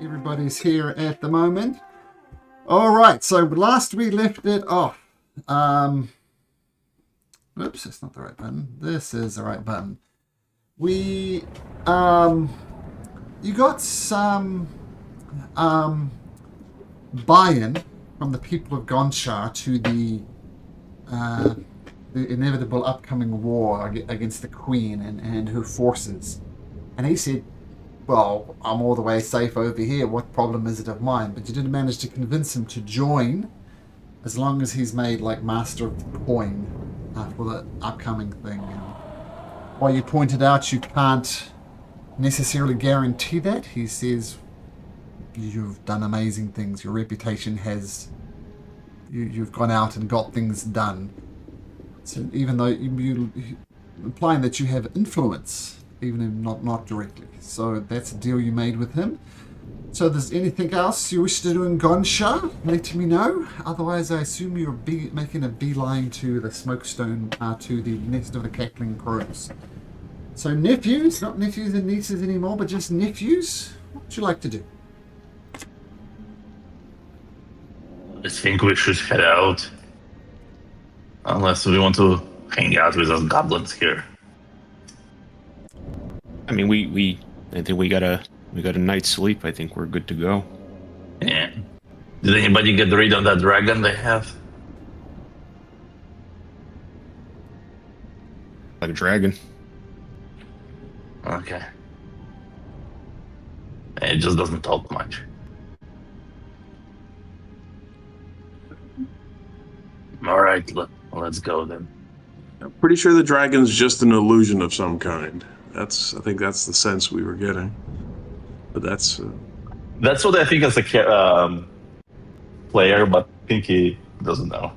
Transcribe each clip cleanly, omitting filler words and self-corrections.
Everybody's here at the moment. All right, so last we left it off. Oops, that's not the right button. This is the right button. We, you got some, buy-in from the people of Gonshar to the inevitable upcoming war against the Queen and her forces. And he said, well, I'm all the way safe over here. What problem is it of mine? But you didn't manage to convince him to join as long as he's made like master of the coin for the upcoming thing. While you pointed out you can't necessarily guarantee that, he says you've done amazing things. Your reputation has... You've gone out and got things done. So even though you implying that you have influence, even if not directly. So that's a deal you made with him. So if there's anything else you wish to do in Gonshar, let me know. Otherwise, I assume you're making a beeline to the smokestone, to the nest of the cackling crows. So nephews, not nephews and nieces anymore, but just nephews. What would you like to do? I think we should head out. Unless we want to hang out with us goblins here. I mean, I think we got a night's sleep. I think we're good to go. Yeah. Did anybody get rid of that dragon they have? Like a dragon. Okay. It just doesn't talk much. Alright, let's go then. I'm pretty sure the dragon's just an illusion of some kind. I think that's the sense we were getting. But that's what I think as a player, but Pinky doesn't know.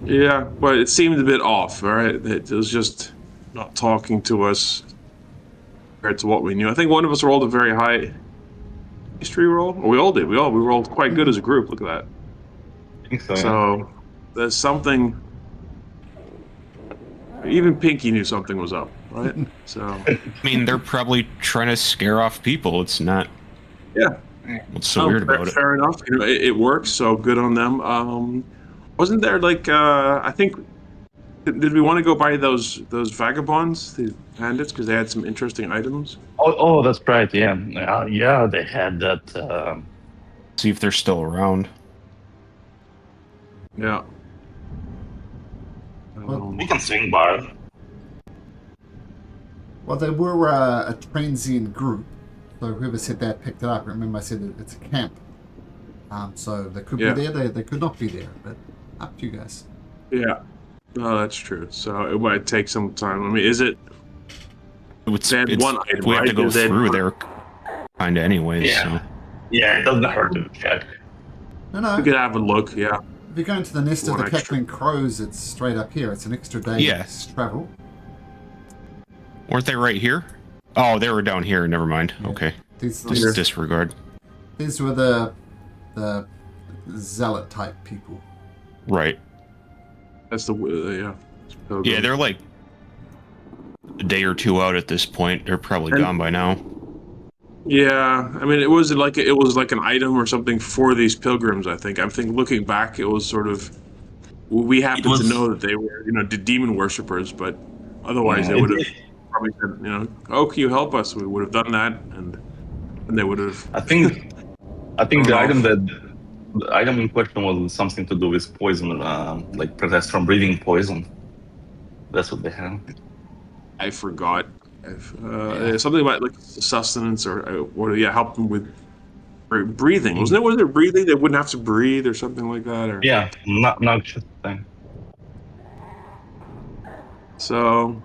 yeah, but it seemed a bit off, right? It was just not talking to us compared to what we knew. I think one of us rolled a very high history roll. We all did. We rolled quite good as a group. Look at that. I think so. So there's something. Even Pinky knew something was up, right? So I mean, they're probably trying to scare off people. It's not. Yeah. What's so weird about it? Fair enough. You know, it works. So good on them. Wasn't there like I think? Did we want to go buy those vagabonds, the bandits, because they had some interesting items? Oh, that's right. Yeah, yeah. They had that. See if they're still around. Yeah. We can swing by. Well, they were a transient group, so whoever said that picked it up. Remember I said that it's a camp. So they could be there, they could not be there, but up to you guys. Yeah. No, that's true. So it might take some time. I mean, is it... It's one item, we have right? to go through there kind of anyways. Yeah. So. Yeah, it doesn't hurt to check. No. We could have a look, yeah. If you go into the nest of One the extra. cackling crows, it's straight up here. It's an extra day's travel. Weren't they right here? Oh, they were down here. Never mind. Yeah. Okay. These Just disregard. These were the zealot type people. Right. That's the yeah. Yeah, they're like a day or two out at this point. They're probably gone by now. Yeah, I mean, it was like an item or something for these pilgrims. I think. Looking back, it was sort of. We happened to know that they were, demon worshippers, but otherwise they would have probably said, "Oh, can you help us?" We would have done that, and they would have. I think the item in question was something to do with poison, like protect from breathing poison. That's what they had. I forgot. Something about like sustenance or help them with breathing. Was it breathing? They wouldn't have to breathe or something like that. Or Yeah, not just thing. So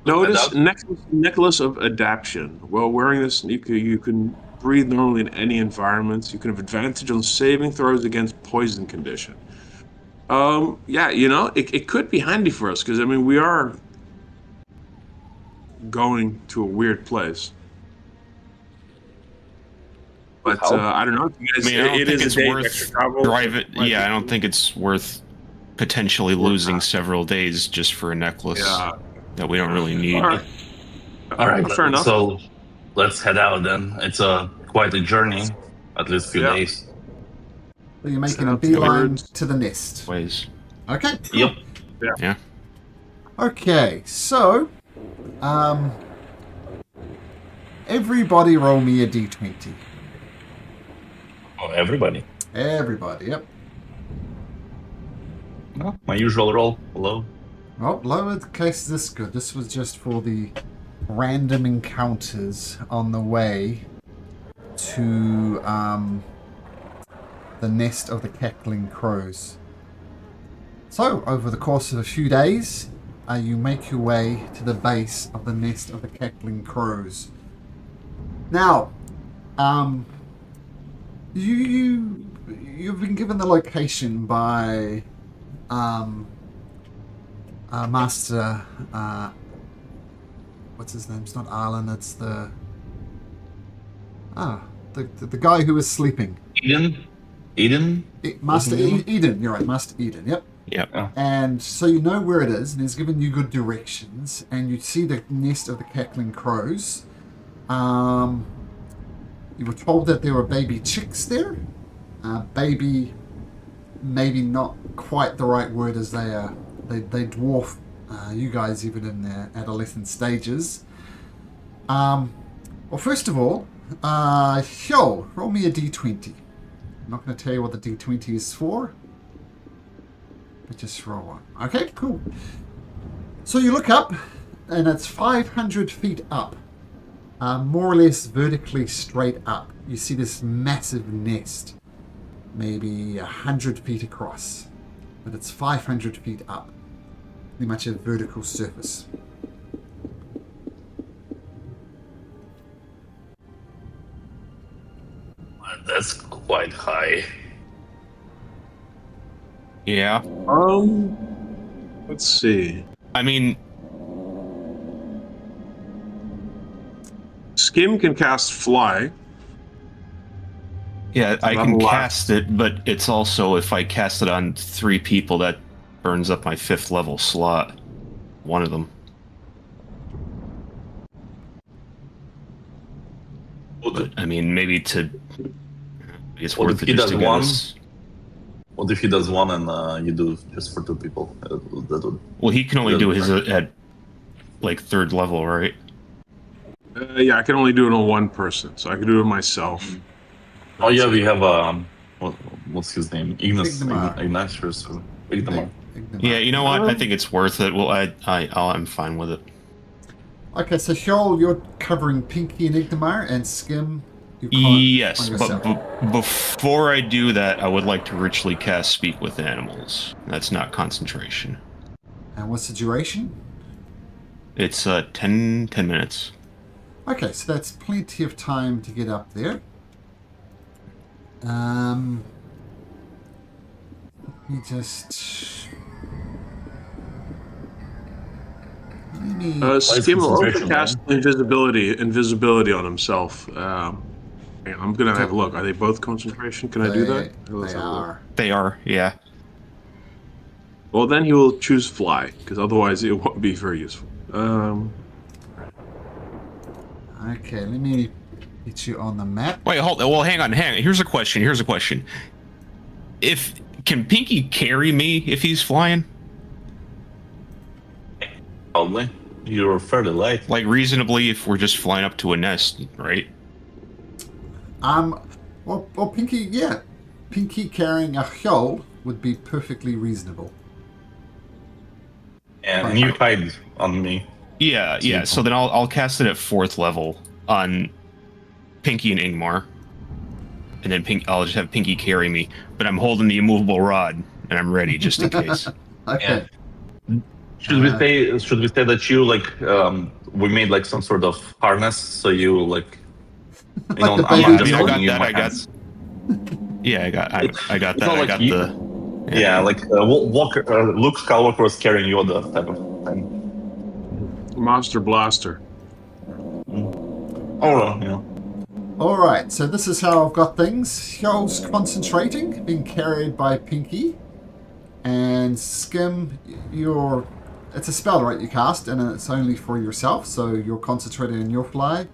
notice necklace of adaptation. While wearing this, you can breathe normally in any environments. You can have advantage on saving throws against poison condition. It could be handy for us because we are going to a weird place. But I don't know. You guys, I don't think it's worth driving. Yeah, I don't think it's worth potentially losing several days just for a necklace that we don't really need. All right. All right, fair enough. So let's head out then. It's quite a journey, at least a few Yeah. days. So you're making Set a out the beeline birds. to the nest. Ways. Okay, cool. Yep. Yeah. Okay, so everybody roll me a d20. Oh, everybody. Everybody, yep. Oh, my usual roll. Hello. Well, lower the case this good. This was just for the random encounters on the way to the nest of the cackling crows. So, over the course of a few days, you make your way to the base of the nest of the cackling crows. Now, you've been given the location by Master. What's his name? It's not Arlen. It's the the guy who was sleeping. Eden. Master Eden. You're right, Master Eden. Yep. Yep. Oh. And so you know where it is, and he's given you good directions, and you see the nest of the cackling crows. You were told that there were baby chicks there. Baby, maybe not quite the right word, as they are. They dwarf you guys even in their adolescent stages. Well, first of all, roll me a d20. I'm not going to tell you what the d20 is for, but just roll one. Okay, cool. So you look up, and it's 500 feet up, more or less vertically straight up. You see this massive nest, maybe 100 feet across, but it's 500 feet up, pretty much a vertical surface. That's quite high. Yeah. Let's see. I mean, Skim can cast fly. yeah, I can Level up. cast it, but it's also, if I cast it on 3 people, that burns up my 5th level slot. One of them. But, I mean, maybe it's Well, worth if it he just to does get one- us. What if he does one and you do just for 2 people? That would. Well, he can only do his Doesn't at like 3rd level, right? Yeah, I can only do it on one person, so I can do it myself. Oh yeah, we have what's his name? Ignomar. Ignatius. Ignomar. Yeah, you know what? I think it's worth it. Well, I'm fine with it. Okay, so Hjoll, you're covering Pinky and Ignomar, and Skim, you can't Yes, on but yourself. before I do that, I would like to ritually cast Speak with Animals. That's not concentration. And what's the duration? It's 10 minutes. Okay, so that's plenty of time to get up there. Let me just... Skim will also concentration, cast invisibility on himself. Hang on, I'm gonna have a look. Are they both concentration? Can I do that? Let's They have a look. are. They are, yeah. Well, then he will choose fly, because otherwise it won't be very useful. Okay, let me get you on the map. Wait, hold. Well, hang on. Here's a question. Can Pinky carry me if he's flying? Probably. You're fairly light. Like reasonably, if we're just flying up to a nest, right? Well, Pinky, yeah. Pinky carrying a Hjoll would be perfectly reasonable. And you hide on me. Yeah. So then I'll cast it at 4th level on Pinky and Ingmar, and then I'll just have Pinky carry me. But I'm holding the immovable rod, and I'm ready just in case. Okay. Should we say that you we made like some sort of harness so you like you know the I'm baby not just Yoda? holding you in my I got hands. Yeah, I got that. It's I not got like you- the. Yeah, like Luke Skywalker was carrying Yoda type of thing. Monster Blaster. Oh, yeah. Alright, so this is how I've got things. Hjoll's concentrating, being carried by Pinky. And Skim, you're it's a spell, right? You cast, and it's only for yourself, so you're concentrated in your fly.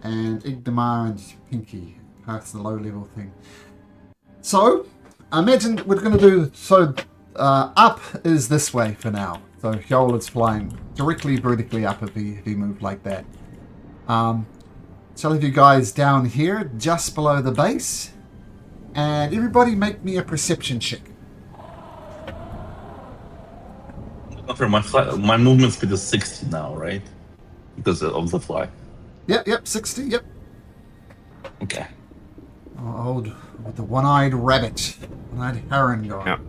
And Igdamar and Pinky cast the low level thing. So, I imagine we're going to do so. Up is this way for now. So Hjoll is flying directly vertically up if he moved like that. So I'll leave you guys down here, just below the base. And everybody make me a perception check. For my movement speed is 60 now, right? Because of the fly. Yep, 60, yep. Okay. Old with the one-eyed rabbit, one-eyed heron going. Yep.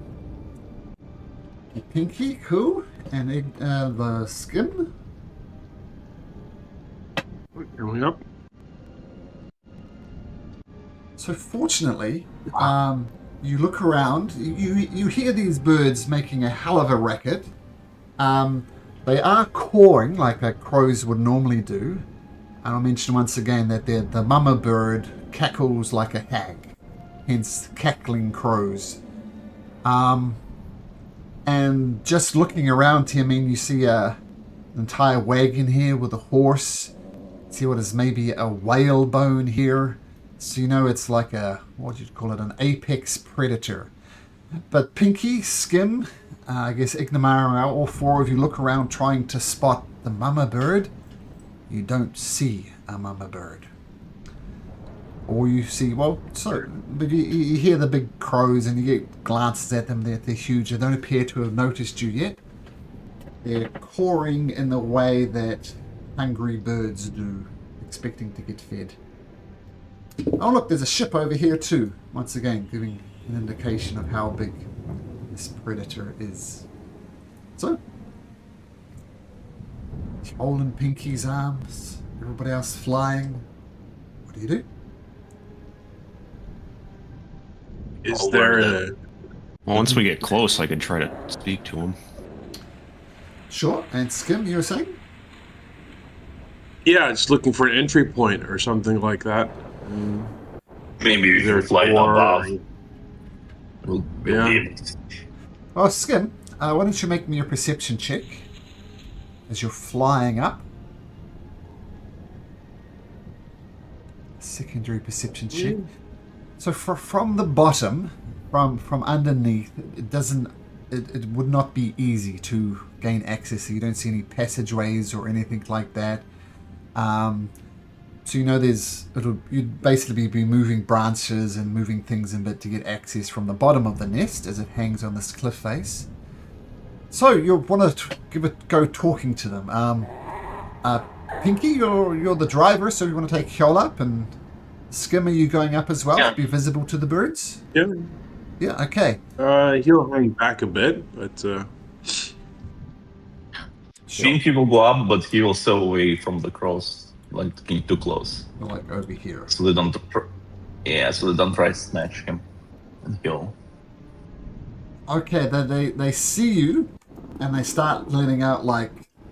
Pinky, cool, and the skin. Coming up. So fortunately, you look around, you hear these birds making a hell of a racket. They are cawing like crows would normally do. And I'll mention once again that the mama bird cackles like a hag, hence cackling crows. And just looking around here, I mean, you see an entire wagon here with a horse. See what is maybe a whalebone here. So you know it's like what do you call it, an apex predator. But Pinky, Skim, I guess Ignamar, all four of you look around trying to spot the mama bird. You don't see a mama bird. Or you see, but you hear the big crows and you get glances at them. They're huge. They don't appear to have noticed you yet. They're cawing in the way that hungry birds do, expecting to get fed. Oh look, there's a ship over here too. Once again, giving an indication of how big this predator is. So, holding Pinky's arms, everybody else flying. What do you do? Is there a... Well, once we get close, I can try to speak to him. Sure. And Skim, you were saying? Yeah, it's looking for an entry point or something like that. Maybe you There's should fly above. We'll be Yeah. able to- Oh, Skim, why don't you make me a perception check as you're flying up? Secondary perception check. So from the bottom, from underneath, it would not be easy to gain access. You don't see any passageways or anything like that. So you know you'd basically be moving branches and moving things in bit to get access from the bottom of the nest as it hangs on this cliff face. So you want to give it go talking to them. Pinky, you're the driver, so you want to take Hjoll up, and Skim, are you going up as well Yeah. to be visible to the birds? Yeah. Yeah, okay. He'll hang back a bit, but Pinky will go up, but he will stay away from the crows, like getting too close. Like over here. So they don't try to snatch him and kill. Okay, they see you, and they start letting out like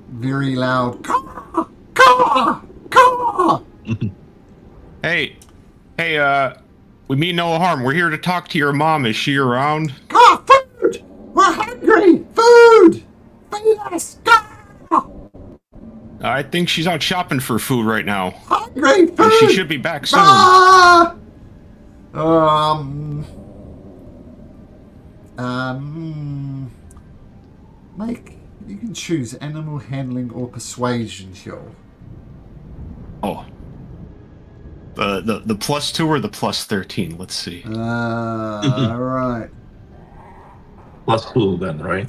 very loud caw, caw, caw. Hey, we mean no harm. We're here to talk to your mom. Is she around? Caw, food! We're hungry! Food! Feed us! Caw! I think she's out shopping for food right now. Hungry! Food! And she should be back soon. Ah! Mike, you can choose animal handling or persuasion, Hjoll. Oh. The +2 or the +13? Let's see. Alright. +2 then, right?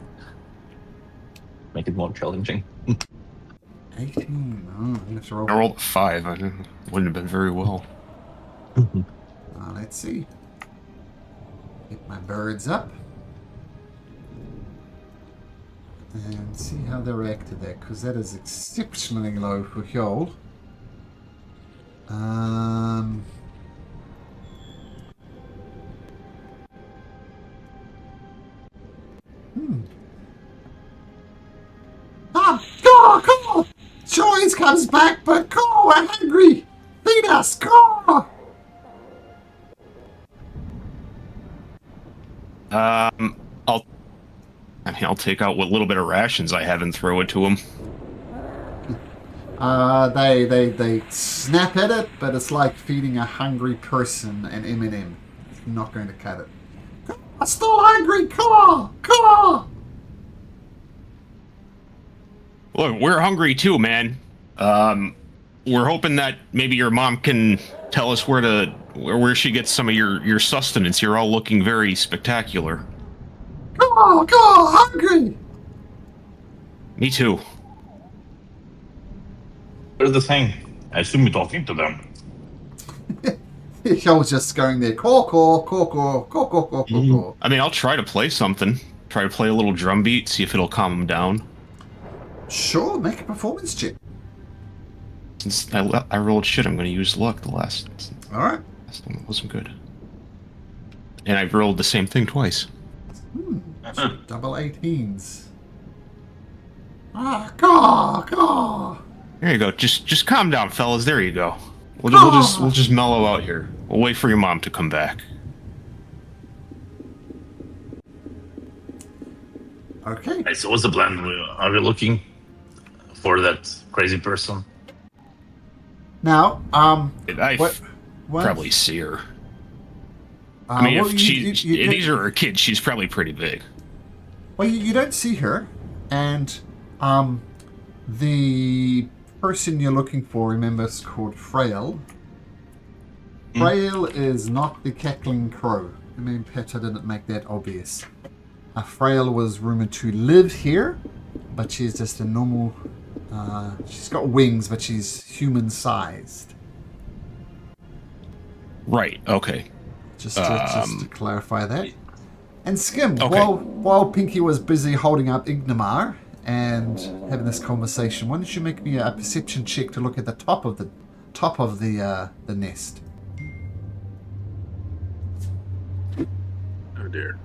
Make it more challenging. 18. Oh, I have to roll. I rolled a 5. Wouldn't have been very well. Let's see. Get my birds up. And see how they react to that, because that is exceptionally low for Hjoll. Caw! She always comes back, but caw, we're hungry! Feed us, caw! I'll take out what little bit of rations I have and throw it to them. They snap at it, but it's like feeding a hungry person an M&M. It's not going to cut it. I'm still hungry. Come on, come on. Look, we're hungry too, man. We're hoping that maybe your mom can tell us where she gets some of your sustenance. You're all looking very spectacular. Come on, hungry. Me too. Where's the thing? I assume you're talking to them. I was just going there. Caw. I mean, I'll try to play something. Try to play a little drum beat, see if it'll calm them down. Sure, make a performance check. Since I rolled shit, I'm going to use luck the last All right. one wasn't good. And I rolled the same thing twice. Double 18s. Caw. There you go. Just calm down, fellas. There you go. We'll just mellow out here. We'll wait for your mom to come back. Okay. Right, so what's the plan? Are we looking for that crazy person? Now, I what? probably see her. I mean, well, if these are her kids, she's probably pretty big. Well, you don't see her, and the person you're looking for, remember, is called Frail. Frail is not the cackling crow. I mean, perhaps I didn't make that obvious. Frail was rumored to live here, but she's just a normal... she's got wings, but she's human-sized. Right, okay. Just to clarify that. And Skim, Okay. while Pinky was busy holding up Ignamar and having this conversation, why don't you make me a perception check to look at the top of the nest? Oh dear.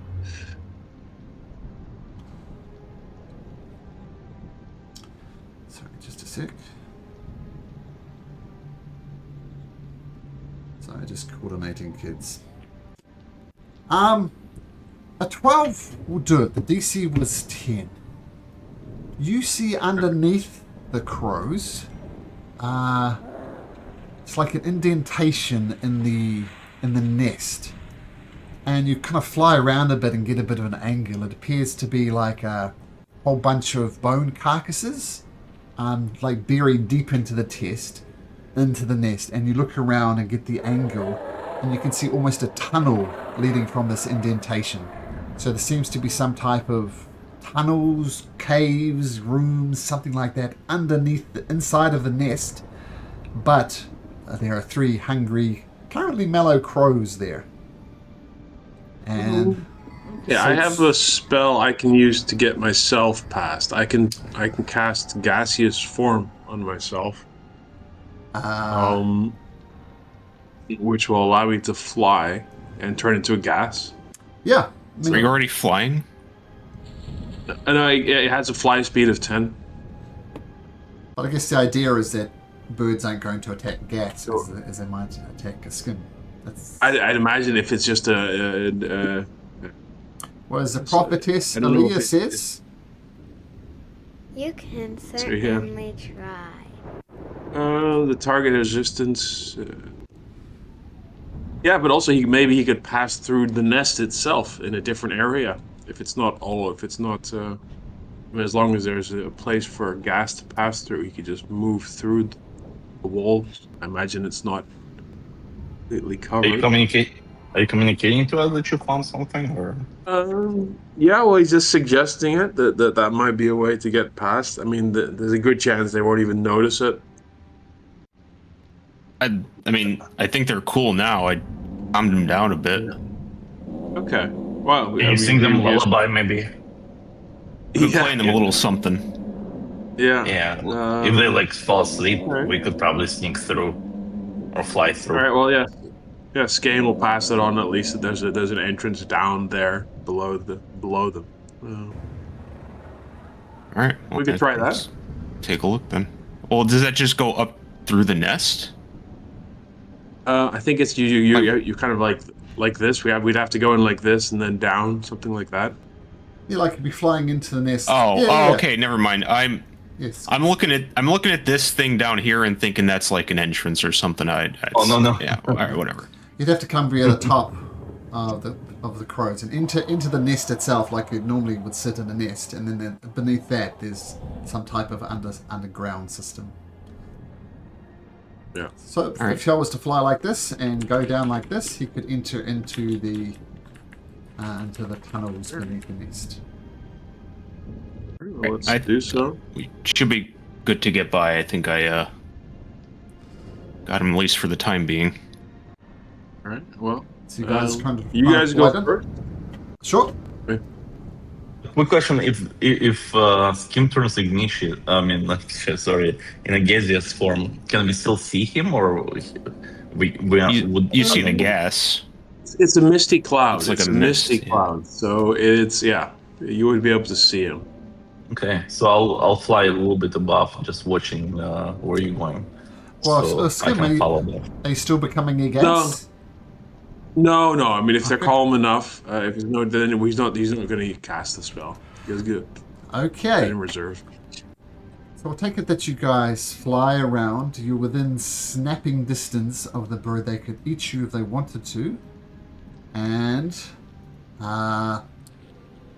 Sorry, just a sec. Sorry, just coordinating kids. A 12 will do it. The DC was 10. You see underneath the crows, it's like an indentation in the nest, and you kind of fly around a bit and get a bit of an angle. It appears to be like a whole bunch of bone carcasses, like buried deep into the nest, and you look around and get the angle, and you can see almost a tunnel leading from this indentation. So there seems to be some type of tunnels, caves, rooms, something like that underneath the inside of the nest. But there are 3 hungry, currently mellow crows there. And yeah, I have a spell I can use to get myself past. I can cast gaseous form on myself, which will allow me to fly and turn into a gas. yeah. Are you already flying? And it has a fly speed of 10. But I guess the idea is that birds aren't going to attack gas as they might attack a skin. I'd imagine if it's just a Well, as the prophetess I don't know if Aaliyah says, You can yeah. certainly try. the target resistance. Yeah, but also maybe he could pass through the nest itself in a different area. If it's not, I mean, as long as there's a place for gas to pass through, he could just move through the walls. I imagine it's not completely Are you covered. communicating to us that you found something, or? Yeah, well, he's just suggesting it that might be a way to get past. I mean, there's a good chance they won't even notice it. I mean, I think they're cool now. I calmed them down a bit. Okay. Well, Can you sing them a lullaby, maybe? We're playing them a little something. Yeah. Yeah. If they like fall asleep, alright. we could probably sneak through or fly through. All right. Well, yeah. Yeah. Skane will pass it on. At least that there's an entrance down there below them. All right. We could try that. let's Take a look then. Well, does that just go up through the nest? I think it's you kind of like this. We'd have to go in like this and then down, something like that. Yeah, like you'd be flying into the nest. Oh, Yeah. okay, never mind. Yes. I'm looking at this thing down here and thinking that's like an entrance or something. Oh, no. Yeah, all right, whatever. You'd have to come via the top of the crows and into the nest itself, like you normally would sit in a nest, and then beneath that there's some type of underground system. Yeah. So if Shell was to fly like this and go down like this, he could enter into the tunnels beneath the nest. Well, let's do so. We should be good to get by. I think I got him at least for the time being. All right. Well, So you guys you guys go widen? first. Sure. Quick question: If Skim turns ignition, in a gaseous form, can we still see him, or You see the gas. It's a misty cloud. It's like It's a a misty mist, yeah. cloud. So you would be able to see him. Okay, so I'll fly a little bit above, just watching where you're going. Well, so Skim, I can follow that. are you still becoming a gas? No. I mean, if they're calm enough, if he's no, then he's not going to cast the spell. He's good. Okay. In reserve. So I'll take it that you guys fly around. You're within snapping distance of the bird. They could eat you if they wanted to. And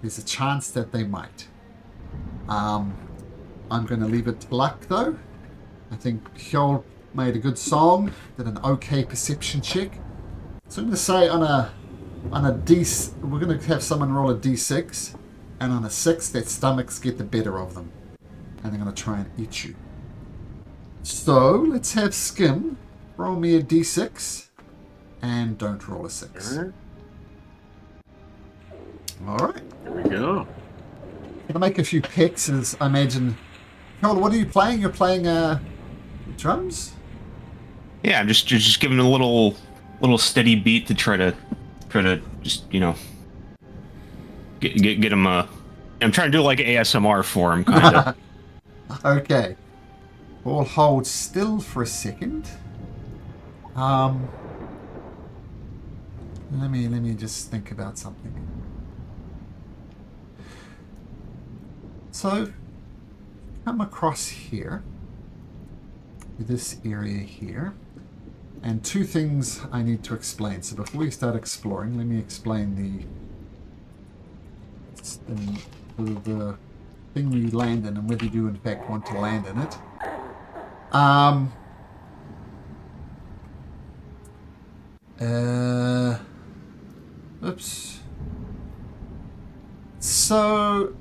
there's a chance that they might. I'm going to leave it to luck, though. I think Hjold made a good song, did an okay perception check. So I'm going to say on a D, we're going to have someone roll a D6, and on a 6, their stomachs get the better of them, and they're going to try and eat you. So let's have Skim roll me a D6, and don't roll a 6. All right. Here we go. Gonna make a few picks, as I imagine. Hjold, what are you playing? You're playing drums? Yeah, I'm just giving a little steady beat to try to just get him. I'm trying to do like ASMR for him, kind of. Okay. We'll hold still for a second. Let me just think about something. So, come across here, this area here, and two things I need to explain. So before we start exploring, let me explain the thing you land in and whether you do in fact want to land in it. Oops. So,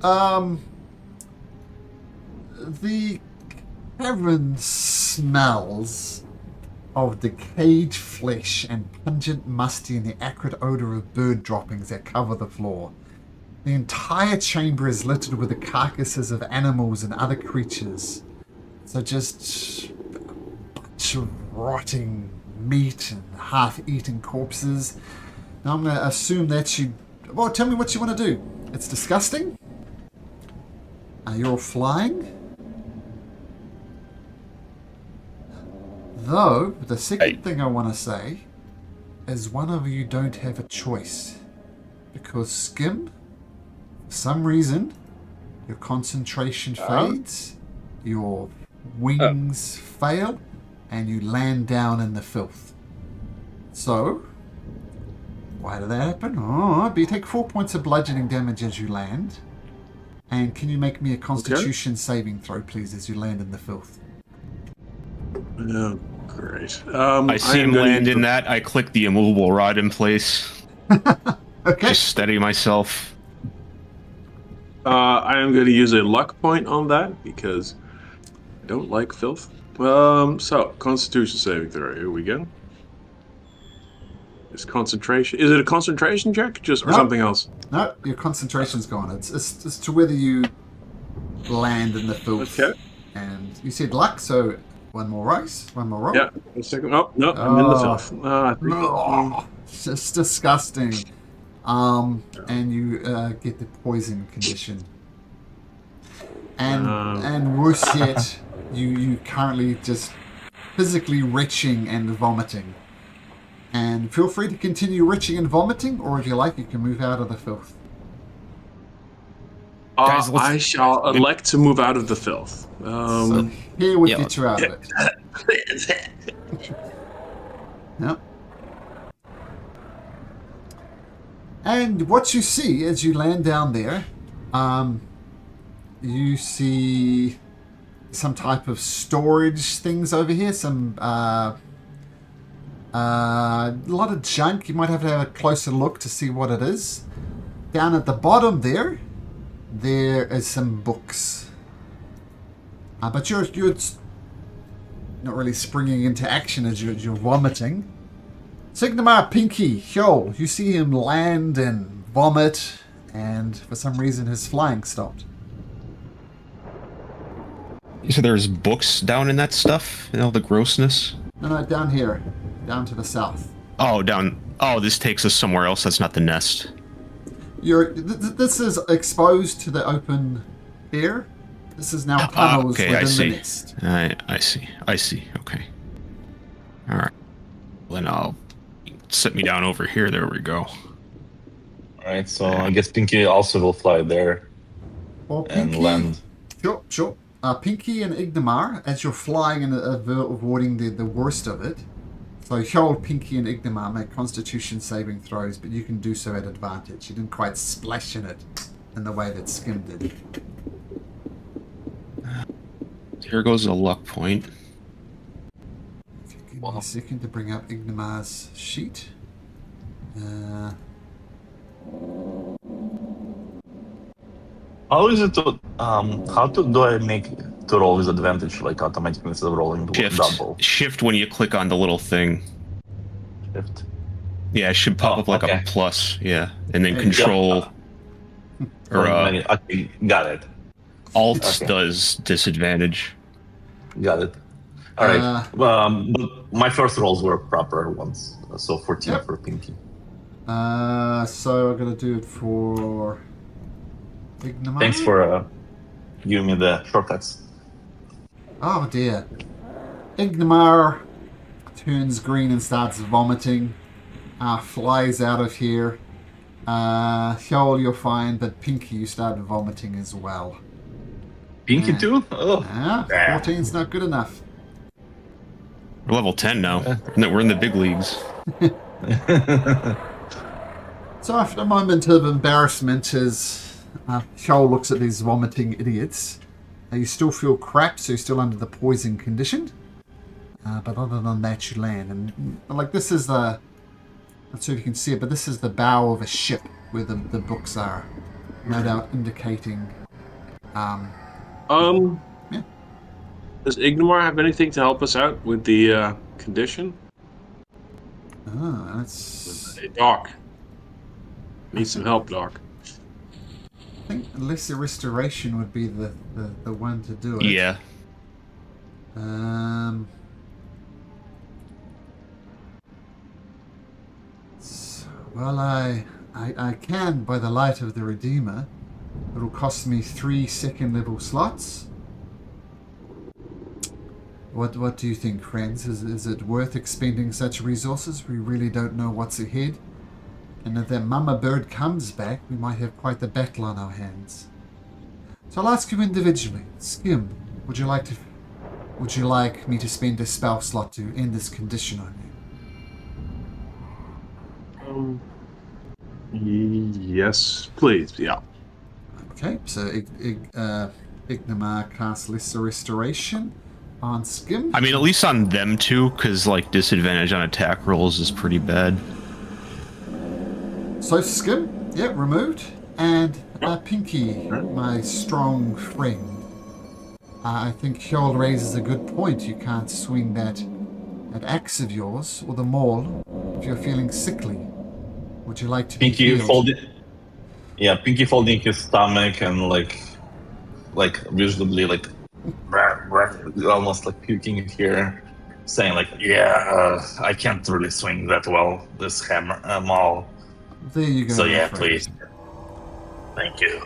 the cavern smells of decayed flesh and pungent musty and the acrid odor of bird droppings that cover the floor. The entire chamber is littered with the carcasses of animals and other creatures. So just a bunch of rotting meat and half-eaten corpses. Now I'm going to assume that you... Well, tell me what you want to do. It's disgusting. You're flying. Though, the second thing I want to say is one of you don't have a choice. Because Skim, for some reason, your concentration fades, your wings fail, and you land down in the filth. So, why did that happen? But you take 4 points of bludgeoning damage as you land. And can you make me a Constitution saving throw, please, as you land in the filth? Oh, great. I see him land in that. I click the immovable rod in place. Okay. Just steady myself. I am going to use a luck point on that because I don't like filth. So Constitution saving throw. Here we go. Is concentration? Is it a concentration check, or something else? No, your concentration's gone. It's to whether you land in the filth. Okay. And you said luck, so one more race, one more roll. Yeah. A second. Oh no, I'm in the filth. I think, It's just disgusting. And you get the poison condition. And worse yet, you currently just physically retching and vomiting. And feel free to continue retching and vomiting, or if you like, you can move out of the filth. Guys, let's- I shall elect to move out of the filth. So here we yeah, get you out of it. Yep. And what you see as you land down there, you see some type of storage things over here. Some a lot of junk. You might have to have a closer look to see what it is. Down at the bottom there is some books. But you're not really springing into action as you're vomiting. Signamar, Pinky, Hjol, you see him land and vomit, and for some reason his flying stopped. So there's books down in that stuff, the grossness. No, down here, down to the south. Oh, down. Oh, this takes us somewhere else. That's not the nest. This is exposed to the open air. This is now tunnels okay, within I see. the nest. I see. Okay. All right. Then I'll set me down over here. There we go. All right, so I guess Pinky also will fly there Well, and land. Sure. Pinky and Igdamar, as you're flying and avoiding the worst of it. So Hjol, Pinky, and Igdamar make Constitution saving throws, but you can do so at advantage. You didn't quite splash in it in the way that Skim did. Here goes a luck point. Give me a second to bring up Igdamar's sheet. How is it to do I make to roll with advantage, like automatically instead of rolling double? Shift when you click on the little thing. Shift. Yeah, it should pop up like a plus. Yeah, and then Control or okay, got it. Alt does disadvantage. Got it. All right. But my first rolls were proper ones, so 14 for Pinky. So I'm gonna do it for Igdamar. Thanks for giving me the shortcuts. Oh dear. Igdamar turns green and starts vomiting. Flies out of here. Hjol, you're fine, but Pinky, you started vomiting as well. Pinky too? Oh. 14's not good enough. We're level 10 now. We're in the big leagues. So after a moment of embarrassment as Hjol looks at these vomiting idiots, you still feel crap, so you're still under the poison condition. But other than that, you land. And like this is the... Not sure if you can see it, but this is the bow of a ship where the books are. No doubt indicating... Does Ignomar have anything to help us out with the condition? That's... Hey, Doc. Need some help, Doc. I think lesser restoration would be the one to do it. Yeah. Well, I can by the light of the Redeemer. It'll cost me 3 second level slots. What do you think, friends? Is it worth expending such resources? We really don't know what's ahead. And if that mama bird comes back, we might have quite the battle on our hands. So I'll ask you individually. Skim, would you like me to spend a spell slot to end this condition on you? Yes, please. Yeah. Okay, so Ignomar casts Lesser Restoration on Skim. I mean, at least on them too, because like disadvantage on attack rolls is pretty bad. So Skim, removed. And Pinky, my strong friend. I think Hjol raises a good point. You can't swing that axe of yours or the maul if you're feeling sickly. Would you like to be healed? Pinky folding his stomach and like visibly like almost like puking here, saying like, I can't really swing that well this hammer maul. There you go. So please. Thank you.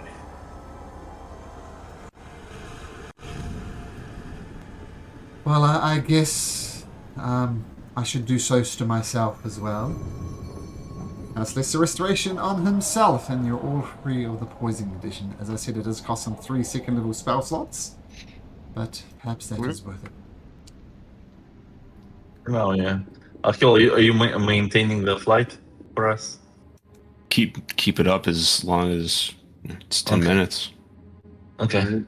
Well, I guess I should do so to myself as well. Cast Lesser Restoration on himself, and you're all free of the poison condition. As I said, it does cost him 3 second level spell slots, but perhaps that is worth it. Oh yeah. Akil, are you maintaining the flight for us? Keep it up as long as it's 10 minutes. Okay.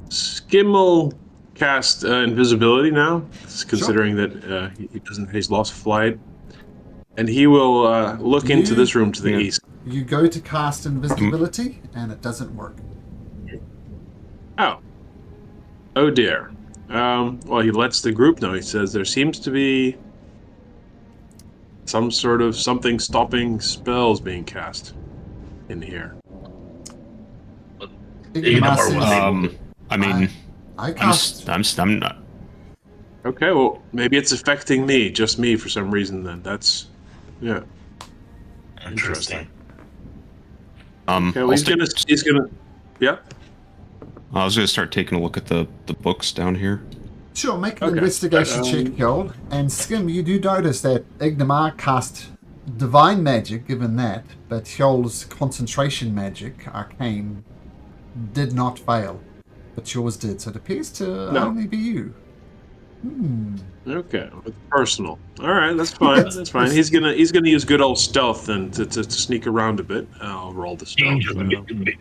Skim will cast invisibility now, considering that he's lost flight, and he will look into this room to the east. You go to cast invisibility, and it doesn't work. Oh dear. Well, he lets the group know. He says there seems to be some sort of something stopping spells being cast in here. I mean, I'm not. Okay, well, maybe it's affecting me, just me, for some reason. Then that's, yeah, Interesting. Okay, well, he's gonna, yeah. I was gonna start taking a look at the books down here. Sure, make an investigation check, Hyold. And Skim, you do notice that Ignomar cast divine magic, given that, but Hyold's concentration magic, arcane, did not fail. But yours did, so it appears to only be you. Okay, it's personal. All right, that's fine. That's fine. He's gonna use good old stealth then to sneak around a bit. I'll roll the stealth.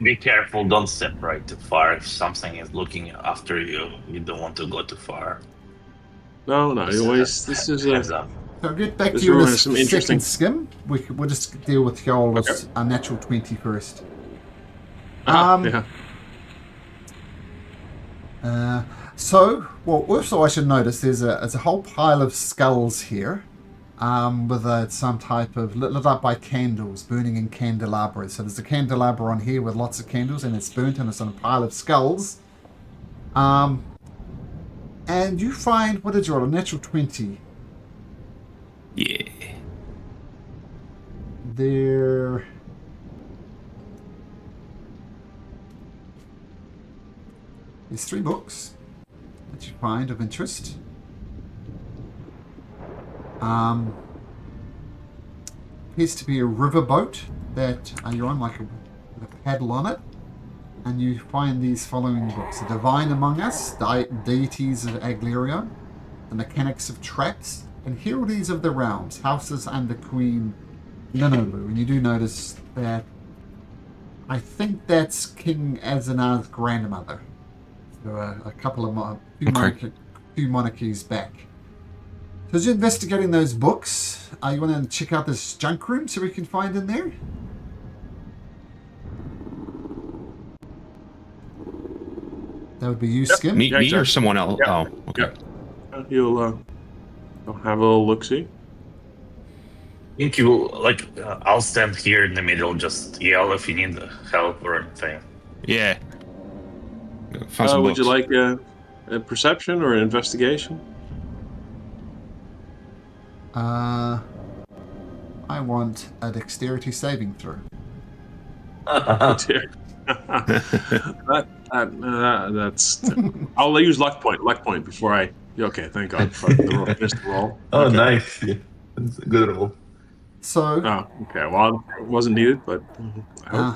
Be careful. Don't step right too far. If something is looking after you, you don't want to go too far. No. Anyways, this is heads up. So I'll get back to you in a second, Skim. We'll just deal with Hyold's unnatural 20 first. Yeah. So, well, also I should notice there's a whole pile of skulls here, with some type of lit up by candles, burning in candelabras. So there's a candelabra on here with lots of candles, and it's burnt, and it's on a pile of skulls. And you find, what did you roll? A natural 20. Yeah. There's 3 books that you find of interest. Appears to be a riverboat that you're on, like with a paddle on it. And you find these following books: The Divine Among Us, Deities of Agleria, The Mechanics of Traps, and Heraldies of the Realms, Houses and the Queen Linolu. And you do notice that I think that's King Azanar's grandmother. So a couple of few monarchies back. So as you're investigating those books, you want to check out this junk room, so we can find in there? That would be you, Skim? Me or someone else? Yeah. Oh, okay. Yeah. You'll have a little look-see. I think I'll stand here in the middle, just yell if you need help or anything. Yeah. Would you like a perception or an investigation? I want a dexterity saving throw. That's. I'll use luck point before I. Okay, thank God. Missed the roll. Oh, okay. nice. Yeah. That's a good roll. So. Oh, okay. Well, it wasn't needed, but. I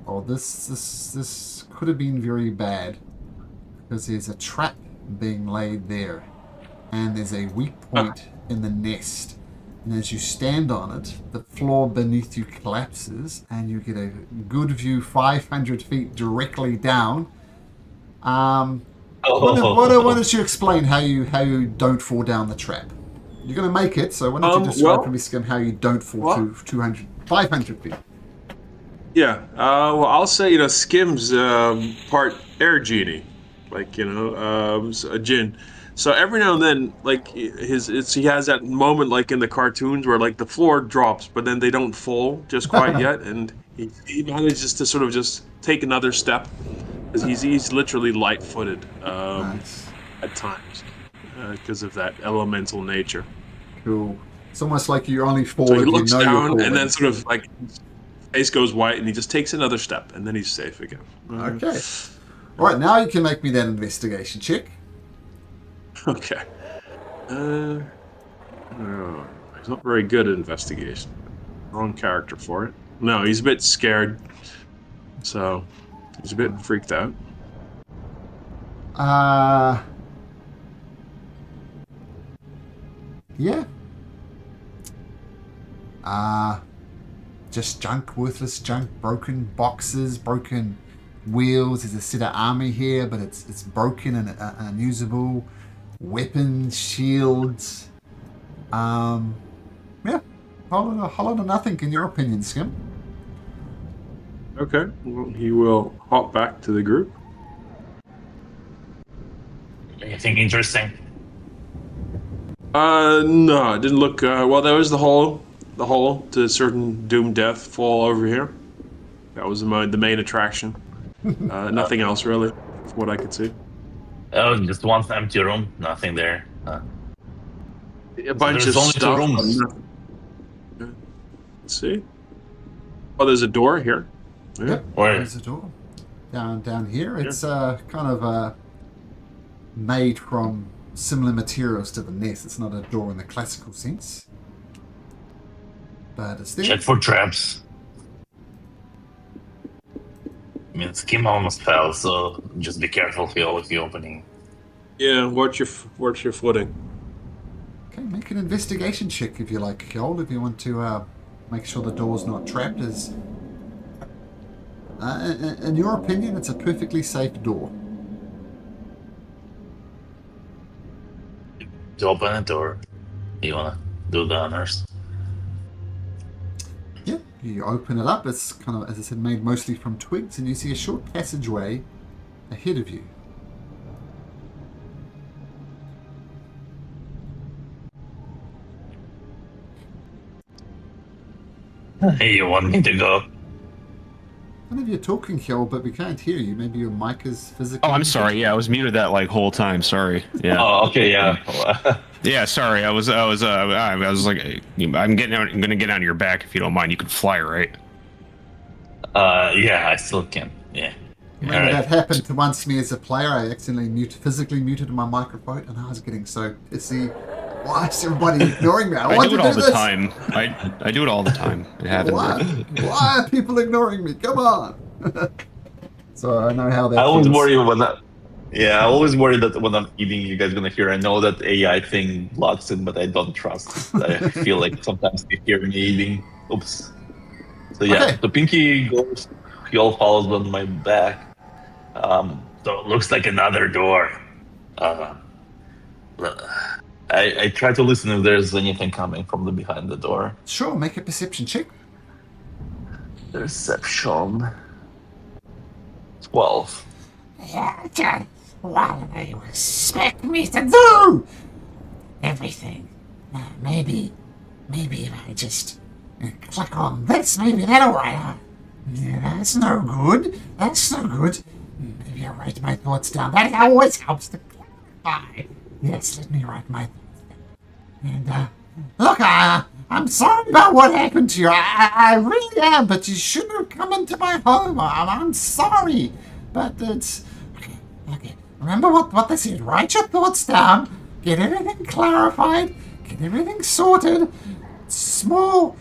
hope. This could have been very bad, because there's a trap being laid there, and there's a weak point in the nest. And as you stand on it, the floor beneath you collapses, and you get a good view 500 feet directly down. Why don't you explain how you don't fall down the trap? You're going to make it, so why don't you describe for me, Skim, how you don't fall to 500 feet? Yeah, well, I'll say, Skim's part air genie, a djinn. So every now and then, he has that moment, like in the cartoons, where the floor drops, but then they don't fall just quite yet, and he manages to sort of just take another step, because he's literally light-footed Nice. at times, because of that elemental nature. Cool. It's almost like you only fall So if he you looks know you're down, falling. and then sort of face goes white, and he just takes another step, and then he's safe again. Okay. All right, now you can make me that investigation check. Okay. He's not very good at investigation. wrong character for it. No, he's a bit scared. So, he's a bit freaked out. Yeah. Just junk, worthless junk, broken boxes, broken wheels. There's a set of army here, but it's broken and unusable. Weapons, shields. Yeah. Whole lot of nothing, in your opinion, Skim. Okay, well, he will hop back to the group. Anything interesting? No, it didn't look. Well, there was the hole to certain doomed death fall over here. That was the main attraction. Nothing else really, from what I could see. Oh, just one empty room, nothing there. A bunch of only stuff. 2 rooms. Let's see. Oh, there's a door here. Yeah. Yep. Where? There's a door. Down here. It's kind of made from similar materials to the nest. It's not a door in the classical sense. But it's there. Check for traps. I mean, Skim almost fell, so just be careful here with the opening. Yeah. Watch your footing. Okay, make an investigation check if you like, Kjol, if you want to make sure the door's not trapped. In your opinion, it's a perfectly safe door. To open it, or you wanna do the honors? Yeah, you open it up. It's kind of, as I said, made mostly from twigs, and you see a short passageway ahead of you. Hey, you want me to go? I know you're talking, Kjol, but we can't hear you. Maybe your mic is physically... Oh, I'm sorry. Yeah, I was muted that like whole time. Sorry. Yeah. Oh, okay, yeah. Yeah, sorry. I was like, I'm gonna get on your back if you don't mind. You can fly, right? Yeah, I still can. Yeah. Remember that happened to once me as a player. I accidentally physically muted my microphone, and I was getting so pissy. Why is everybody ignoring me? I do it all the time. I do it all the time. It happens. Why are people ignoring me? Come on. So I know how that. I always feels. worry when I. Yeah, I always worry that when I'm eating, you guys gonna hear. I know that AI thing blocks it, but I don't trust. I feel like sometimes you hear me eating. Oops. So yeah, Okay. the Pinky goes. He all follows on my back. So it looks like another door. I try to listen if there's anything coming from the behind the door. Sure, make a perception check. Perception. 12. What do you expect me to do? Everything. Maybe if I just click on this, maybe that'll write. That's no good. Maybe I'll write my thoughts down. That always helps to clarify. Yes, let me write my thoughts down. And, look, I'm sorry about what happened to you. I really am, but you shouldn't have come into my home. I'm sorry. But it's... Okay. Remember what they said. Write your thoughts down. Get everything clarified. Get everything sorted. Small,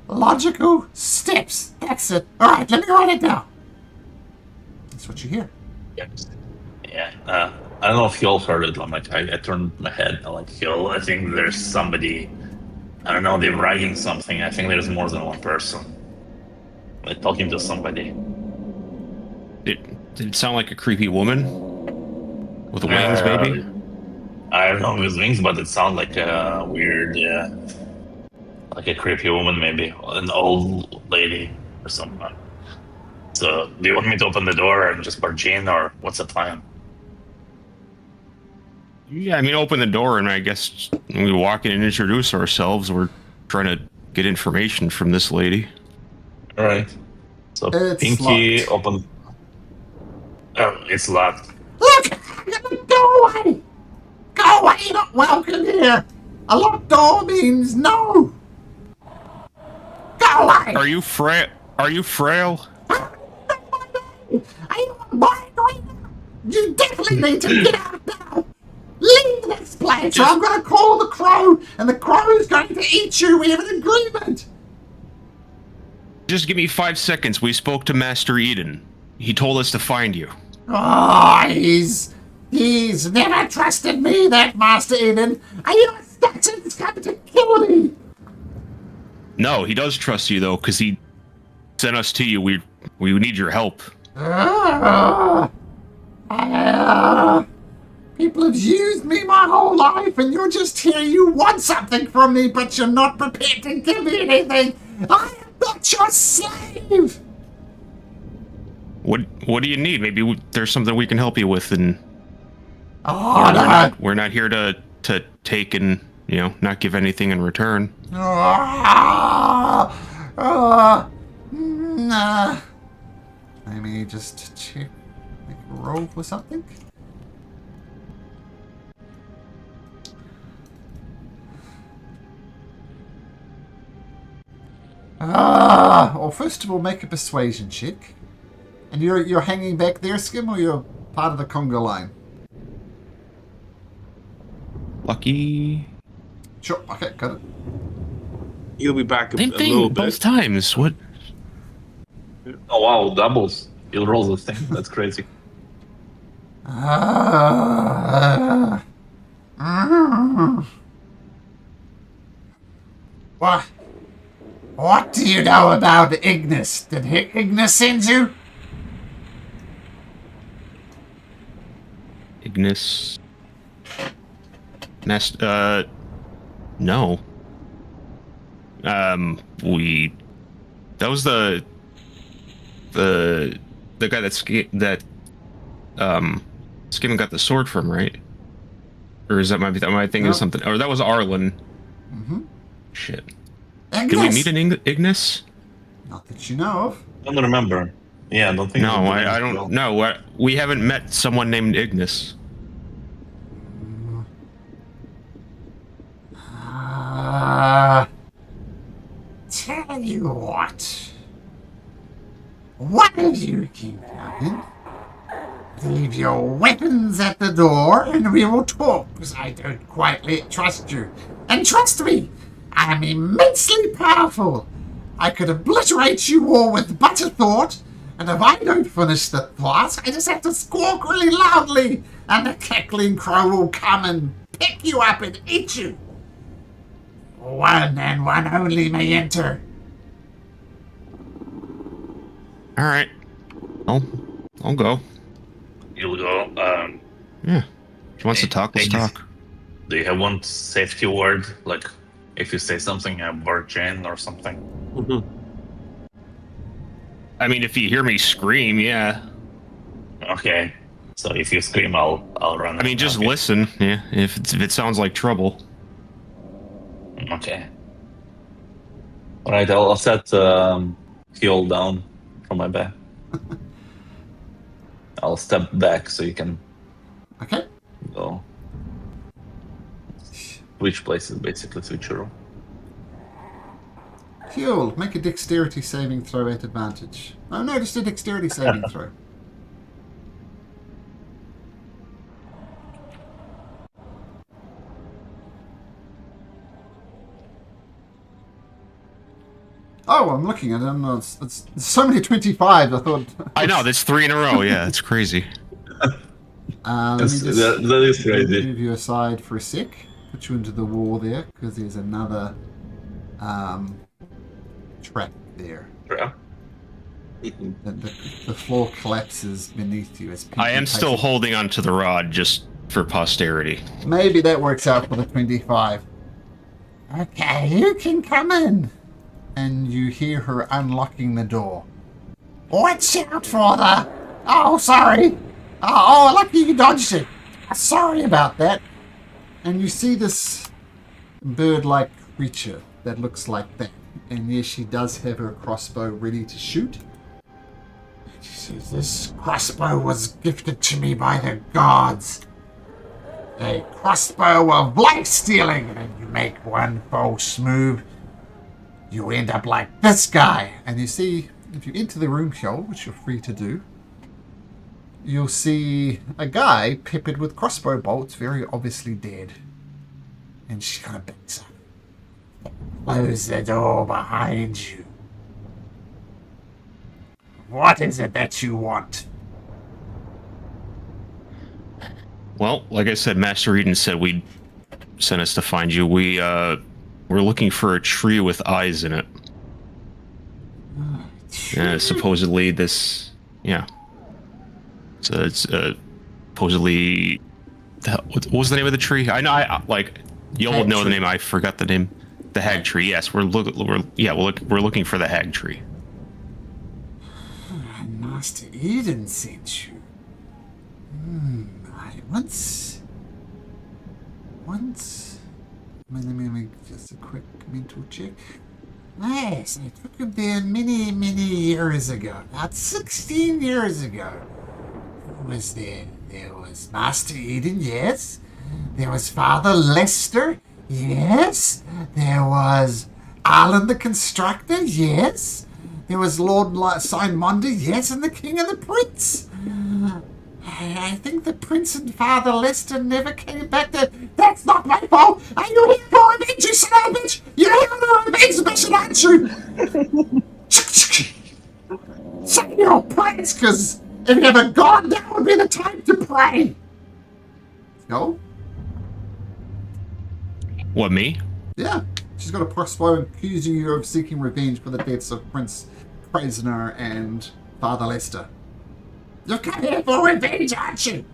logical steps. That's it. All right, let me write it down. That's what you hear. Yeah. I don't know if Hill heard it. I'm like, I turned my head. I'm like, Hill, I think there's somebody. I don't know. They're writing something. I think there's more than one person. Like talking to somebody. Did it sound like a creepy woman with wings, maybe? I don't know with wings, but it sounded like a weird, like a creepy woman, maybe an old lady or something. So, do you want me to open the door and just barge in, or what's the plan? Yeah, I mean, open the door, and I guess we walk in and introduce ourselves. We're trying to get information from this lady. All right. So, It's Pinky, locked. open. Oh, it's locked. Look! Go away! Go away! You're not welcome here! A locked door means no. Go away! Are you frail? Are you frail? Are you on board right now? You definitely need to get out now! Leave this place, or I'm going to call the crow, and the crow is going to eat you. We have an agreement. Just give me 5 seconds. We spoke to Master Eden. He told us to find you. Oh, he's never trusted me, that Master Eden. Are you Statins coming to kill me? No, he does trust you, though, because he sent us to you. We need your help. People have used me my whole life, and you're just here. You want something from me, but you're not prepared to give me anything. I am not your slave. What do you need? Maybe there's something we can help you with, and we're not here to take and not give anything in return. Let me just check. Make a roll for something. Well, first of all, make a persuasion check. And you're hanging back there, Skim, or you're part of the conga line? Lucky. Sure. Okay, got it. He'll be back a Same little thing bit. both times. What? Oh wow, doubles. He'll roll this thing. That's crazy. What do you know about Ignis? Did Ignis send you? Ignis. No. That was the guy that Skim got the sword from, right? Or is that my thing? Is something? Or that was Arlen. Mm-hmm. Shit. Ignis? Did we meet an Ignis? Not that you know of. I don't remember. Yeah, I don't think. No, I don't know. We haven't met someone named Ignis. Tell you what. One of you can come in. Leave your weapons at the door and we will talk, because I don't quite trust you. And trust me, I am immensely powerful. I could obliterate you all with but a thought, and if I don't finish the thought, I just have to squawk really loudly, and the cackling crow will come and pick you up and eat you. One and one only may enter. All right. I'll go. You'll go. Yeah. If he wants to talk, let's talk. Do you have one safety word? Like, if you say something, a bird chain or something? Mhm. I mean, if you hear me scream, yeah. Okay. So if you scream, I'll run. I mean, just okay. listen. Yeah. If it sounds like trouble. Okay. All right. I'll set Heal down from my back. I'll step back so you can Okay. go. Switch places, basically, switch your room. Huel, make a dexterity saving throw at advantage. Oh no, just a dexterity saving throw. Oh, I'm looking at it. It's so many 25s. I thought. I know, that's 3 in a row. Yeah, it's crazy. Let me just That is crazy. move you aside for a sec. Put you into the wall there because there's another trap there. Yeah. The floor collapses beneath you as I am still holding onto the rod just for posterity. Maybe that works out for the 25. Okay, you can come in. And you hear her unlocking the door. Watch out for the... Oh, sorry. Oh, lucky you dodged it. Sorry about that. And you see this bird-like creature that looks like that. And yes, she does have her crossbow ready to shoot. She says, this crossbow was gifted to me by the gods. A crossbow of life stealing. And you make one false move, you end up like this guy. And you see, if you enter the room, Kjol, which you're free to do, you'll see a guy peppered with crossbow bolts, very obviously dead. And she kind of backs up. Close the door behind you. What is it that you want? Well, like I said, Master Eden said we'd sent us to find you. We're looking for a tree with eyes in it. Supposedly this, yeah. It's supposedly, what was the name of the tree? I know, you'll Hag know the tree. name. I forgot the name. The hag tree. Yes, we're looking for the hag tree. Master Eden sent you. I once. Let me make just a quick mental check. Yes, I took him there many, many years ago. About 16 years ago. Who was there? There was Master Eden, yes. There was Father Lester, yes. There was Alan the Constructor, yes. There was Lord Simonda, yes, and the King and the Prince. I think the Prince and Father Lester never came back to... That's not my fault! Are you here for revenge, you son of a bitch? You're here for a revenge mission, aren't you? Say your prayers, because if you have a god, that would be the time to pray. No? What, me? Yeah. She's got a crossbow accusing you of seeking revenge for the deaths of Prince Prisoner and Father Lester. You're coming here for revenge, aren't you?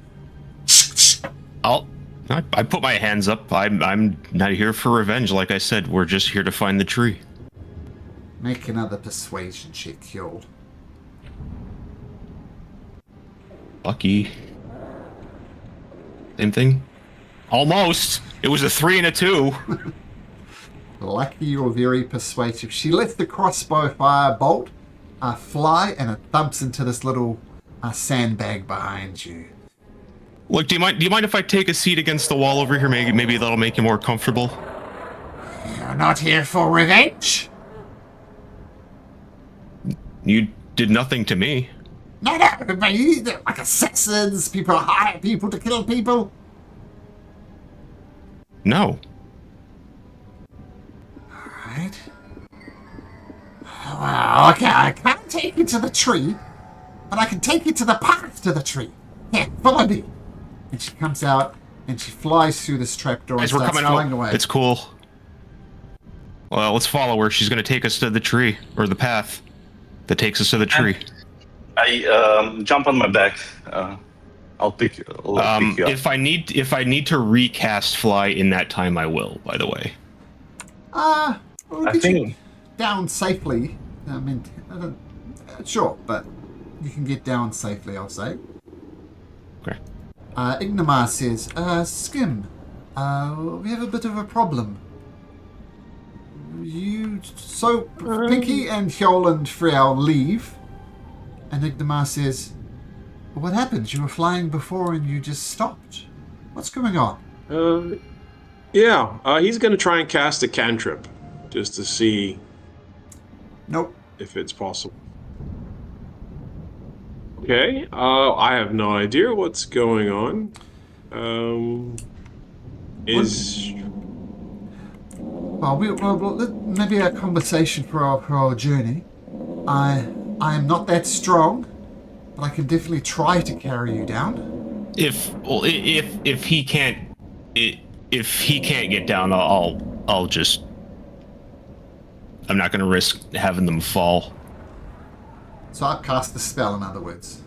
I put my hands up. I'm not here for revenge. Like I said, we're just here to find the tree. Make another persuasion check, Kjol. Lucky. Same thing. Almost. It was a 3 and a 2. Lucky or very persuasive. She lets the crossbow fire bolt fly, and it thumps into this little sandbag behind you. Look, do you mind if I take a seat against the wall over here? Maybe that'll make you more comfortable. You're not here for revenge? You did nothing to me. No, but they're like assassins. People hire people to kill people. No. Alright. Well, okay, I can't take you to the tree, but I can take you to the path to the tree. Here, follow me. And she comes out, and she flies through this trapdoor and Guys, we're starts coming flying out. away. It's cool. Well, let's follow her. She's going to take us to the tree, or the path that takes us to the tree. I jump on my back. I'll pick you up. If I need to recast fly in that time, I will. By the way. We'll I get you think down safely. I mean, sure, but you can get down safely, I'll say. Okay. Ignamar says, Skim, we have a bit of a problem. Pinky and Hjol and Freyal leave, and Ignamar says, what happened? You were flying before and you just stopped. What's going on? He's going to try and cast a cantrip just to see Nope. if it's possible. Okay, I have no idea what's going on. Maybe a conversation for our journey. I am not that strong, but I can definitely try to carry you down. If he can't get down, I'll just. I'm not going to risk having them fall. So I'll cast the spell, in other words.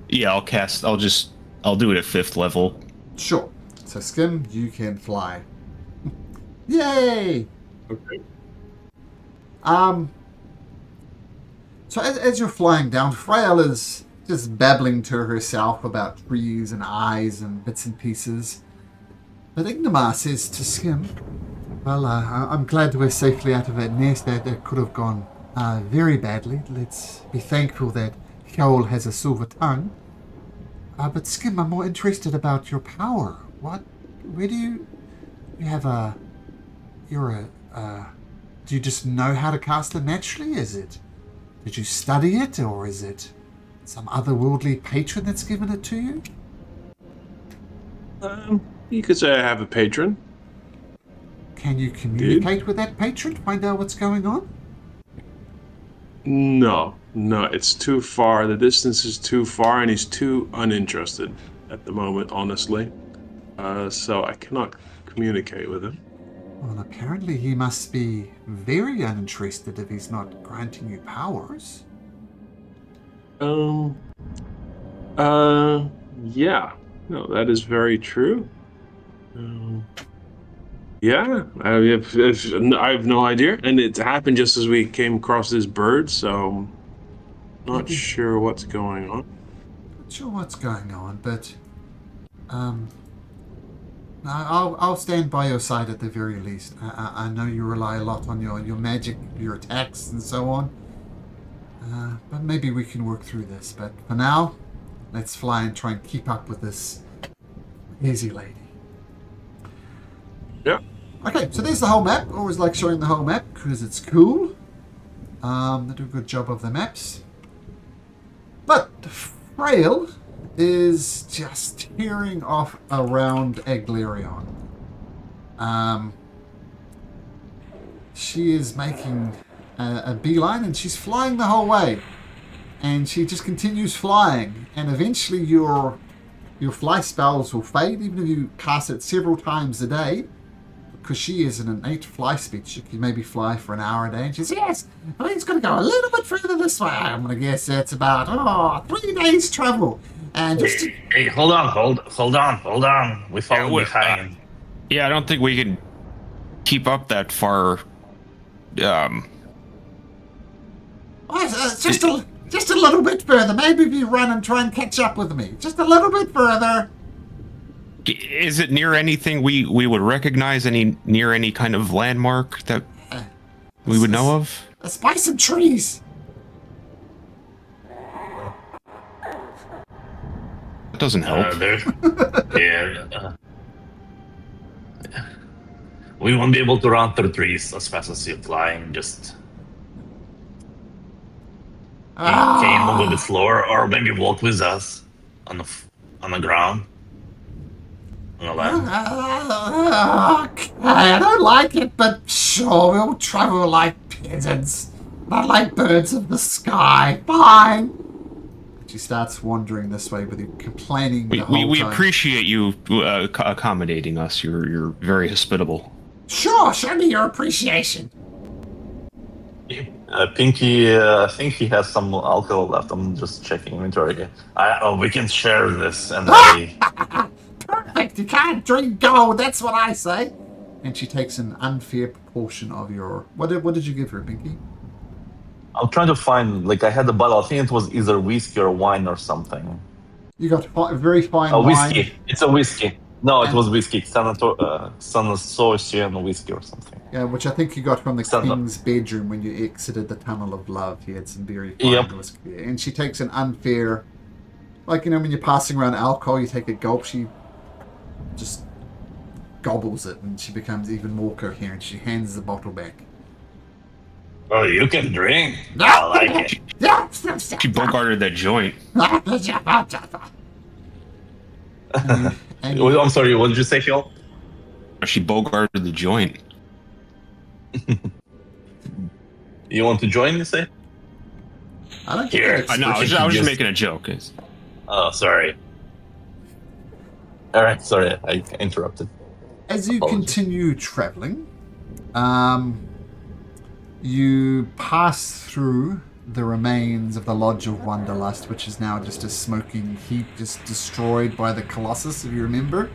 Yeah, I'll do it at 5th level. Sure. So Skim, you can fly. Yay! Okay. So as you're flying down, Frail is just babbling to herself about trees and eyes and bits and pieces. But Ignamar says to Skim, well, I'm glad we're safely out of that nest. That could have gone very badly. Let's be thankful that Hjol has a silver tongue. But Skim, I'm more interested about your power. Where do you have do you just know how to cast it naturally? Did you study it, or is it some otherworldly patron that's given it to you? You could say I have a patron. Can you communicate with that patron? Find out what's going on? No, it's too far. The distance is too far, and he's too uninterested at the moment, honestly. So I cannot communicate with him. Well, apparently he must be very uninterested if he's not granting you powers. Yeah. No, that is very true. Yeah, I have no idea, and it happened just as we came across this bird, so not sure what's going on. Not sure what's going on, but I'll stand by your side at the very least. I know you rely a lot on your magic, your attacks, and so on. But maybe we can work through this. But for now, let's fly and try and keep up with this easy lady. Yeah. Okay, so there's the whole map. Always like showing the whole map because it's cool. They do a good job of the maps. But Frail is just tearing off around Eglerion. She is making a beeline and she's flying the whole way. And she just continues flying. And eventually your fly spells will fade, even if you cast it several times a day. Because she is an innate fly speed. She can maybe fly for an hour a day. And she says, yes, I think it's going to go a little bit further this way. I'm going to guess it's about 3 days travel. And just Hey, hold on. We fall behind. Yeah, I don't think we can keep up that far. just a little bit further. Maybe if you run and try and catch up with me. Just a little bit further. Is it near anything we would recognize? Near any kind of landmark that we would know of? Let's buy some trees. That doesn't help. We won't be able to run through trees as fast as you're flying. Just can you move a bit slower, or maybe walk with us on the ground. On the land. Okay, I don't like it, but sure, we'll travel like peasants, not like birds of the sky. Fine. She starts wandering this way with you, complaining the whole time. We appreciate you accommodating us. You're very hospitable. Sure, show me your appreciation. Pinky, I think he has some alcohol left. I'm just checking inventory. We can share this, and Perfect, you can't drink gold, that's what I say. And she takes an unfair proportion of your... What did you give her, Pinky? I'm trying to find, I had a bottle. I think it was either whiskey or wine or something. You got very fine wine. Whiskey. It's a whiskey. No, it was whiskey. Sanasocian whiskey or something. Yeah, which I think you got from the king's bedroom when you exited the Tunnel of Love. He had some very fine whiskey. And she takes an unfair... when you're passing around alcohol, you take a gulp, she just gobbles it, and she becomes even more coherent. She hands the bottle back. Oh, you can drink. I like it. She bogarted that joint. I'm sorry, what did you say, Phil? She bogarted the joint. You want to join, you say? I don't care. No, I was just making a joke. Oh, sorry. Alright, sorry, I interrupted. As you continue traveling, you pass through the remains of the Lodge of Wanderlust, which is now just a smoking heap, just destroyed by the Colossus, if you remember.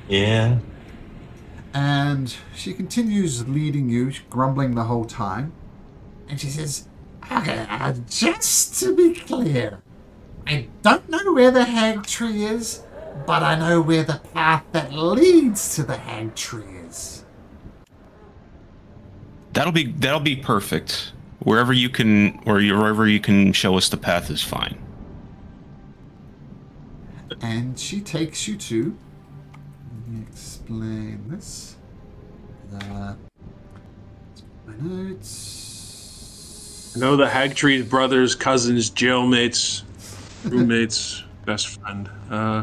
Yeah. And she continues leading you, grumbling the whole time. And she says, okay, just to be clear, I don't know where the hag tree is, but I know where the path that leads to the hag tree is. That'll be perfect. Wherever you can show us the path is fine. And she takes you to... Let me explain this. My notes... I know the Hagtree brothers, cousins, jailmates, roommates, best friend.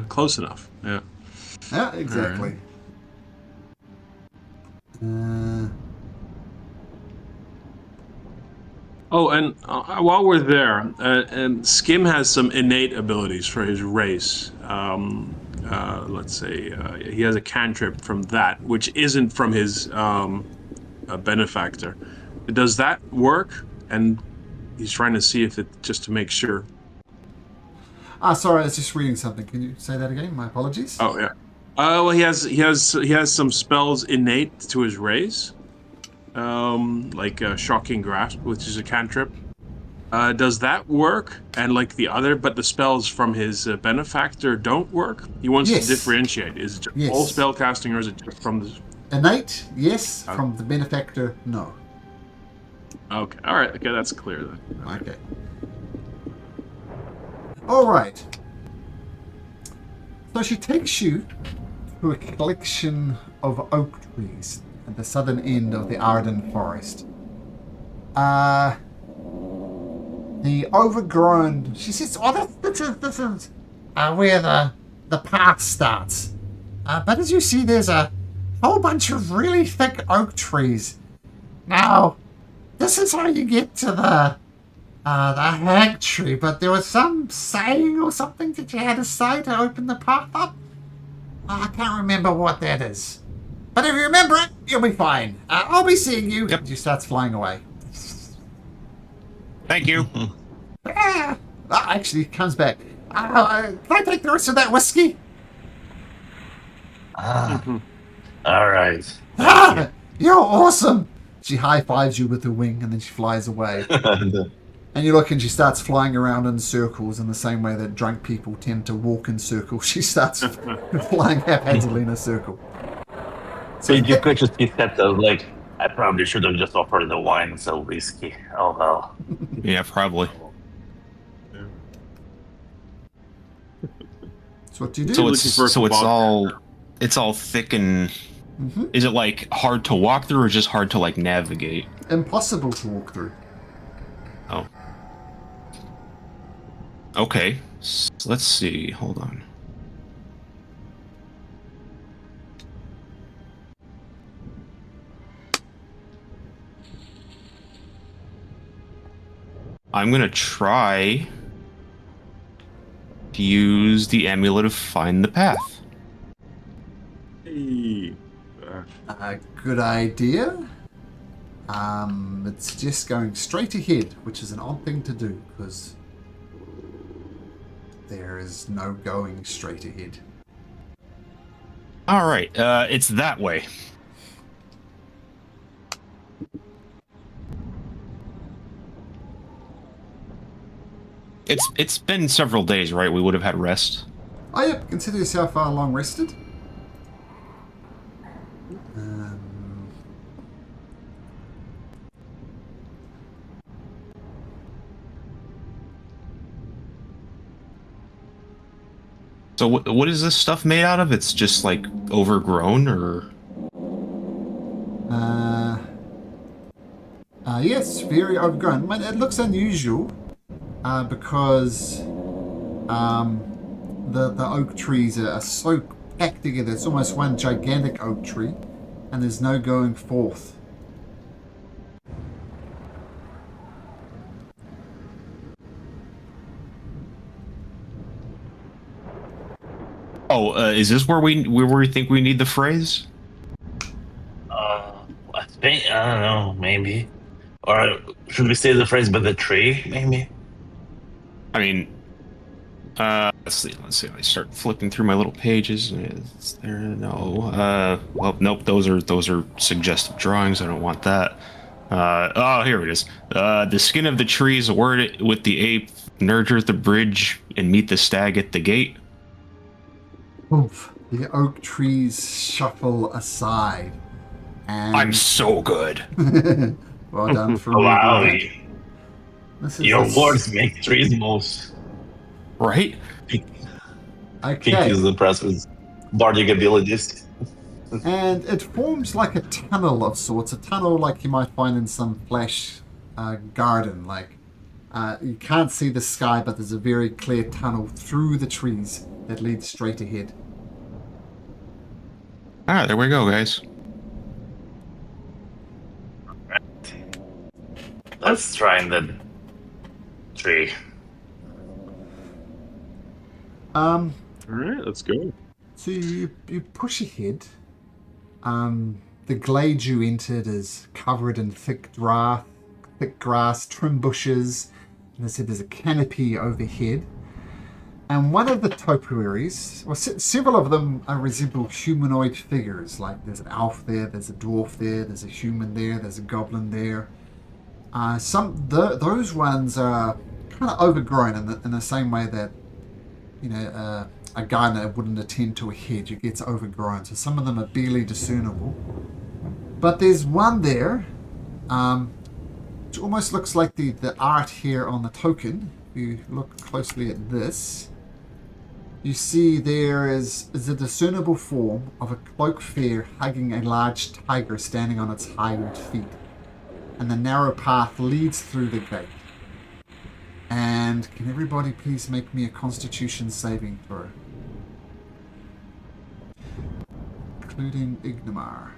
Close enough, yeah. Yeah, exactly. Oh, and while we're there, and Skim has some innate abilities for his race. Let's say he has a cantrip from that, which isn't from his benefactor. Does that work? And he's trying to see if it, just to make sure. Sorry, I was just reading something. Can you say that again? My apologies. Oh yeah. Well, he has some spells innate to his race, like Shocking Grasp, which is a cantrip. Does that work? And like but the spells from his benefactor don't work. He wants Yes. to differentiate. Is it just all spell casting, or is it just from the? Innate, yes. From the benefactor, no. Okay. All right. Okay, that's clear then. Okay. All right. So she takes you to a collection of oak trees at the southern end of the Arden Forest. The overgrown. She says, "Oh, this is where the path starts." But as you see, there's a whole bunch of really thick oak trees. Now, this is how you get to the hag tree. But there was some saying or something that you had to say to open the path up. I can't remember what that is. But if you remember it, you'll be fine. I'll be seeing you. Yep. She starts flying away. Thank you. Actually, comes back. Can I take the rest of that whiskey? All right. You're awesome. She high fives you with her wing and then she flies away. And you look and she starts flying around in circles in the same way that drunk people tend to walk in circles. She starts flying haphazardly in a circle. So you could just be set of like, I probably should have just offered the wine instead of whiskey. Oh well. Yeah, probably. So what do you do? So Looking for it's all thick and. Is it like hard to walk through or just hard to like navigate? Impossible to walk through. Oh. Okay. So let's see. Hold on. I'm gonna try to use the amulet of Find the Path. Hey. Good idea. It's just going straight ahead, which is an odd thing to do because there is no going straight ahead. All right, it's that way. It's been several days, right? We would have had rest. Oh, yep. Consider yourself long rested. So what is this stuff made out of? It's just like overgrown, or? Yes, very overgrown. But it looks unusual because the oak trees are so packed together. It's almost one gigantic oak tree, and there's no going forth. Oh, is this where we think we need the phrase? I think, I don't know, maybe. Or should we say the phrase by the tree, maybe? I mean, let's see. I start flipping through my little pages. Is there no? Well, nope. Those are suggestive drawings. I don't want that. Oh, here it is. The skin of the trees, word with the ape, nurture the bridge, and meet the stag at the gate. Oof. The oak trees shuffle aside. And I'm so good. Well done for Wow, reading that. This is your words make trees moves. Right? Pink okay. is impressed with bardic abilities. And it forms like a tunnel of sorts, a tunnel like you might find in some flash garden. Like you can't see the sky, but there's a very clear tunnel through the trees that leads straight ahead. All right, there we go, guys. Let's try in the tree. Um, All right, let's go. so you push ahead. The glade you entered is covered in thick grass, trim bushes, and as I said, there's a canopy overhead. And one of the topiaries, well, several of them resemble humanoid figures. Like there's an elf there, there's a dwarf there, there's a human there, there's a goblin there. Those ones are kind of overgrown in the same way that a gardener wouldn't attend to a hedge. It gets overgrown, so some of them are barely discernible. But there's one there, which almost looks like the art here on the token. If you look closely at this, you see there is a discernible form of a cloaked figure hugging a large tiger standing on its hind feet. And the narrow path leads through the gate. And can everybody please make me a Constitution saving throw? Including Ignamar.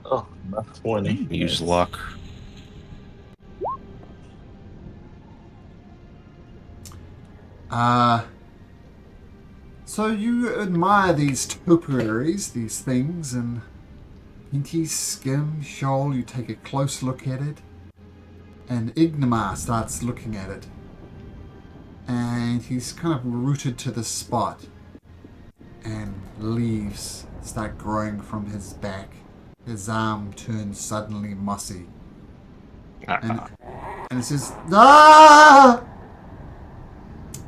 Oh, not 20. Use luck. So you admire these topiaries, these things, and Pinky, Skim, Shoal, you take a close look at it, and Ignamar starts looking at it. And he's kind of rooted to the spot, and leaves start growing from his back. His arm turns suddenly mossy. And it says, "Ah!"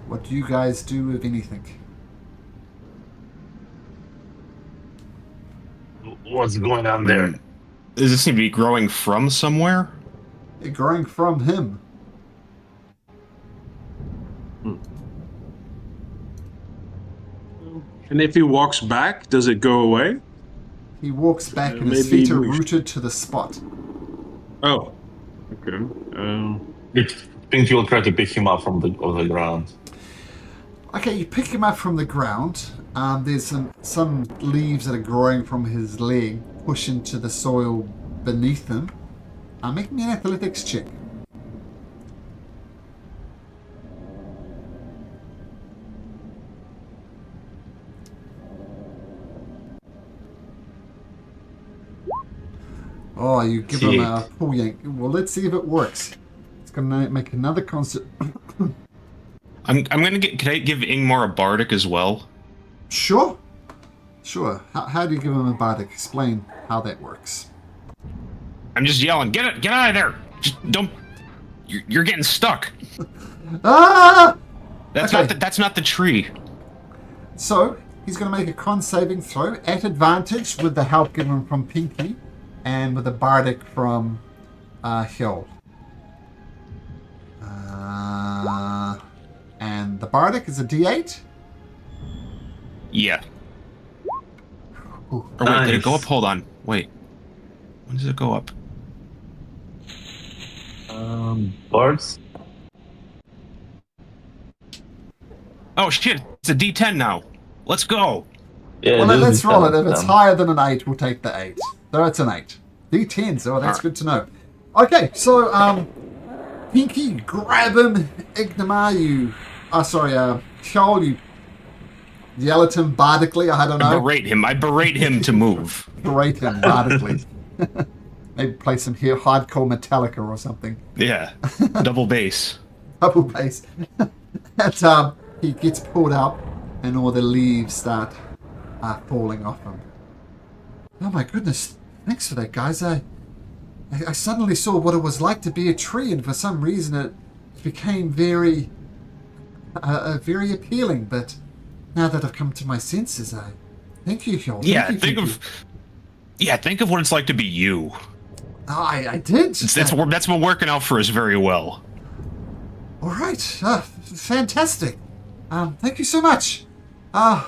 What do you guys do, if anything? What's going on there? Does this seem to be growing from somewhere? They're growing from him. And if he walks back, does it go away? He walks back and his maybe feet are we should- rooted to the spot. Oh, okay. Pinky will try to pick him up from the ground. Okay, you pick him up from the ground. There's some leaves that are growing from his leg, push into the soil beneath him. Make me an athletics check. Oh, you give him a pull yank. Well, let's see if it works. It's gonna make another concert. I'm gonna get. Can I give Ingmar a bardic as well? Sure. How do you give him a bardic? Explain how that works. I'm just yelling. Get out of there! Just don't. You're getting stuck. Ah! That's not the tree. So he's going to make a con saving throw at advantage with the help given from Pinky and with a bardic from Hill. And the bardic is a D8. Yeah. Ooh. Or wait, did it go Nice. up? Hold on. Wait. When does it go up? Birds? Oh, shit! It's a D10 now. Let's go. Yeah, Well, then let's roll it. If it's high. higher than an 8, we'll take the 8. So it's an 8. D10s, oh, that's good to know. Okay, so, Pinky, grab him. Ignamar, you... Oh, sorry, Shoal, you yell at him bardically, I don't know. I berate him to move. Berate him bardically. Maybe play some hardcore Metallica or something. Yeah. Double bass. Double bass. And he gets pulled out, and all the leaves start falling off him. Oh my goodness! Thanks for that, guys. I suddenly saw what it was like to be a tree, and for some reason it became very, very appealing. But now that I've come to my senses, I thank you, Joel. Yeah. Thank you, Think of what it's like to be you. Oh, I did. That's been working out for us very well. All right. Fantastic. Thank you so much. Well,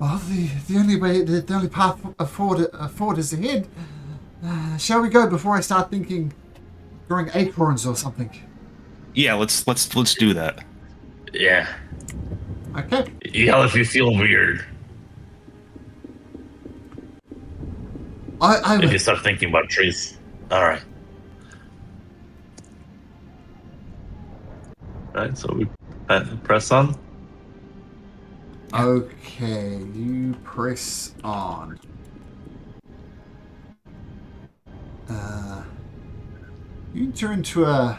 the only path forward is ahead. Shall we go before I start thinking growing acorns or something? Yeah, let's do that. Yeah. Okay. Yell if you feel weird. I If you start thinking about trees. Alright. Right, so we press on. Okay, you press on. You enter into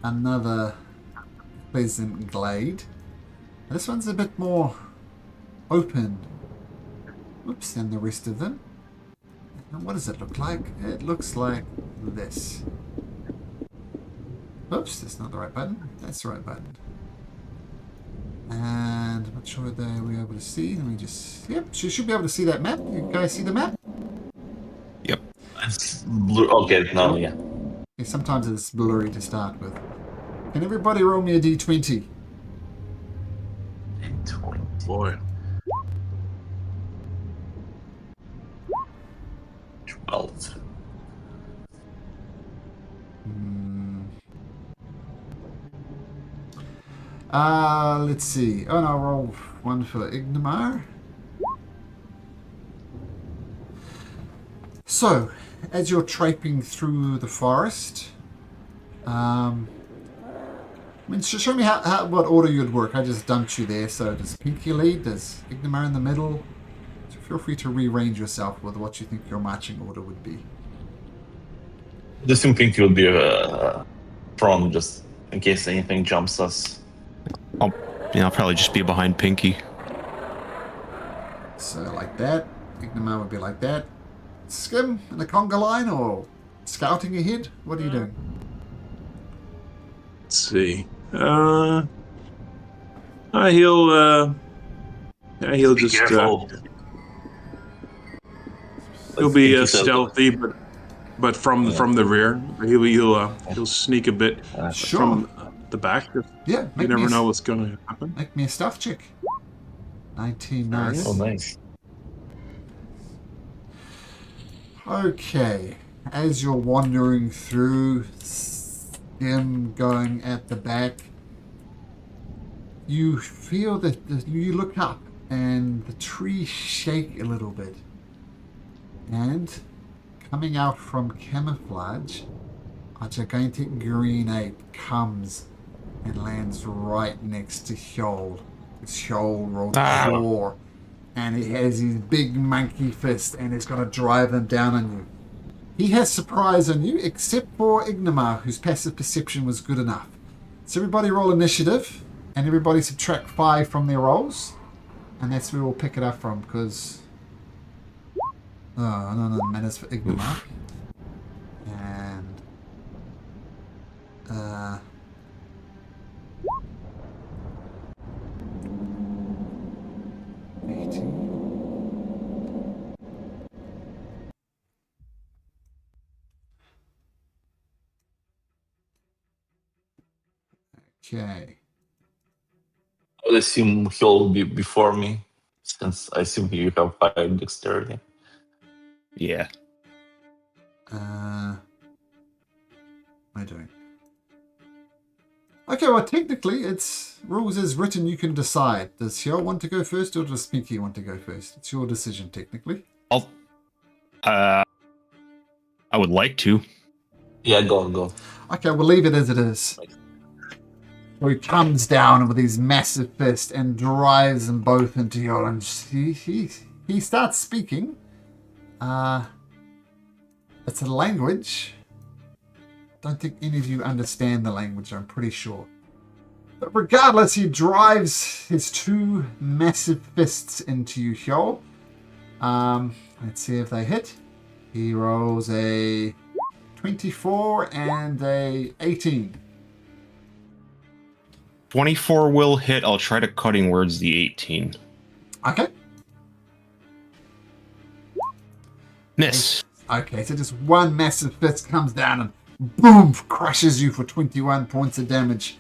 another pleasant glade. This one's a bit more open. Oops, than the rest of them. And what does it look like? It looks like this. Oops, that's not the right button. That's the right button. And I'm not sure whether we're able to see. Let me just... Yep, you should be able to see that map. You guys see the map? Yep. It's blue. Okay, now yeah. Yeah, sometimes it's blurry to start with. Can everybody roll me a d20? Boy. 12. Let's see. Oh, no, I'll roll one for Ignomar. So, as you're traipsing through the forest, show me what order you'd work. I just dumped you there. So, does Pinky lead? Does Ignomar in the middle? So feel free to rearrange yourself with what you think your marching order would be. I just think you'll be prone just in case anything jumps us. I'll probably just be behind Pinky. So, like that. Ignomar would be like that. Skim in the conga line or scouting ahead? What are you doing? Let's see. He'll Be just careful. he'll be stealthy, but from the rear. He'll sneak a bit Sure. from the back. Yeah, You never know what's going to happen. Make me a stuff check. 19, nice. Oh, nice. Okay, as you're wandering through, him going at the back, you feel that you look up and the trees shake a little bit. And coming out from camouflage, a gigantic green ape comes and lands right next to Hjol. It's Hjol rolled 4. And he has his big monkey fist and he's going to drive them down on you. He has surprise on you, except for Ignomar, whose passive perception was good enough. So everybody roll initiative, and everybody subtract 5 from their rolls. And that's where we'll pick it up from, because... Oh, no, manners for Ignomar. And... 18. Okay. I would assume he'll be before me, since I assume you have 5 dexterity. Yeah. What am I doing? Okay, well, technically, it's rules as written. You can decide. Does Hiel want to go first, or does Pinky want to go first? It's your decision, technically. I would like to. Yeah, go. Okay, we'll leave it as it is. So he comes down with his massive fist and drives them both into Hiel, and he starts speaking. It's a language. Don't think any of you understand the language, I'm pretty sure. But regardless, he drives his 2 massive fists into you, Hjol. Let's see if they hit. He rolls a 24 and a 18. 24 will hit. I'll try to cutting words the 18. Okay. Miss. Okay, so just one massive fist comes down and boom, crushes you for 21 points of damage.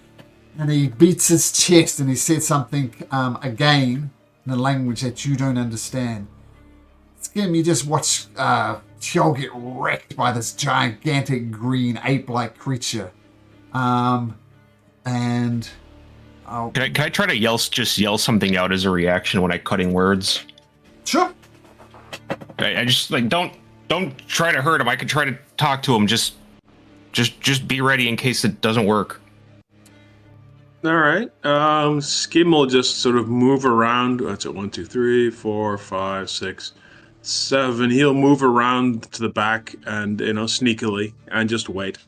And he beats his chest and he says something again in a language that you don't understand. Skim, you just watch Hjol get wrecked by this gigantic green ape-like creature. And Can I try to yell something out as a reaction when I cutting words? Sure. I just like don't try to hurt him. I could try to talk to him. Just be ready in case it doesn't work. All right. Skim will just sort of move around. That's it. 1, 2, 3, 4, 5, 6, 7. He'll move around to the back and sneakily and just wait.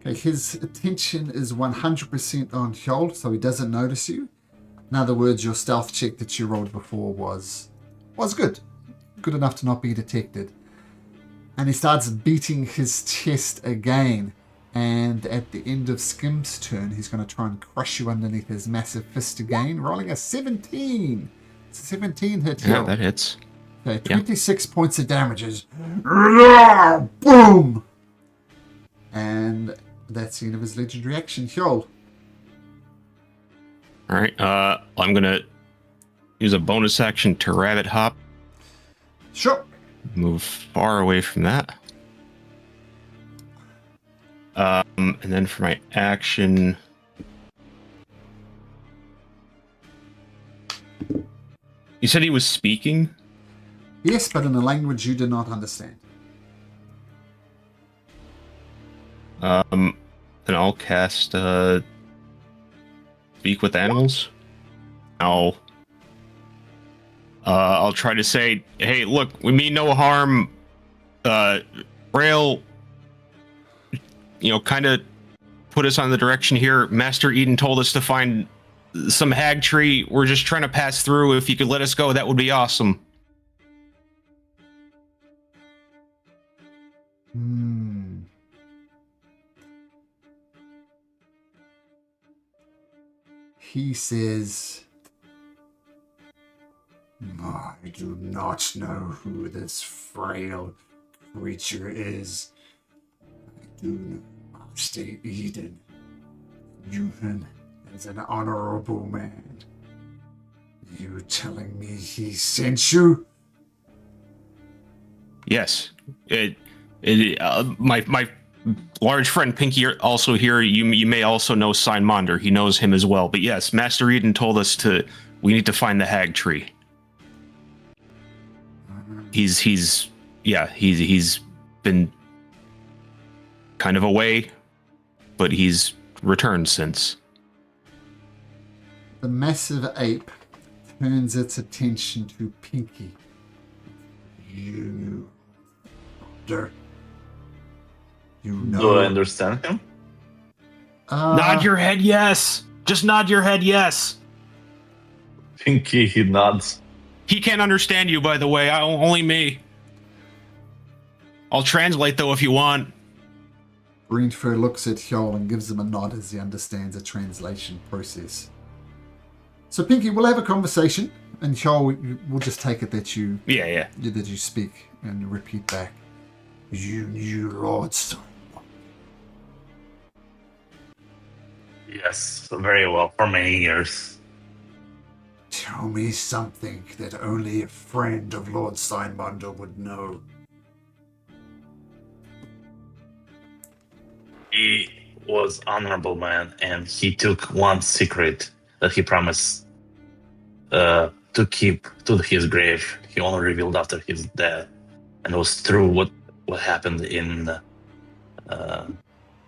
Okay, his attention is 100% on Hjold, so he doesn't notice you. In other words, your stealth check that you rolled before was good. Good enough to not be detected. And he starts beating his chest again. And at the end of Skim's turn, he's going to try and crush you underneath his massive fist again, rolling a 17. 17 hit. Yeah, that hits. Okay, 26 points of damages. Boom! And that's the end of his legendary action. Hjold. All right. I'm gonna use a bonus action to rabbit hop. Sure. Move far away from that. And then for my action, you said he was speaking? Yes, but in a language you do not understand. Then I'll cast Speak with Animals. I'll try to say, hey, look, we mean no harm. Braille, kind of put us on the direction here. Master Eden told us to find some hag tree. We're just trying to pass through. If you could let us go, that would be awesome. He says, I do not know who this frail creature is. I do know Master Eden. Ewan is an honorable man. You telling me he sent you? Yes. My large friend Pinky also here. You may also know Signmonder. He knows him as well. But yes, Master Eden told us we need to find the hag tree. He's been kind of away, but he's returned since. The massive ape turns its attention to Pinky. You know. Do I understand him? Nod your head yes. Just nod your head yes. Pinky, he nods. He can't understand you, by the way. Only me. I'll translate, though, if you want. Greenfur looks at Hjold and gives him a nod as he understands the translation process. So, Pinky, we'll have a conversation, and Hjold, we'll just take it that you that you speak and repeat back. You knew Lord Stone. Yes, very well, for many years. Tell me something that only a friend of Lord Steinmunder would know. He was honorable man, and he took one secret that he promised to keep to his grave. He only revealed after his death, and it was true what happened in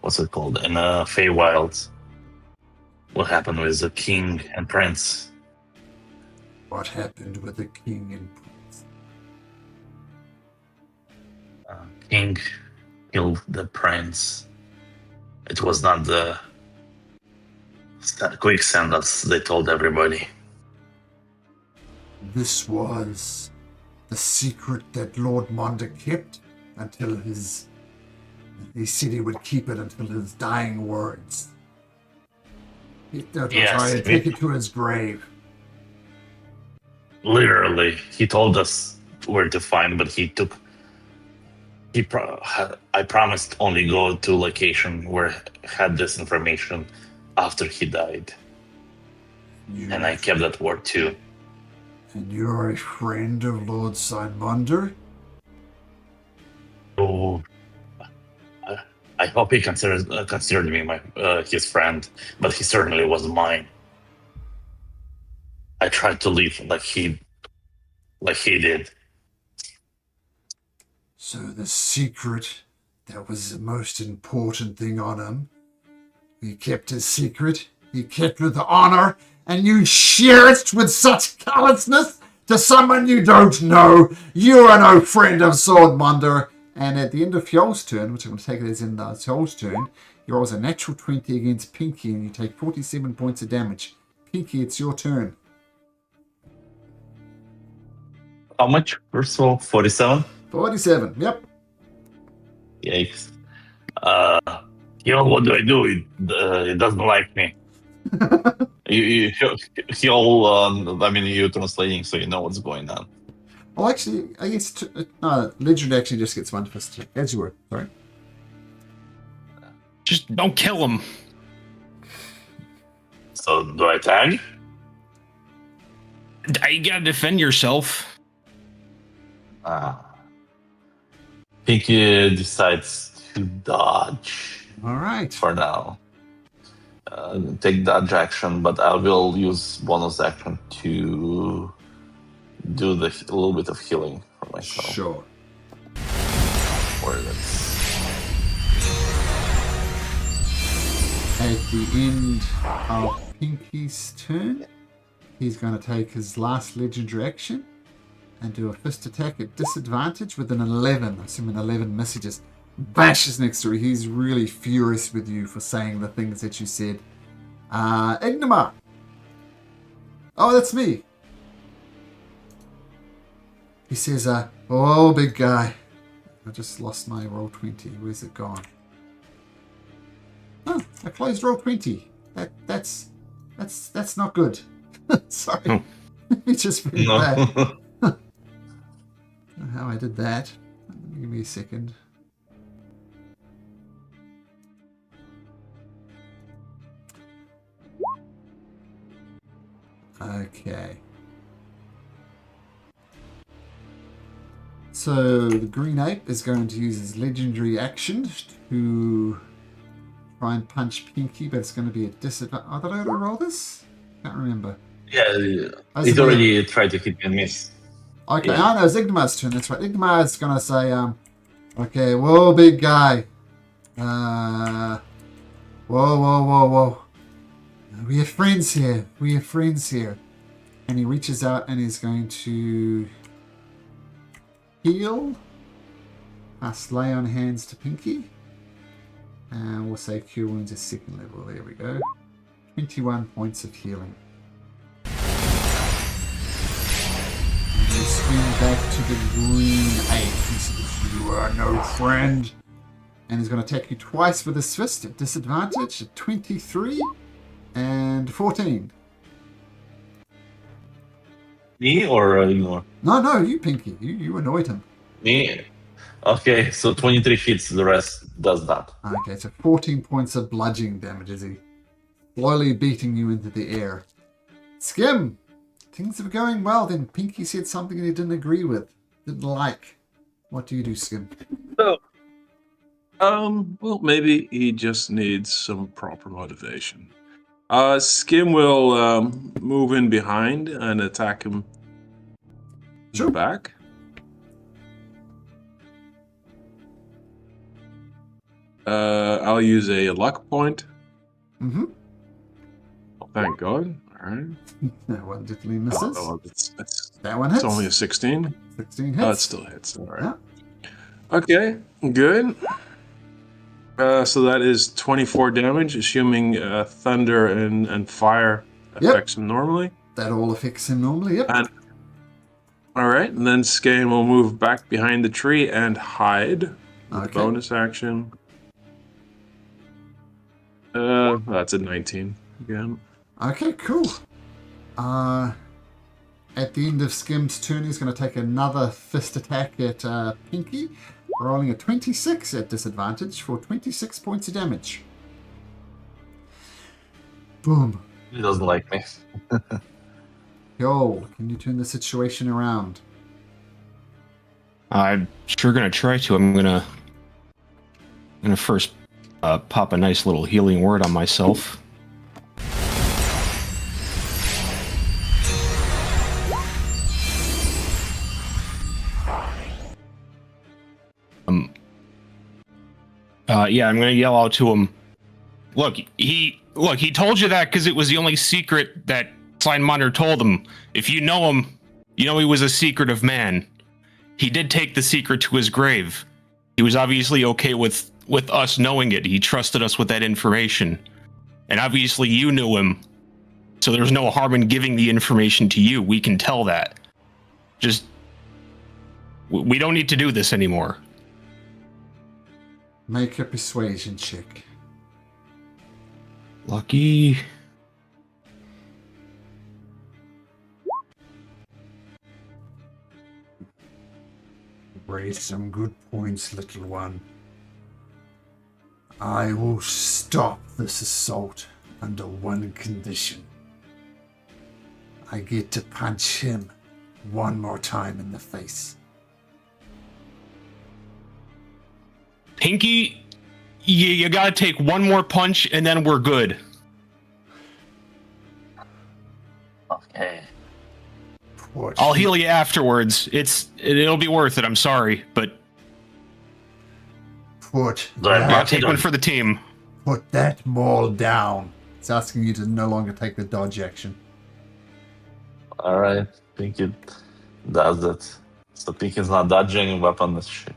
what's it called in Feywilds. What happened with the king and prince? What happened with the king and prince? King killed the prince. It was not the quicksand as they told everybody. This was the secret that Lord Monder kept until he said he would keep it until his dying words. Yes, I take it to his grave. Literally, he told us where to find, but I promised only go to location where had this information after he died, and I kept that word too. And you're a friend of Lord Simonder? Oh, I hope he considered me his friend, but he certainly wasn't mine. I tried to live like he did. So the secret that was the most important thing on him, he kept his secret, you kept with honor, and you share it with such callousness to someone you don't know. You are no friend of Swordmonger. And at the end of Fjoll's turn, which I'm going to take it as in Fjoll's turn, he rolls a natural 20 against Pinky, and you take 47 points of damage. Pinky, it's your turn. How much? First of all, 47? 47, yep. Yikes. What do I do? It doesn't like me. you you're translating, so you know what's going on. Well, actually, I guess no, Legend actually just gets one fist attack. As you were, sorry. Just don't kill him. So do I tag? You gotta defend yourself. Pinky decides to dodge. All right. For now. Take dodge action, but I will use bonus action to do a little bit of healing for myself. Sure. Or that's... At the end of Pinky's turn, he's going to take his last legendary action and do a fist attack at disadvantage with an 11. I assume an 11 misses, just bashes next to her. He's really furious with you for saying the things that you said. Ignomar. Oh, that's me. He says, oh, big guy. I just lost my roll 20. Where's it gone? Oh, I closed roll 20. That's not good. Sorry. It's just very bad. I don't know how I did that. Give me a second. Okay. So the green ape is going to use his legendary action to try and punch Pinky, but it's going to be a disadvantage. Oh, did I already roll this? Can't remember. Yeah, he's already tried to hit me and miss. Okay, Yeah. I know, it's Ignomar's turn, that's right. Ignomar's going to say, okay, whoa, big guy. Whoa. We are friends here. And he reaches out and is going to heal. Lay on hands to Pinky. And we'll say Cure Wounds is second level. There we go. 21 points of healing. And we swing back to the green ape. He says, you are no friend. And he's going to attack you twice with his fist at disadvantage at 23 and 14. Me or Ignore? No, you, Pinky. You annoyed him. Me? Okay, so 23 hits, the rest does that. Okay, so 14 points of bludgeoning damage as he slowly beating you into the air. Skim! Things are going well then. Pinky said something he didn't agree with. Didn't like. What do you do, Skim? So, well, maybe he just needs some proper motivation. Skim will move in behind and attack him in the back. I'll use a luck point. Mm-hmm. Oh, thank God. All right. That one definitely misses. Oh, That one hits. it's only a 16. 16 hits. Oh, it still hits. All right. Yeah. Okay, good. So that is 24 damage, assuming thunder and fire affects him normally. That all affects him normally, yep. And, all right, and then Skane will move back behind the tree and hide. With Okay. bonus action. That's a 19 again. Okay, cool. At the end of Skim's turn, he's going to take another fist attack at Pinky, rolling a 26 at disadvantage for 26 points of damage. Boom. He doesn't like me. Yo, can you turn the situation around? I'm sure gonna try to. I'm gonna first pop a nice little healing word on myself. Yeah, I'm gonna yell out to him. Look, he Look, he told you that because it was the only secret that Sleinmonder told him. If you know him, you know he was a secretive man. He did take the secret to his grave. He was obviously okay with us knowing it. He trusted us with that information. And obviously you knew him. So there's no harm in giving the information to you. We can tell that. Just... we don't need to do this anymore. Make a persuasion check. Lucky. Raise some good points, little one. I will stop this assault under one condition. I get to punch him one more time in the face. Pinky, you gotta take one more punch and then we're good. Okay. I'll heal you afterwards. It'll be worth it. I'm sorry, but I'll take one for the team. Put that maul down. It's asking you to no longer take the dodge action. All right, Pinky does it. So Pinky's not dodging, weapon is sheath.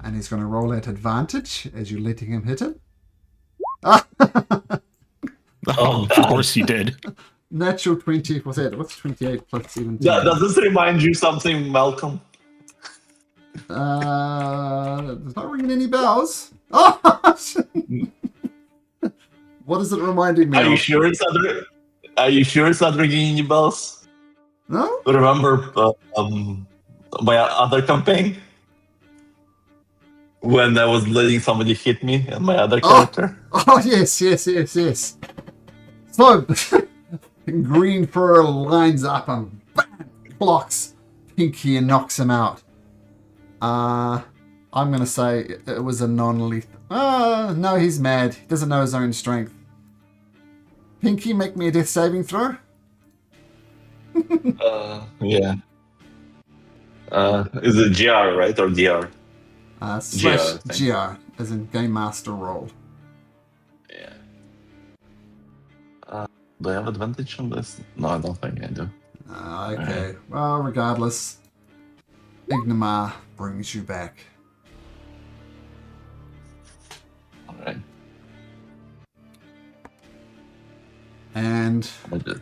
And he's going to roll at advantage as you're letting him hit him. Oh, of course he did. Natural 20, what's that? What's 28 plus 17? Yeah, does this remind you something, Malcolm? It's not ringing any bells. Oh, what is it reminding me Are you of? sure it's not? Are you sure it's not ringing any bells? No? Remember my other campaign when I was letting somebody hit me and my other character? Oh, yes. So, green fur lines up and bam, blocks Pinky and knocks him out. I'm going to say it was a non-lethal. No, he's mad. He doesn't know his own strength. Pinky, make me a death saving throw. Yeah. Is it GR, right? Or DR? Slash GR, as in Game Master roll. Yeah. Do I have advantage on this? No, I don't think I do. Okay. Right. Well, regardless, Ignamar brings you back. Alright. And with that,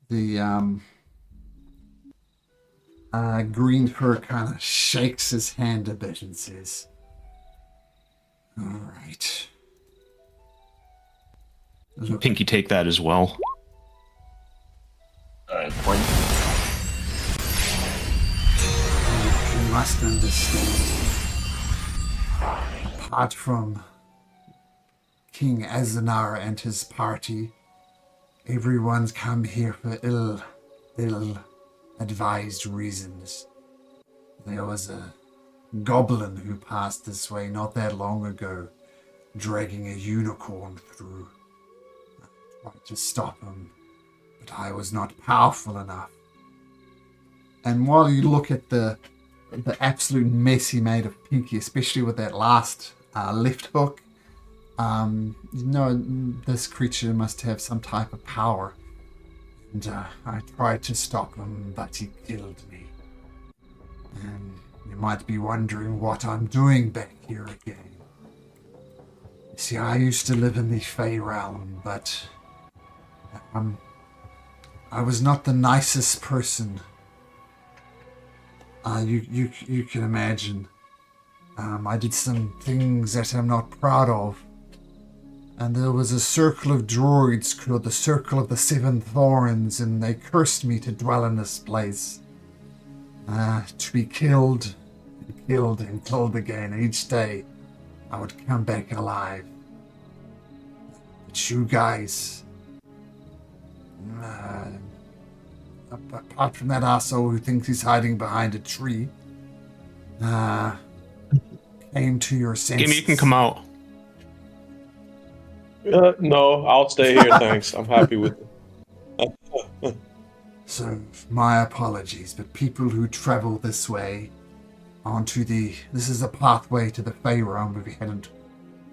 the green fur kind of shakes his hand a bit and says, "All right." Look, Pinky, take that as well. Alright, point. you must understand. Apart from King Azanar and his party, everyone's come here for ill-advised reasons. There was a goblin who passed this way not that long ago, dragging a unicorn through. I tried to stop him, but I was not powerful enough. And while you look at the absolute mess he made of Pinky, especially with that last left hook, you know this creature must have some type of power. And I tried to stop him, but he killed me. And you might be wondering what I'm doing back here again. You see, I used to live in the Fey realm, but I was not the nicest person. You can imagine. I did some things that I'm not proud of. And there was a circle of droids called the Circle of the Seven Thorns, and they cursed me to dwell in this place. To be killed, and killed, and killed again. Each day, I would come back alive. But you guys, apart from that asshole who thinks he's hiding behind a tree, came to your senses. Gimme, you can come out. No, I'll stay here, thanks. I'm happy with it. So, my apologies, but people who travel this way onto this is a pathway to the Fey realm if we hadn't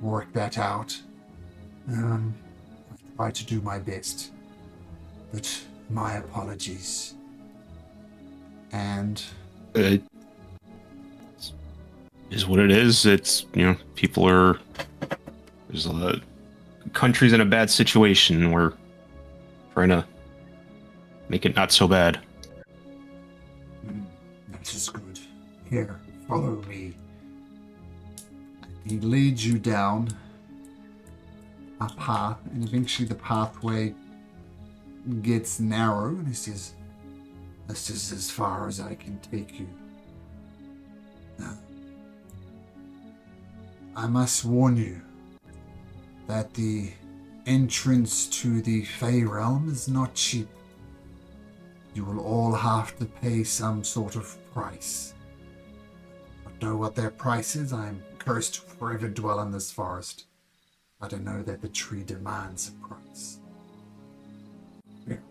worked that out. I try to do my best, but my apologies. And It is what it is. It's, people are... There's a country's in a bad situation. We're trying to make it not so bad. That is good. Here, follow me. He leads you down a path, and eventually the pathway gets narrow, and he says, "This is as far as I can take you. Now, I must warn you that the entrance to the Fey realm is not cheap. You will all have to pay some sort of price. I don't know what their price is. I'm cursed to forever dwell in this forest. I don't know that the tree demands a price." Yeah.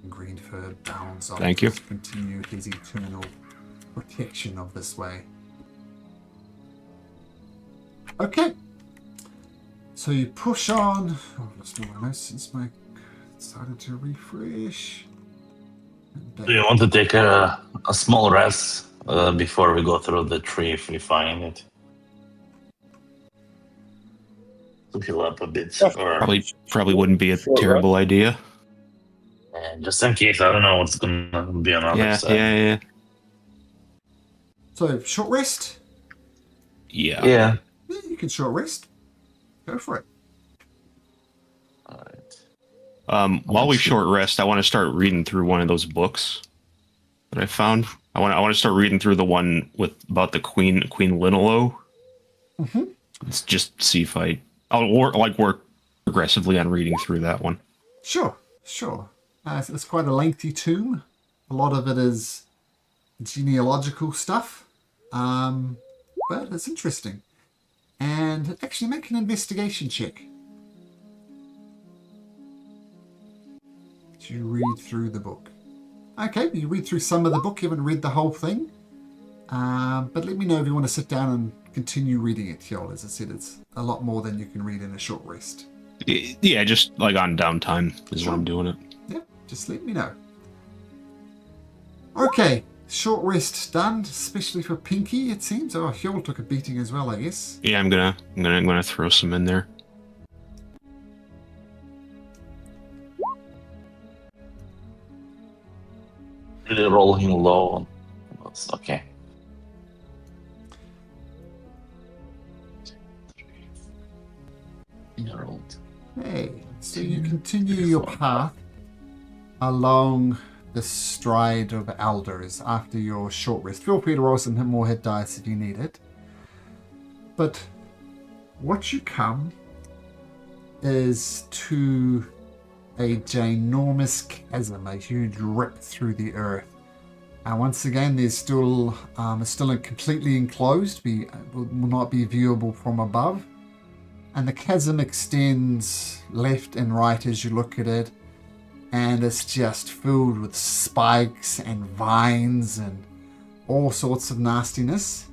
And Greenfur bounds off. Thank you. To continue his eternal protection of this way. Okay. So you push on. Oh, I've lost my notes since my decided to refresh. Do you want to take a small rest before we go through the tree if we find it? To heal up a bit. Or, Probably wouldn't be a terrible idea. and just in case, I don't know what's going to be on the other side. Yeah. So short rest? Yeah. Yeah. Yeah, you can short rest. Go for it. Alright. While we short rest, I want to start reading through one of those books that I found. I want to start reading through the one about the Queen Linelo. Mm-hmm. Let's just see if I'll work progressively on reading through that one. Sure. It's quite a lengthy tome. A lot of it is genealogical stuff, but it's interesting. And actually, make an investigation check. You read through the book. Okay, you read through some of the book. You haven't read the whole thing. But let me know if you want to sit down and continue reading it, Kjol. As I said, it's a lot more than you can read in a short rest. Yeah, just like on downtime is when I'm doing it. Yeah, just let me know. Okay, short rest done, especially for Pinky, it seems. Oh, Kjol took a beating as well, I guess. Yeah, I'm gonna throw some in there. Really roll him low. That's okay. Yeah, rolled. Hey, so you continue your path along the stride of elders after your short rest. Feel free to roll some more hit dice if you need it. But what you come is to a ginormous chasm, a huge rip through the earth. Once again, there's still completely enclosed, will not be viewable from above. And the chasm extends left and right as you look at it, and it's just filled with spikes and vines and all sorts of nastiness.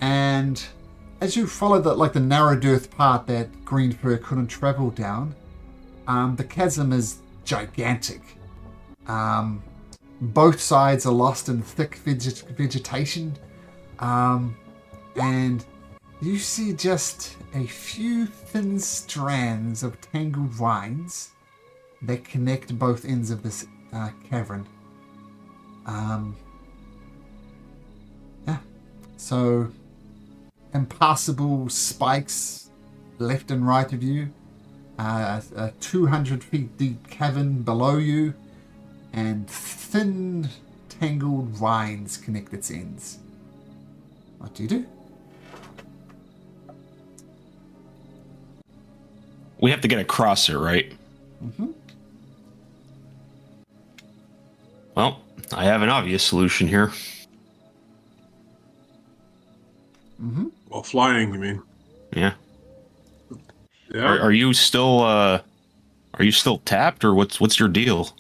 And as you follow the narrow dirt path that Greenfur couldn't travel down, the chasm is gigantic. Both sides are lost in thick vegetation, and you see just a few thin strands of tangled vines that connect both ends of this cavern. So impassable spikes left and right of you, a 200 feet deep cavern below you, and thin tangled vines connect its ends. What do you do? We have to get across it, right? Mm-hmm. Well, I have an obvious solution here. Mm-hmm. Well, flying, you mean? Yeah. Yeah. Are you still tapped, or what's your deal?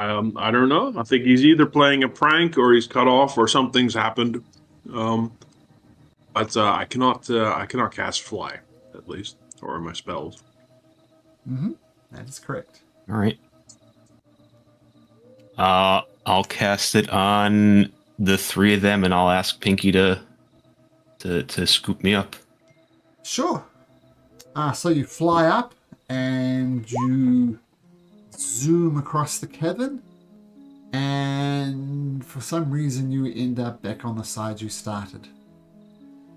I don't know. I think he's either playing a prank or he's cut off or something's happened. But I cannot cast fly, at least, or my spells. Mm-hmm. That is correct. All right. I'll cast it on the three of them, and I'll ask Pinky to scoop me up. Sure. So you fly up and you zoom across the cavern, and for some reason you end up back on the side you started.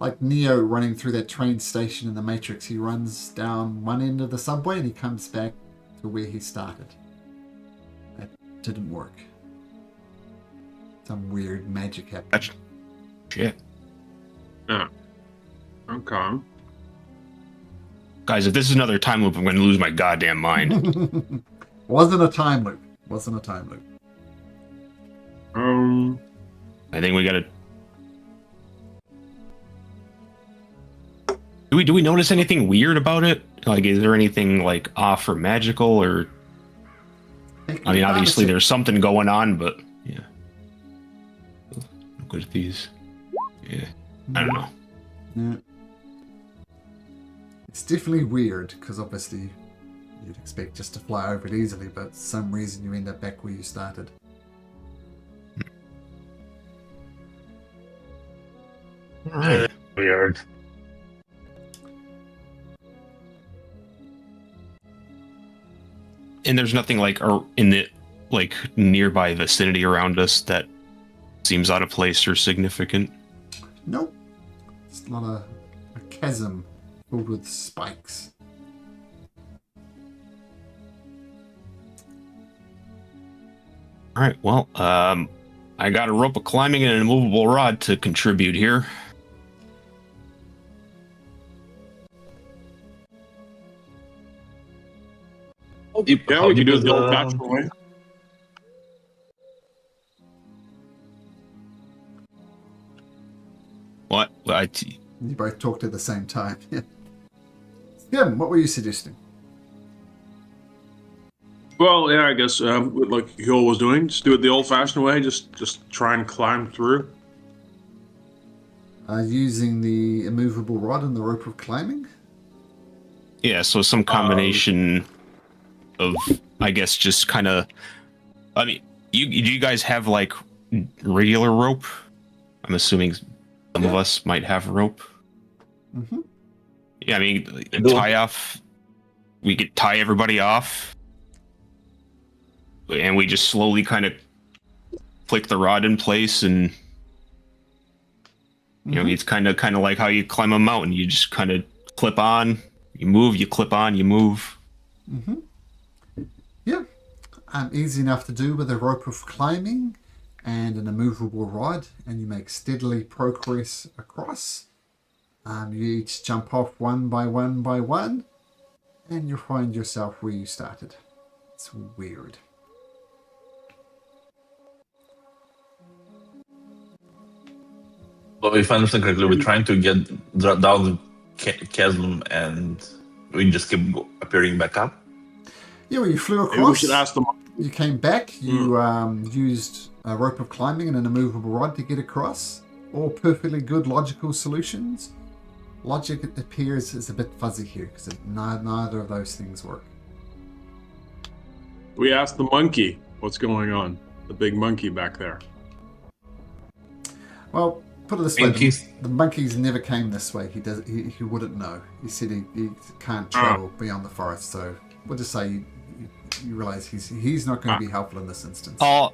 Like Neo running through that train station in the Matrix, he runs down one end of the subway and he comes back to where he started. That didn't work. Some weird magic happened. Shit. Yeah. Okay. Guys, if this is another time loop, I'm going to lose my goddamn mind. Wasn't a time loop. Wasn't a time loop. I think we got to... Do we notice anything weird about it? Like, is there anything, like, off or magical, or... I mean, obviously there's something going on, but... Yeah. Look at these. Yeah. I don't know. Yeah. It's definitely weird, because obviously you'd expect just to fly over it easily, but for some reason you end up back where you started. Alright. Weird. And there's nothing, like, in the, like, nearby vicinity around us that seems out of place or significant? Nope. It's not a chasm filled with spikes. Alright, well, I got a rope of climbing and an immovable rod to contribute here. Yeah, we can do it the old-fashioned way. What? You both talked at the same time. Tim, what were you suggesting? Well, yeah, I guess like Hill was doing, just do it the old-fashioned way. Just try and climb through. Using the immovable rod and the rope of climbing? Yeah, so some combination of, I guess, just kind of... I mean, do you guys have, like, regular rope? I'm assuming some of us might have rope. Mm-hmm. Yeah, I mean, tie off... We could tie everybody off. And we just slowly kind of click the rod in place, and... You know, it's kind of like how you climb a mountain. You just kind of clip on, you move, you clip on, you move. Mm-hmm. Yeah. Easy enough to do with a rope of climbing and an immovable rod, and you make steadily progress across. You each jump off one by one by one, and you find yourself where you started. It's weird. So if I understand correctly, we're trying to get down the chasm, and we just keep appearing back up. Yeah, well, you flew across. Maybe we should ask them. You came back. You used a rope of climbing and an immovable rod to get across. All perfectly good logical solutions. Logic, it appears, is a bit fuzzy here because neither of those things work. We asked the monkey what's going on. The big monkey back there. Well, put it this way: Monkeys. the monkeys never came this way. He wouldn't know. He said he can't travel beyond the forest. So we'll just say you realize he's not going to be helpful in this instance. I'll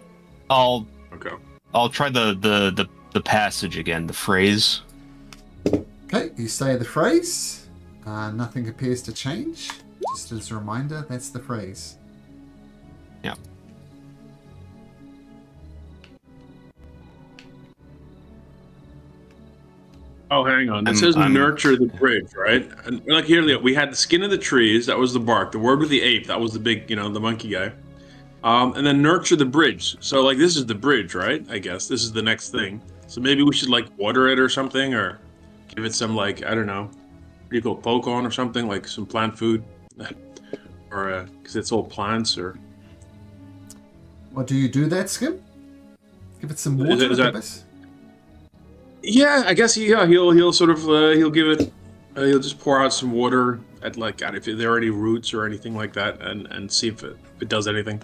try the passage again, the phrase. Okay, you say the phrase. Nothing appears to change. Just as a reminder, that's the phrase. Yeah. Oh, hang on. It says nurture the bridge, right? And like here, we had the skin of the trees. That was the bark. The word with the ape. That was the big, the monkey guy. And then nurture the bridge. So like this is the bridge, right? I guess this is the next thing. So maybe we should like water it or something, or give it some like, I don't know, what do you call it, poke on or something, like some plant food, or because it's all plants or. Or do you do that, Skim? Give it some Is water. it- is that- Bit? Yeah, I guess he'll sort of he'll give it he'll just pour out some water at like if there are any roots or anything like that, and see if it does anything.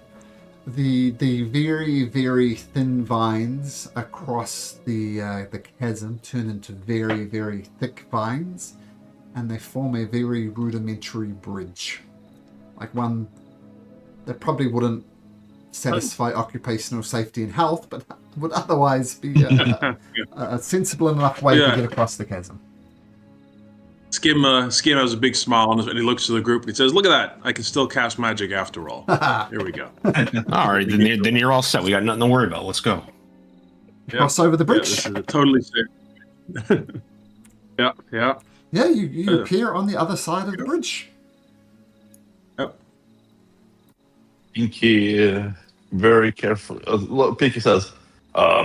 The very, very thin vines across the chasm turn into very, very thick vines, and they form a very rudimentary bridge, like one that probably wouldn't satisfy occupational safety and health, but would otherwise be a sensible enough way to get across the chasm. Skim has a big smile on his, and he looks to the group and he says, "Look at that! I can still cast magic after all." Here we go. All right, then you're all set. We got nothing to worry about. Let's go. Cross over the Yeah, bridge. this is totally safe. Yeah. Yeah, you appear on the other side of the bridge. Yep. Pinky, very careful. Pinky says,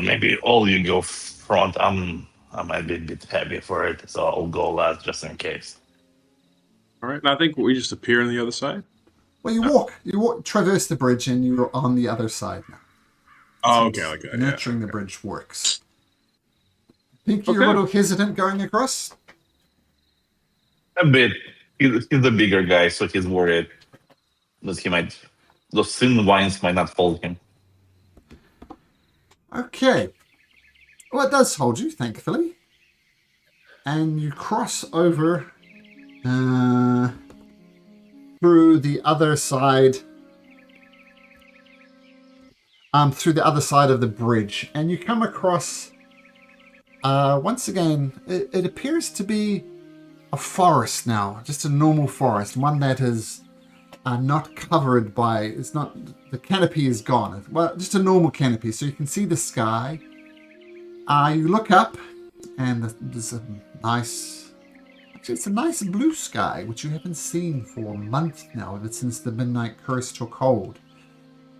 maybe all you go front. I might be a bit heavy for it, so I'll go last just in case. All right. And I think we just appear on the other side. Well, you walk, traverse the bridge, and you're on the other side now. Oh, Since okay. Like that. nurturing Yeah. the bridge works. Pinky, you're a little hesitant going across. A bit. He's the bigger guy, so he's worried that those thin vines might not hold him. Okay. Well, it does hold you, thankfully. And you cross over through the other side. Through the other side of the bridge. And you come across, once again, it appears to be a forest now. Just a normal forest. One that is not covered by, the canopy is gone. Well, just a normal canopy. So you can see the sky. You look up, and there's a nice, actually it's a nice blue sky, which you haven't seen for months now, ever since the Midnight Curse took hold.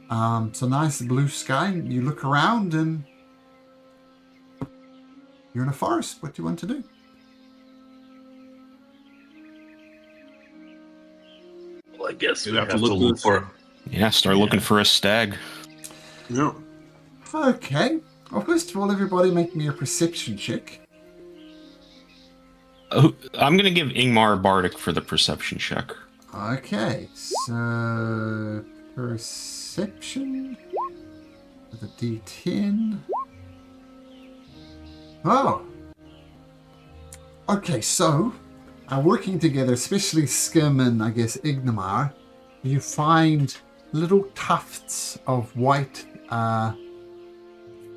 So nice blue sky. You look around, and you're in a forest. What do you want to do? Well, I guess we You have to look for. Yeah, start looking for a stag. Yeah. Okay. Well, first of all, everybody make me a perception check. I'm going to give Ingmar Bardic for the perception check. Okay, so perception with a D10. Oh. Okay, so working together, especially Skim and I guess Ignamar, you find little tufts of white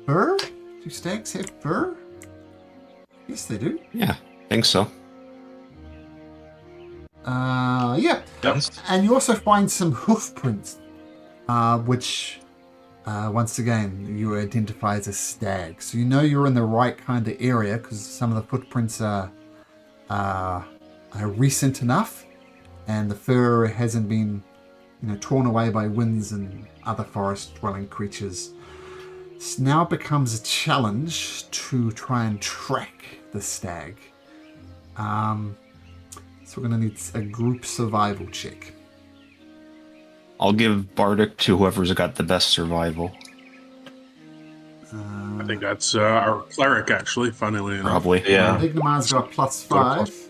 fur? Do stags have fur? Yes, they do. Yeah, think so. Yeah. Yes. And you also find some hoof prints, which, once again, you identify as a stag. So you know you're in the right kind of area because some of the footprints are recent enough, and the fur hasn't been, torn away by winds and other forest-dwelling creatures. This now becomes a challenge to try and track the stag. So we're going to need a group survival check. I'll give Bardic to whoever's got the best survival. I think that's our cleric, actually, funnily enough. Probably. Yeah. Ignimar's got a +5.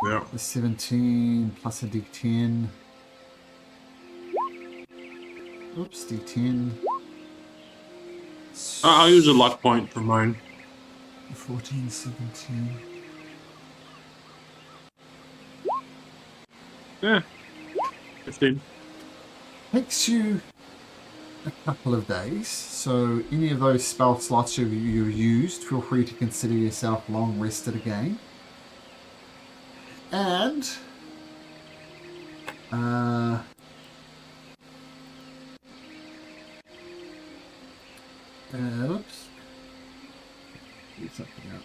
Yeah. The 17 plus a D10. Oops, D10. I'll use a luck point for mine. 14, 17. Yeah. 15. Takes you a couple of days, so any of those spell slots you used, feel free to consider yourself long rested again. And oops. Do something else.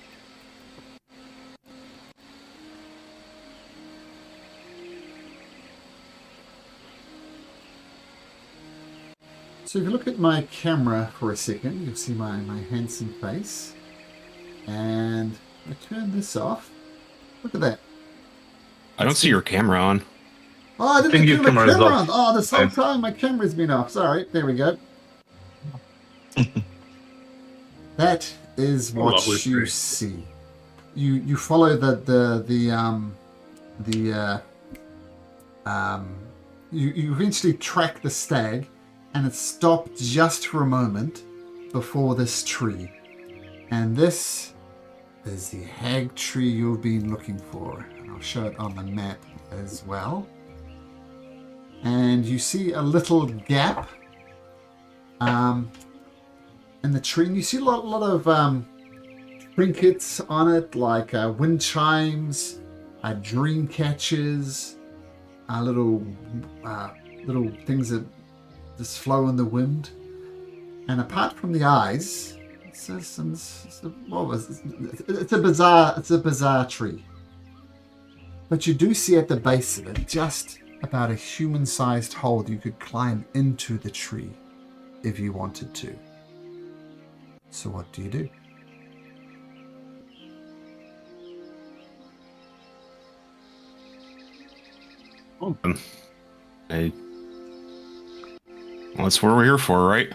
So if you look at my camera for a second, you'll see my handsome face. And I turn this off. Look at that. I don't see your camera on. Oh, I didn't think turn your my camera is camera off. on. Oh, this whole Nice. time my camera's been off. Sorry. There we go. That is Oh, what lovely you place. see. You follow you eventually track the stag, and it stopped just for a moment before this tree. And this is the hag tree you've been looking for. And I'll show it on the map as well. And you see a little gap in the tree. And you see a lot of trinkets on it, like wind chimes, dream catchers, little things that just flow in the wind. And apart from the eyes, it's a bizarre tree. But you do see at the base of it just about a human-sized hole you could climb into the tree if you wanted to. So what do you do? Well, that's what we're here for, right?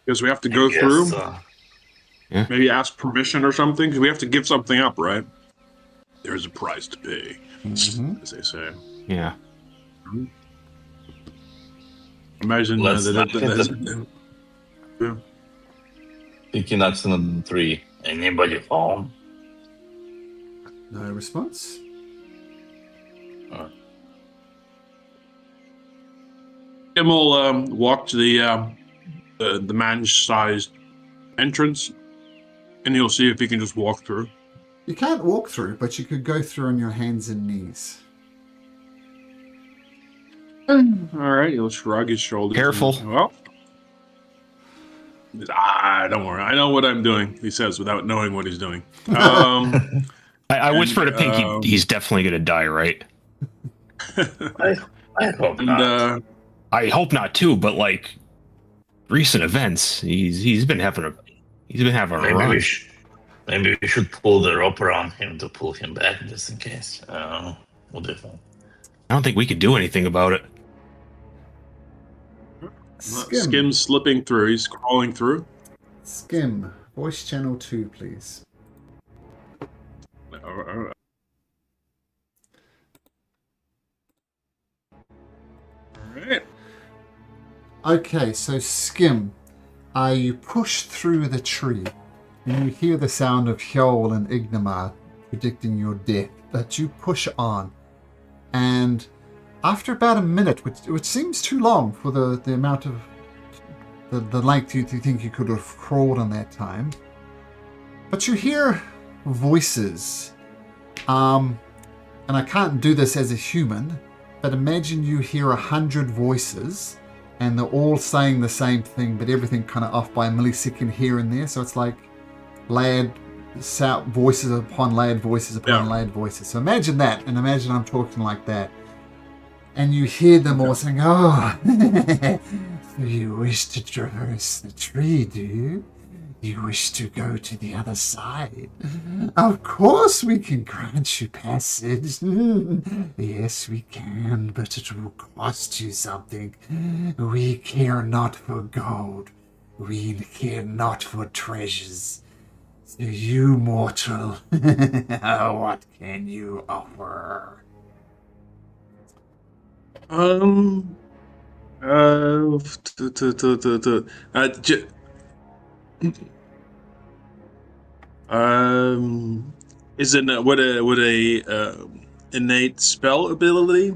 Because we have to go Yes, through. Yeah. Maybe ask permission or something. Because we have to give something up, right? There's a price to pay, as they say. Yeah. Imagine Let's not hit yeah. Thinking accident 3. Anybody home? No response? Tim will walk to the man-sized entrance, and he'll see if he can just walk through. You can't walk through, but you could go through on your hands and knees. All right, he'll shrug his shoulders. Careful. Well, don't worry. I know what I'm doing, he says, without knowing what he's doing. I whisper to Pinky, he's definitely going to die, right? I hope And not. I hope not too, but like recent events, he's been having a run. Maybe we should pull the rope around him to pull him back just in case. What do you think? I don't think we could do anything about it. Skim's slipping through. He's crawling through. Skim, voice channel 2, please. All right. Okay, so Skim, you push through the tree, and you hear the sound of Hjoll and Ignamar predicting your death, but you push on. And after about a minute, which seems too long for the amount of the length you think you could have crawled in that time, but you hear voices. And I can't do this as a human, but imagine you hear 100 voices, and they're all saying the same thing, but everything kind of off by a millisecond here and there. So it's like voices upon loud voices upon loud voices. So imagine that, and imagine I'm talking like that. And you hear them all saying, "Oh, so you wish to traverse the tree, do you? You wish to go to the other side? Of course we can grant you passage. Yes, we can, but it will cost you something. We care not for gold. We care not for treasures. So you mortal, what can you offer?" Would a innate spell ability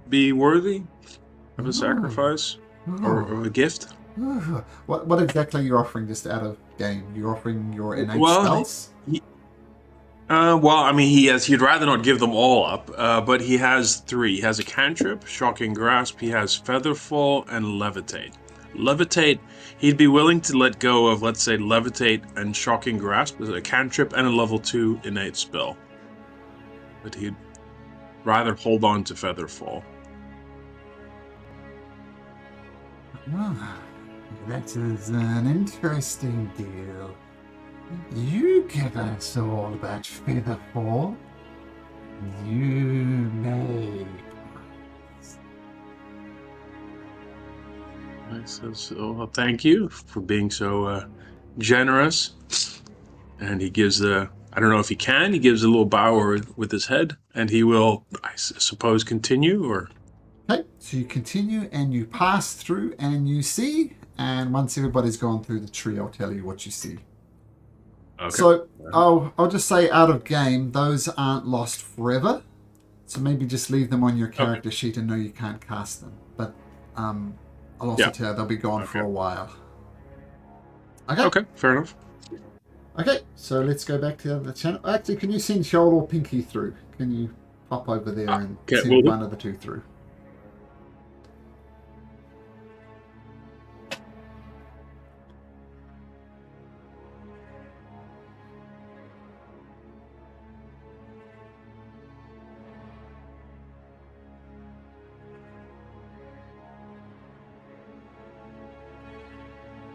be worthy of a sacrifice or a gift? What exactly are you offering just out of game? You're offering your innate spells? He'd rather not give them all up, but he has 3. He has a cantrip, Shocking Grasp, he has Featherfall, and Levitate. Levitate, he'd be willing to let go of, let's say, Levitate and Shocking Grasp as a cantrip and a level 2 innate spell. But he'd rather hold on to Featherfall. That is an interesting deal. You give us all that Featherfall, You may. I says, well, thank you for being so generous. And he gives I don't know if he can, he gives a little bow with his head, and he will, I suppose, continue, or... Okay, so you continue and you pass through and you see, and once everybody's gone through the tree, I'll tell you what you see. Okay. So I'll just say out of game, those aren't lost forever. So maybe just leave them on your character sheet and know you can't cast them. But I'll also tell you they'll be gone for a while. Okay, fair enough. Okay, so let's go back to the channel. Actually, can you send Shoal or Pinky through? Can you pop over there and send one of the two through?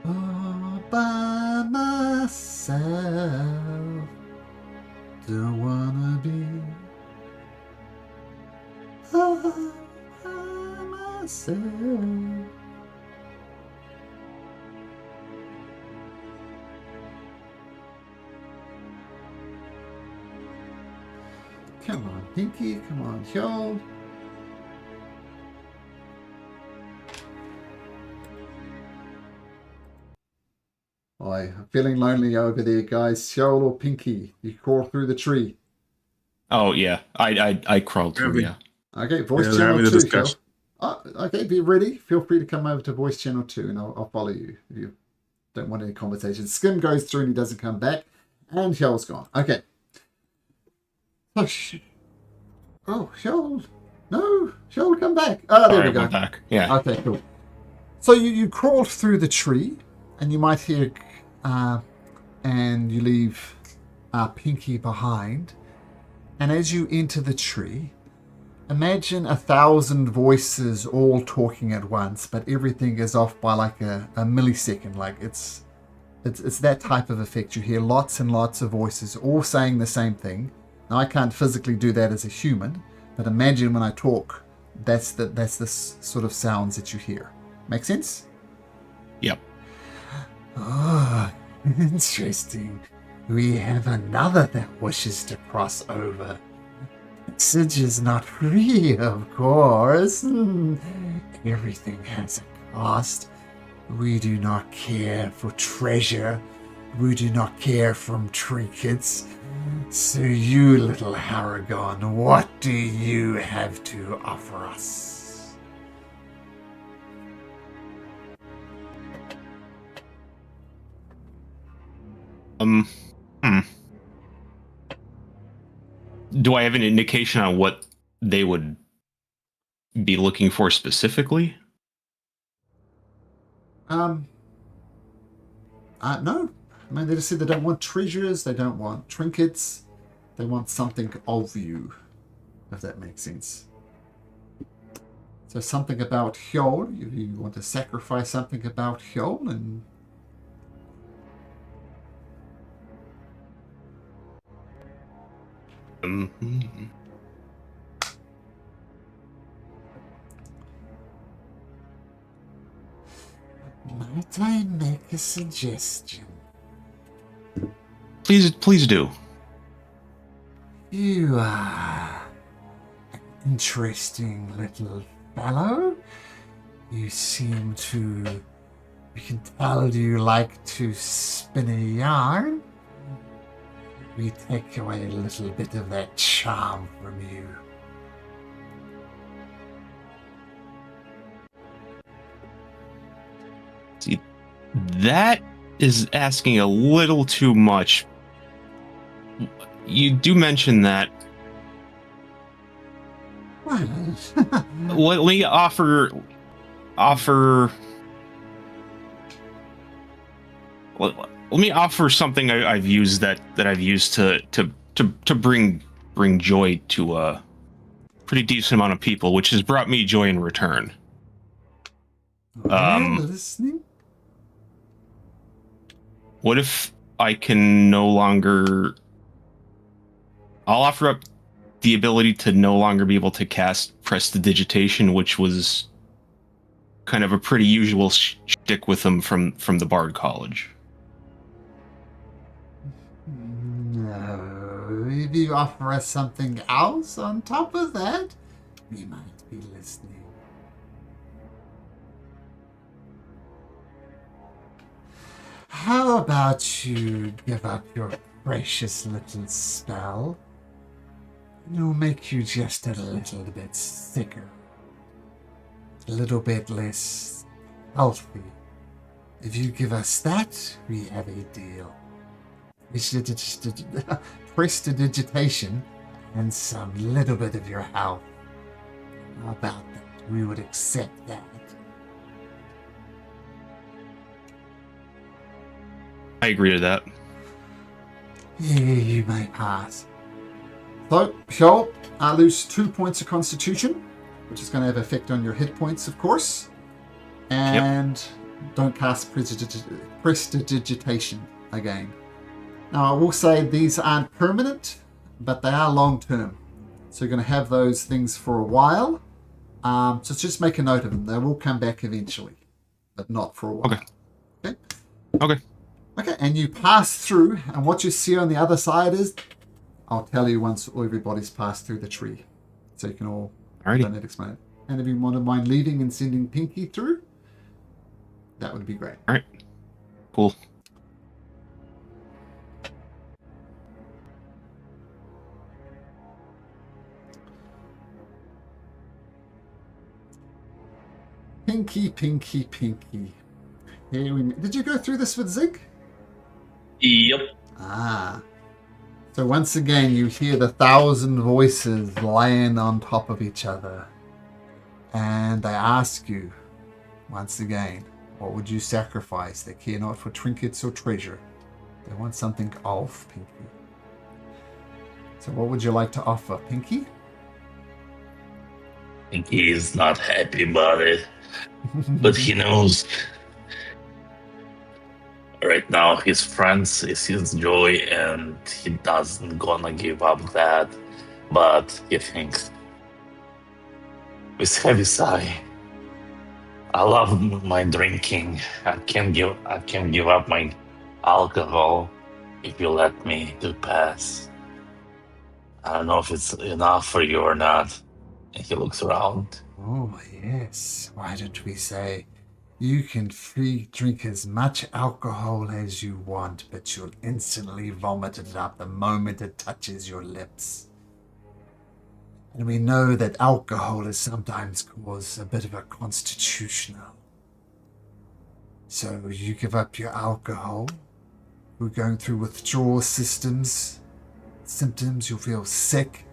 All by myself, don't wanna be all by myself. Come on, Pinky, come on, Shoal. I'm feeling lonely over there, guys. Shoal or Pinky, you crawl through the tree. Oh yeah, I crawled through. Yeah. Okay, voice they're channel having a 2, discussion. Shoal. Okay, be ready. Feel free to come over to voice channel 2 and I'll follow you if you don't want any conversation. Skim goes through and he doesn't come back. And Shoal's gone. Okay. Oh, Shoal. No, Shoal, come back. Oh, there we go. I'm back. Yeah. Okay, cool. So you crawl through the tree and you might hear and you leave Pinky behind. And as you enter the tree, imagine 1,000 voices all talking at once, but everything is off by like a millisecond. Like it's that type of effect. You hear lots and lots of voices all saying the same thing. Now I can't physically do that as a human, but imagine when I talk, that's the sort of sounds that you hear. Make sense? Yep. Oh, interesting. We have another that wishes to cross over. Message is not free, of course. Everything has a cost. We do not care for treasure. We do not care for trinkets. So you, little Haragon, what do you have to offer us? Do I have an indication on what they would be looking for specifically? No. I mean, they just said they don't want treasures, they don't want trinkets, they want something of you, if that makes sense. So something about Hjol, you want to sacrifice something about Hjol, and Might I make a suggestion? Please do. You are an interesting little fellow. You seem to... We can tell you like to spin a yarn. We take away a little bit of that charm from you. See, that is asking a little too much. You do mention that. Let me offer. Let me offer something I've used that I've used to bring joy to a pretty decent amount of people, which has brought me joy in return. listening? What if I can no longer... I'll offer up the ability to no longer be able to cast prestidigitation, which was kind of a pretty usual shtick with them from the Bard College. No. If you offer us something else on top of that, we might be listening. How about you give up your precious little spell? It'll make you just a little bit sicker. A little bit less healthy. If you give us that, we have a deal. Prestidigitation and some little bit of your health. How about that? We would accept that. I agree to that. You may pass. So, Shol, I lose 2 points of Constitution, which is going to have effect on your hit points, of course. And don't cast prestidigitation again. Now, I will say these aren't permanent, but they are long-term. So you're going to have those things for a while. So just make a note of them. They will come back eventually, but not for a while. Okay. Okay. Okay, and you pass through, and what you see on the other side is, I'll tell you once everybody's passed through the tree. So you can all don't need to explain it. And if you wouldn't mind leaving and sending Pinky through, that would be great. All right. Cool. Pinky, Pinky, Pinky. Here we did you go through this with Zig? Yep. Ah. So once again, you hear the 1,000 voices laying on top of each other. And they ask you, once again, what would you sacrifice? They care not for trinkets or treasure. They want something of Pinky. So what would you like to offer, Pinky? Pinky is not happy about it, but he knows right now his friends is his joy, and he doesn't gonna give up that. But he thinks with heavy sigh, I love my drinking. I can give up my alcohol if you let me to pass. I don't know if it's enough for you or not. And he looks around. Oh, yes. Why don't we say, you can free drink as much alcohol as you want, but you'll instantly vomit it up the moment it touches your lips. And we know that alcohol is sometimes cause a bit of a constitutional. So you give up your alcohol, we're going through withdrawal symptoms, you'll feel sick,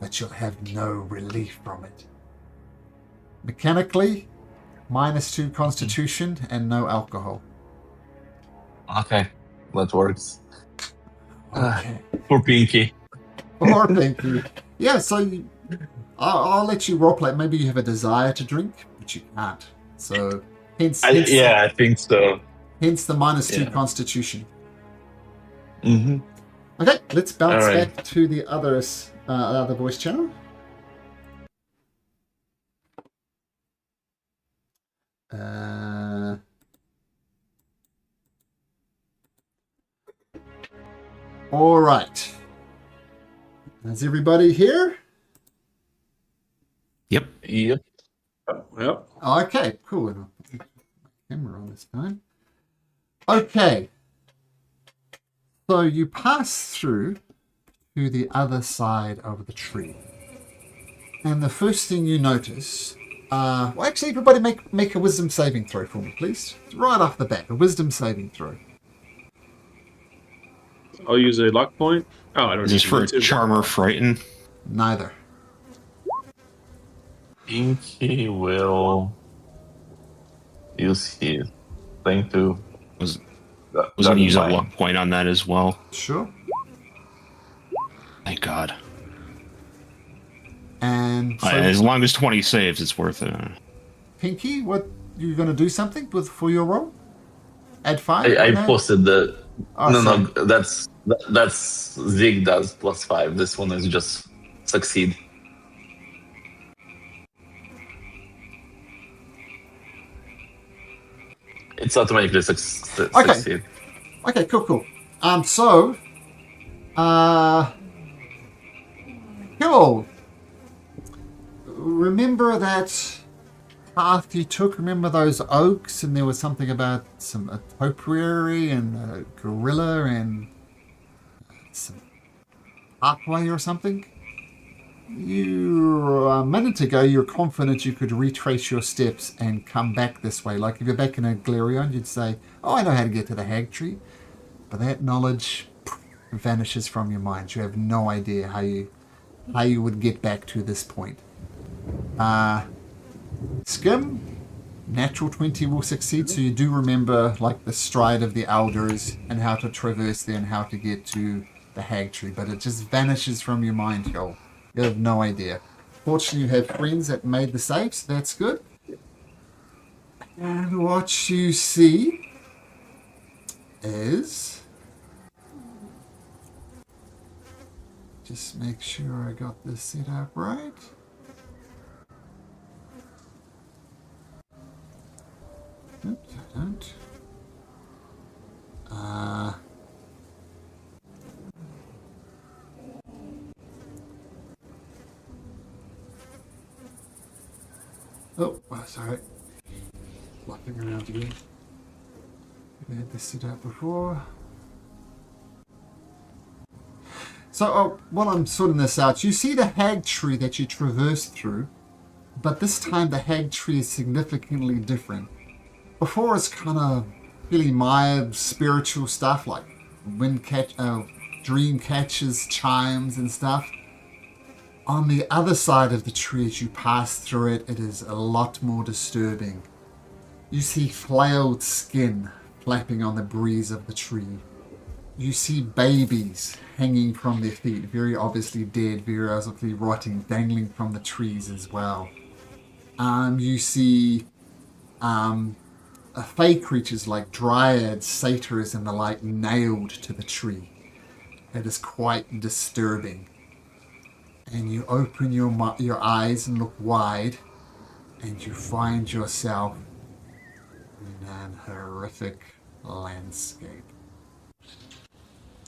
but you'll have no relief from it. Mechanically, -2 constitution and no alcohol. Okay, that works. Okay. Poor Pinky. Or Pinky. Yeah, so I'll let you roleplay. Maybe you have a desire to drink, but you can't. So hence I think so. hence the -2 Yeah. constitution. Mm-hmm. Okay, let's bounce All right. back to the other voice channel. All right. Is everybody here? Yep. Yep. Yep. Okay, cool. And I'll put my camera on this time. Okay. So you pass through to the other side of the tree. And the first thing you notice, well, actually, everybody make a wisdom saving throw for me, please. Right off the bat, a wisdom saving throw. I'll use a luck point. Oh, I don't Is this need for to. Charm or Frighten? Neither. Pinky will use his thing to. Was going to use a luck point on that as well. Sure. Thank God. And so, As long as 20 saves, it's worth it. Pinky, what you going to do something with for your roll? Add 5? I no? posted the. Oh, no, sorry. that's Zig does +5. This one is just succeed. It's automatically succeed. Okay, cool. So, Hill, remember that path you took? Remember those oaks, and there was something about a topiary and a gorilla and some pathway or something? A minute ago, you're confident you could retrace your steps and come back this way. Like if you're back in Aglarion, you'd say, "Oh, I know how to get to the hag tree," but that knowledge vanishes from your mind. You have no idea how you would get back to this point. Skim, natural 20 will succeed, so you do remember like the stride of the elders and how to traverse there and how to get to the hag tree, but it just vanishes from your mind, Joel. You have no idea. Fortunately, you have friends that made the save, so that's good. And what you see is... Just make sure I got this set up right. Oops, I don't. Oh, sorry. Flapping around again. I had this set up before. So, while I'm sorting this out, you see the hag tree that you traversed through, but this time the hag tree is significantly different. Before it's kind of really mild spiritual stuff like dream catches, chimes and stuff. On the other side of the tree, as you pass through it, it is a lot more disturbing. You see flailed skin flapping on the breeze of the tree. You see babies hanging from their feet, very obviously dead, very obviously rotting, dangling from the trees as well. You see fey creatures like dryads, satyrs, and the like nailed to the tree. It is quite disturbing. And you open your eyes and look wide, and you find yourself in an horrific landscape.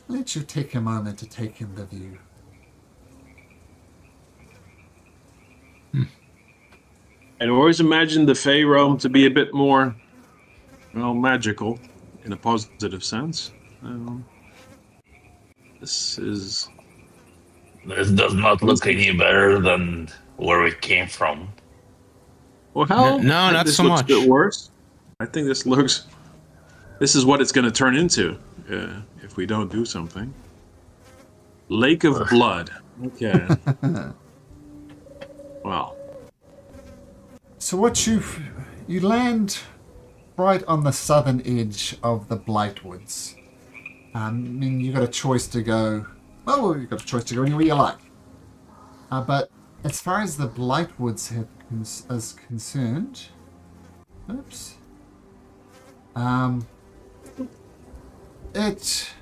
Let you take a moment to take in the view. I'd always imagined the Fey realm to be a bit more, magical in a positive sense. This does not look any better than where we came from. Well, hell, No, not this so looks much. a bit worse. I think this is what it's going to turn into if we don't do something. Lake of Blood. Okay. Well. So what you land right on the southern edge of the Blightwoods. I mean, you got a choice to go. Well, you've got a choice to go anywhere you like. But as far as the Blightwoods is concerned, oops. It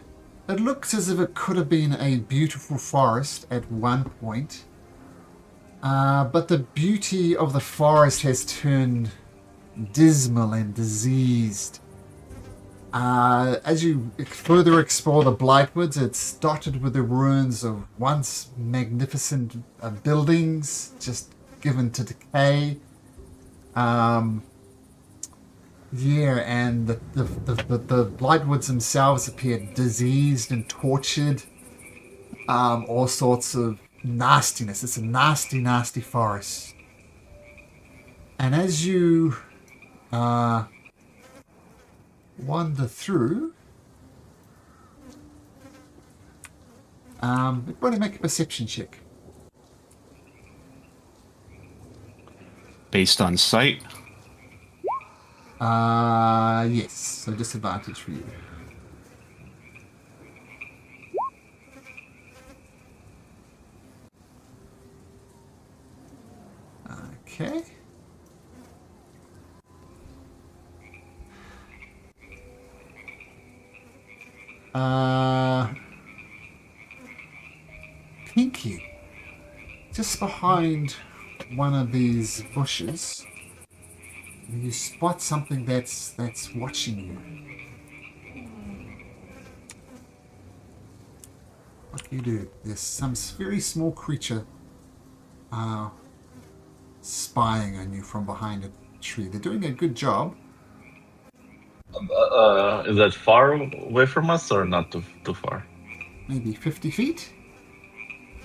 looks as if it could have been a beautiful forest at one point. But the beauty of the forest has turned dismal and diseased. As you further explore the Blightwoods, it's dotted with the ruins of once magnificent buildings just given to decay. And the Blightwoods themselves appear diseased and tortured. All sorts of nastiness. It's a nasty, nasty forest. And as you wander through, everybody make a perception check. Based on sight? Yes, so disadvantage for you. Okay. Pinky. just behind one of these bushes, you spot something that's watching you. What do you do? There's some very small creature spying on you from behind a tree. They're doing a good job. Is that far away from us or not too far? Maybe 50 feet?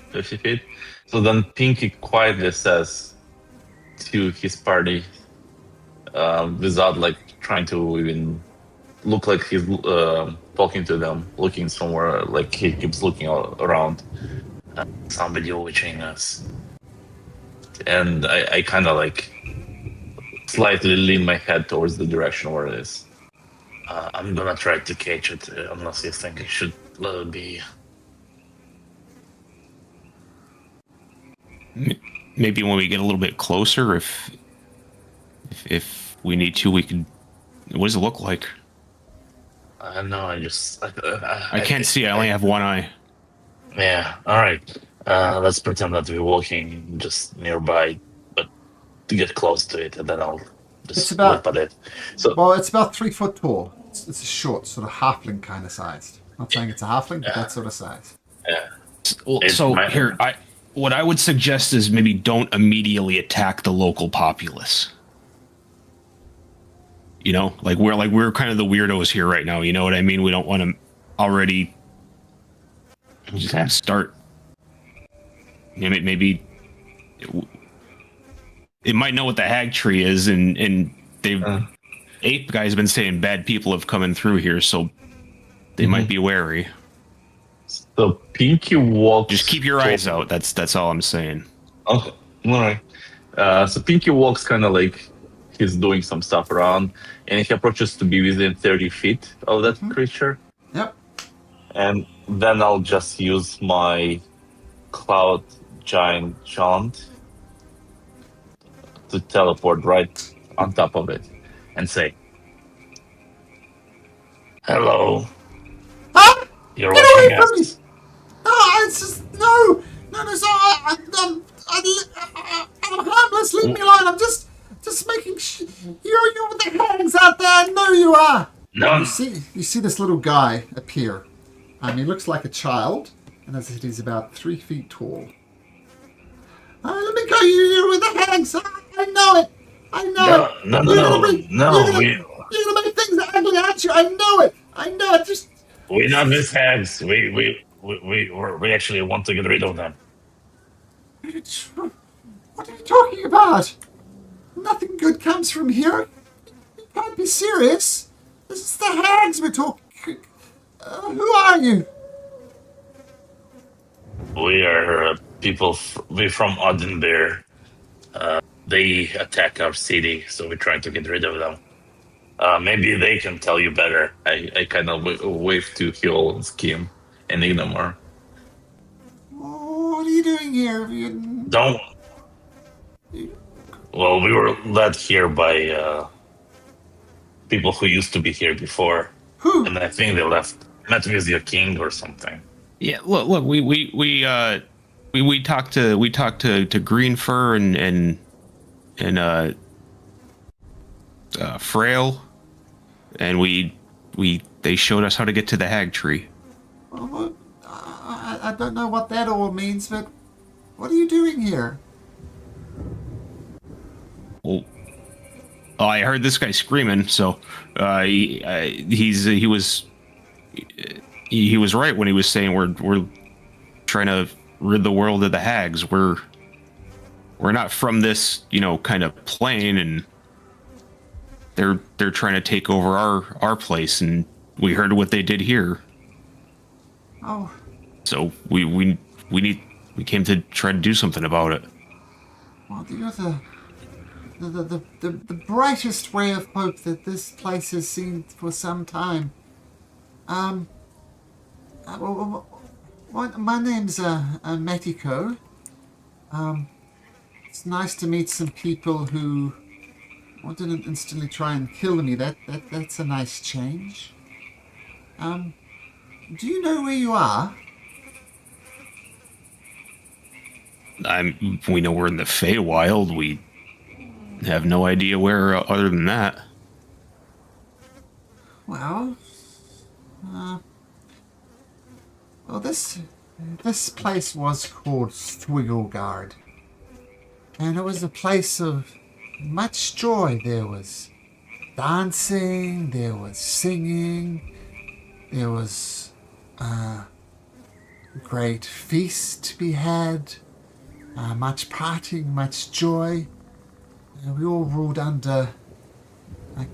50 feet? So then Pinky quietly says to his party, without like trying to even look like he's talking to them, looking somewhere, like he keeps looking around. Somebody watching us. And I kind of like slightly lean my head towards the direction where it is. I'm gonna try to catch it unless you think I should let it be. Maybe when we get a little bit closer, if we need to, we can. What does it look like? I don't know. I can't see. I only have one eye. Yeah. All right. Let's pretend that we're walking just nearby, but to get close to it, and then I'll just look at it. So, well, it's about 3 foot tall. It's a short, sort of halfling kind of sized. Not saying it's a halfling, but that sort of size. yeah. Well, so here, what I would suggest is maybe don't immediately attack the local populace. You know, like we're kind of the weirdos here right now. You know what I mean? We don't want to already just start. You know, maybe it might know what the hag tree is, and they've Ape guy's been saying bad people have come in through here, so they might be wary. So Pinky walks. Just keep your eyes out. That's all I'm saying. Okay, all right. So Pinky walks kind of like he's doing some stuff around, and he approaches to be within 30 feet of that creature. Yep. And then I'll just use my Cloud Giant Chant to teleport right on top of it and say, "Hello, you're Get watching away from me! us." No, it's just no. So I'm harmless. Leave me alone. I'm just making sure you're with the hands out there. I know you are. No. You see this little guy appear. He looks like a child, and as I said, he's about 3 feet tall. Let me go. You're with the hands. I know it. I know it. No. You're gonna make things ugly, aren't you? I know it. Just. We're not with hags. We actually want to get rid of them. What are you talking about? Nothing good comes from here. You can't be serious. This is the hags we're talking. Who are you? We are people. We're from Oathbreaker. They attack our city, so we're trying to get rid of them. Maybe they can tell you better. I kind of wave to Hill and Skim and Ignamore. What are you doing here? Don't. Well, we were led here by people who used to be here before. Who? And I think they left. Met with your king or something. Yeah, look, we talked to Green Fur and Frail, and they showed us how to get to the hag tree. Well, I don't know what that all means, but what are you doing here? Well, I heard this guy screaming, so he was right when he was saying we're trying to rid the world of the hags. We're not from this, kind of plane, and they're trying to take over our place, and we heard what they did here. Oh. So we came to try to do something about it. Well, you're the brightest ray of hope that this place has seen for some time. My name's Metiko. It's nice to meet some people who didn't instantly try and kill me. That's a nice change. Do you know where you are? We know we're in the Feywild. We have no idea where other than that. Well, well, this place was called Swigglegard, and it was a place of much joy. There was dancing, there was singing, there was a great feast to be had, much partying, much joy. And we all ruled under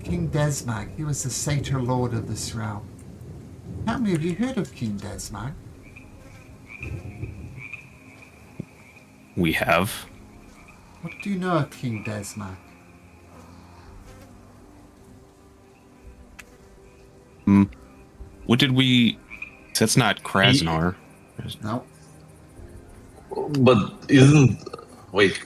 King Desmag. He was the satyr lord of this realm. How many of you heard of King Desmag? We have. What do you know of King Desmag? What did we? That's not Krasnar. No. But isn't wait?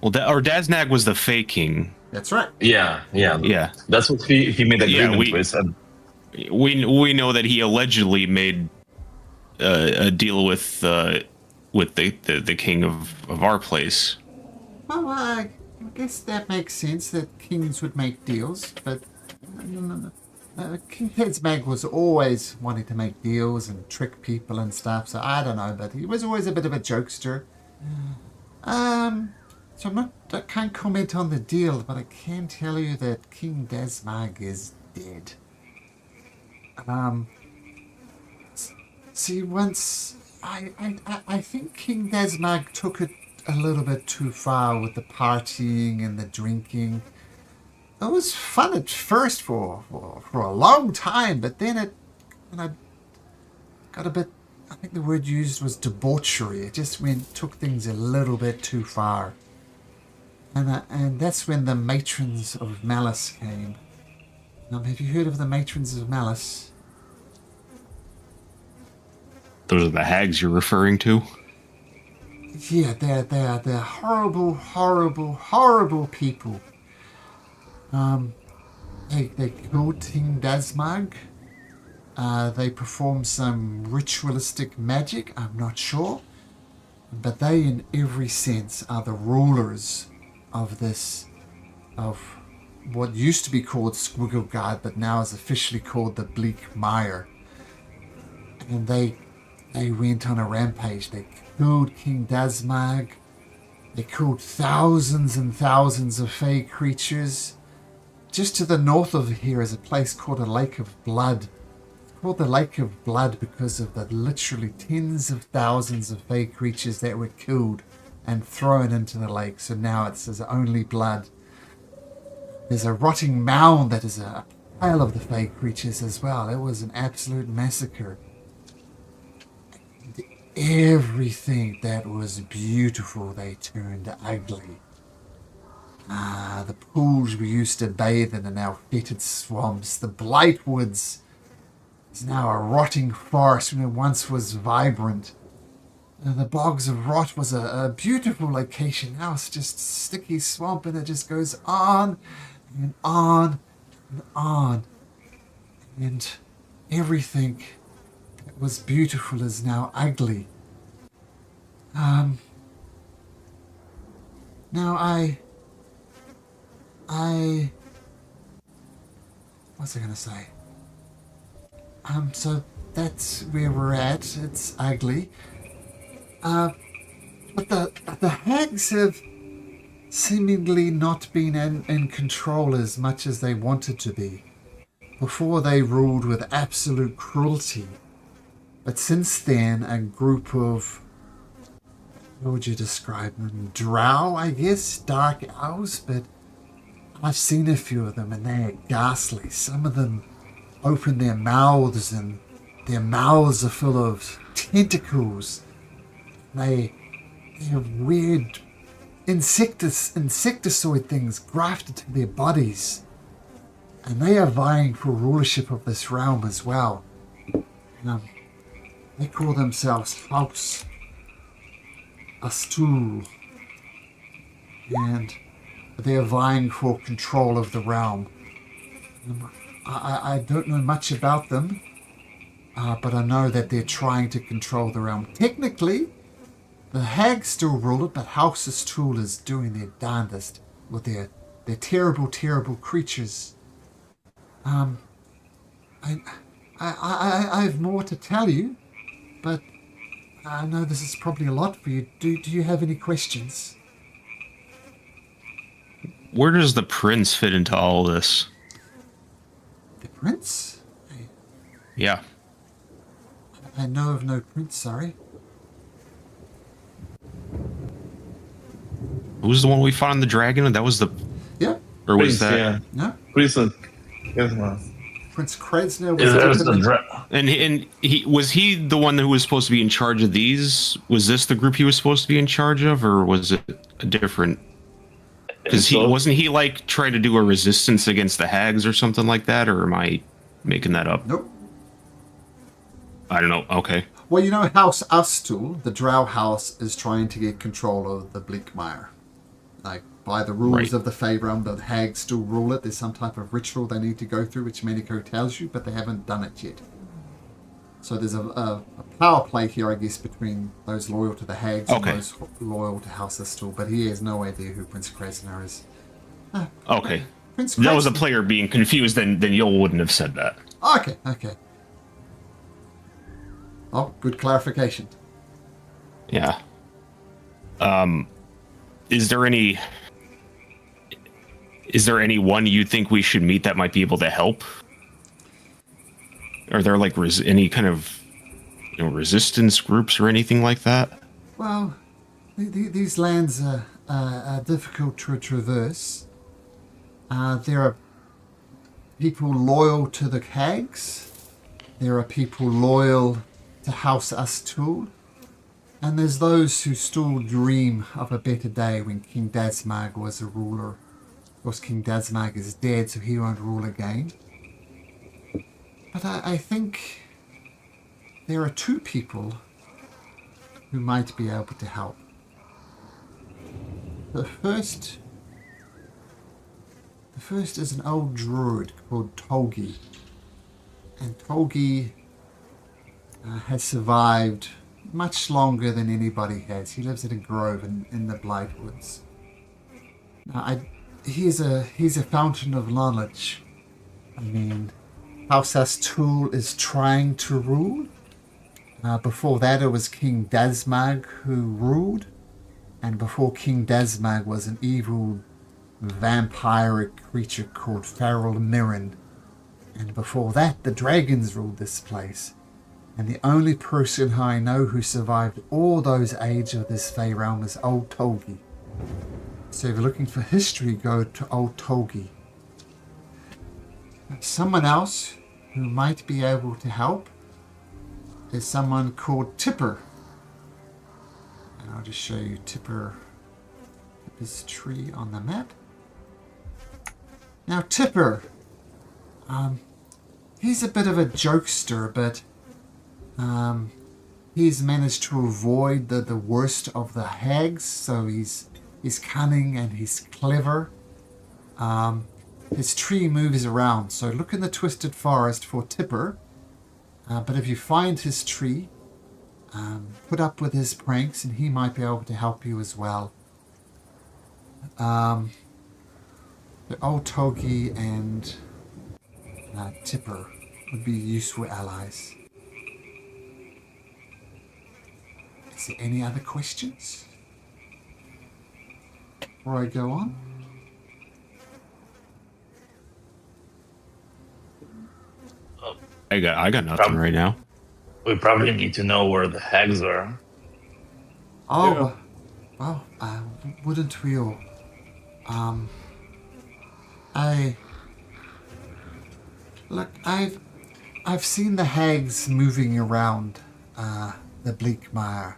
Well, or Daznag was the Fey King. That's right. Yeah. Yeah. That's what he made agreement we- with. And We know that he allegedly made a deal with the king of our place. Well, I guess that makes sense that kings would make deals, but King Desmag was always wanting to make deals and trick people and stuff, so I don't know, but he was always a bit of a jokester. So I can't comment on the deal, but I can tell you that King Desmag is dead. See, once I think King Desmag took it a little bit too far with the partying and the drinking. It was fun at first for a long time, but then it got a bit. I think the word used was debauchery. It just took things a little bit too far, and that's when the Matrons of Malice came. Have you heard of the Matrons of Malice? Those are the hags you're referring to? Yeah, they're horrible, horrible, horrible people. They killed King Desmag. They performed some ritualistic magic, I'm not sure. But they, in every sense, are the rulers of what used to be called Squigglegard, but now is officially called the Bleak Mire. And they went on a rampage. They killed King Desmag. They killed thousands and thousands of fey creatures. Just to the north of here is a place called a Lake of Blood. It's called the Lake of Blood because of the literally tens of thousands of fey creatures that were killed and thrown into the lake. So now it says only blood. There's a rotting mound that is a pile of the fey creatures as well. It was an absolute massacre. Everything that was beautiful, they turned ugly. The pools we used to bathe in are now fetid swamps. The Blightwoods is now a rotting forest when it once was vibrant. The Bogs of Rot was a beautiful location. Now it's just sticky swamp, and it just goes on and on and on. And everything that was beautiful is now ugly. Now what's I gonna say? So that's where we're at. It's ugly. But the hags have seemingly not been in control as much as they wanted to be. Before they ruled with absolute cruelty. But since then, a group of, what would you describe them? Drow, I guess? Dark owls, but I've seen a few of them and they're ghastly. Some of them open their mouths and their mouths are full of tentacles. They have weird insectoid things grafted to their bodies. And they are vying for rulership of this realm as well. They call themselves House Astul. And they're vying for control of the realm. I don't know much about them, but I know that they're trying to control the realm. Technically, The hags still rule it, but House's Tool is doing their darndest with their terrible, terrible creatures. I have more to tell you, but I know this is probably a lot for you. Do you have any questions? Where does the prince fit into all this? The prince? Yeah. I know of no prince, sorry. Who's the one we fought on the dragon? That was the... Yeah. Or was Prince, that... yeah. No? Prince, yes, man. Prince Krasner Is was there the And he was he the one who was supposed to be in charge of these? Was this the group he was supposed to be in charge of, or was it a different? Because wasn't he like trying to do a resistance against the hags or something like that, or am I making that up? Nope. I don't know. Okay. Well, you know, House Astul, the Drow house, is trying to get control of the Bleakmire. Like, by the rules Right. of the Fey realm, the hags still rule it. There's some type of ritual they need to go through, which Medico tells you, but they haven't done it yet. So there's a power play here, I guess, between those loyal to the hags Okay. and those loyal to House Astul. But he has no idea who Prince Krasner is. Okay. Prince That was a Krasner- player being confused. Then Yul wouldn't have said that. Okay. Oh, good clarification. Yeah. Is there anyone you think we should meet that might be able to help? Are there like any kind of resistance groups or anything like that? Well, these lands are difficult to traverse. There are people loyal to the hags. There are people loyal to House Astul. And there's those who still dream of a better day when King Dazmag was a ruler. Of course, King Dazmag is dead, so he won't rule again. But I think there are two people who might be able to help. The first is an old druid called Tolgi. And Tolgi has survived much longer than anybody has. He lives in a grove in the Blightwoods. Now, he's a fountain of knowledge. I mean, House Astul is trying to rule. Before that, it was King Dazmag who ruled. And before King Dazmag was an evil vampiric creature called Feral Mirren. And before that, the dragons ruled this place. And the only person who I know who survived all those ages of this Fey realm is Old Tolgi. So if you're looking for history, go to Old Tolgi. Someone else who might be able to help is someone called Tipper. And I'll just show you Tipper's tree on the map. Now Tipper, he's a bit of a jokester, but he's managed to avoid the worst of the hags, so he's cunning and he's clever. His tree moves around, so look in the Twisted Forest for Tipper. But if you find his tree, put up with his pranks and he might be able to help you as well. The Old Togi and Tipper would be useful allies. Is there any other questions before I go on? I got nothing right now. We probably need to know where the hags are. Oh, well, wouldn't we all? I've seen the hags moving around the Bleakmire.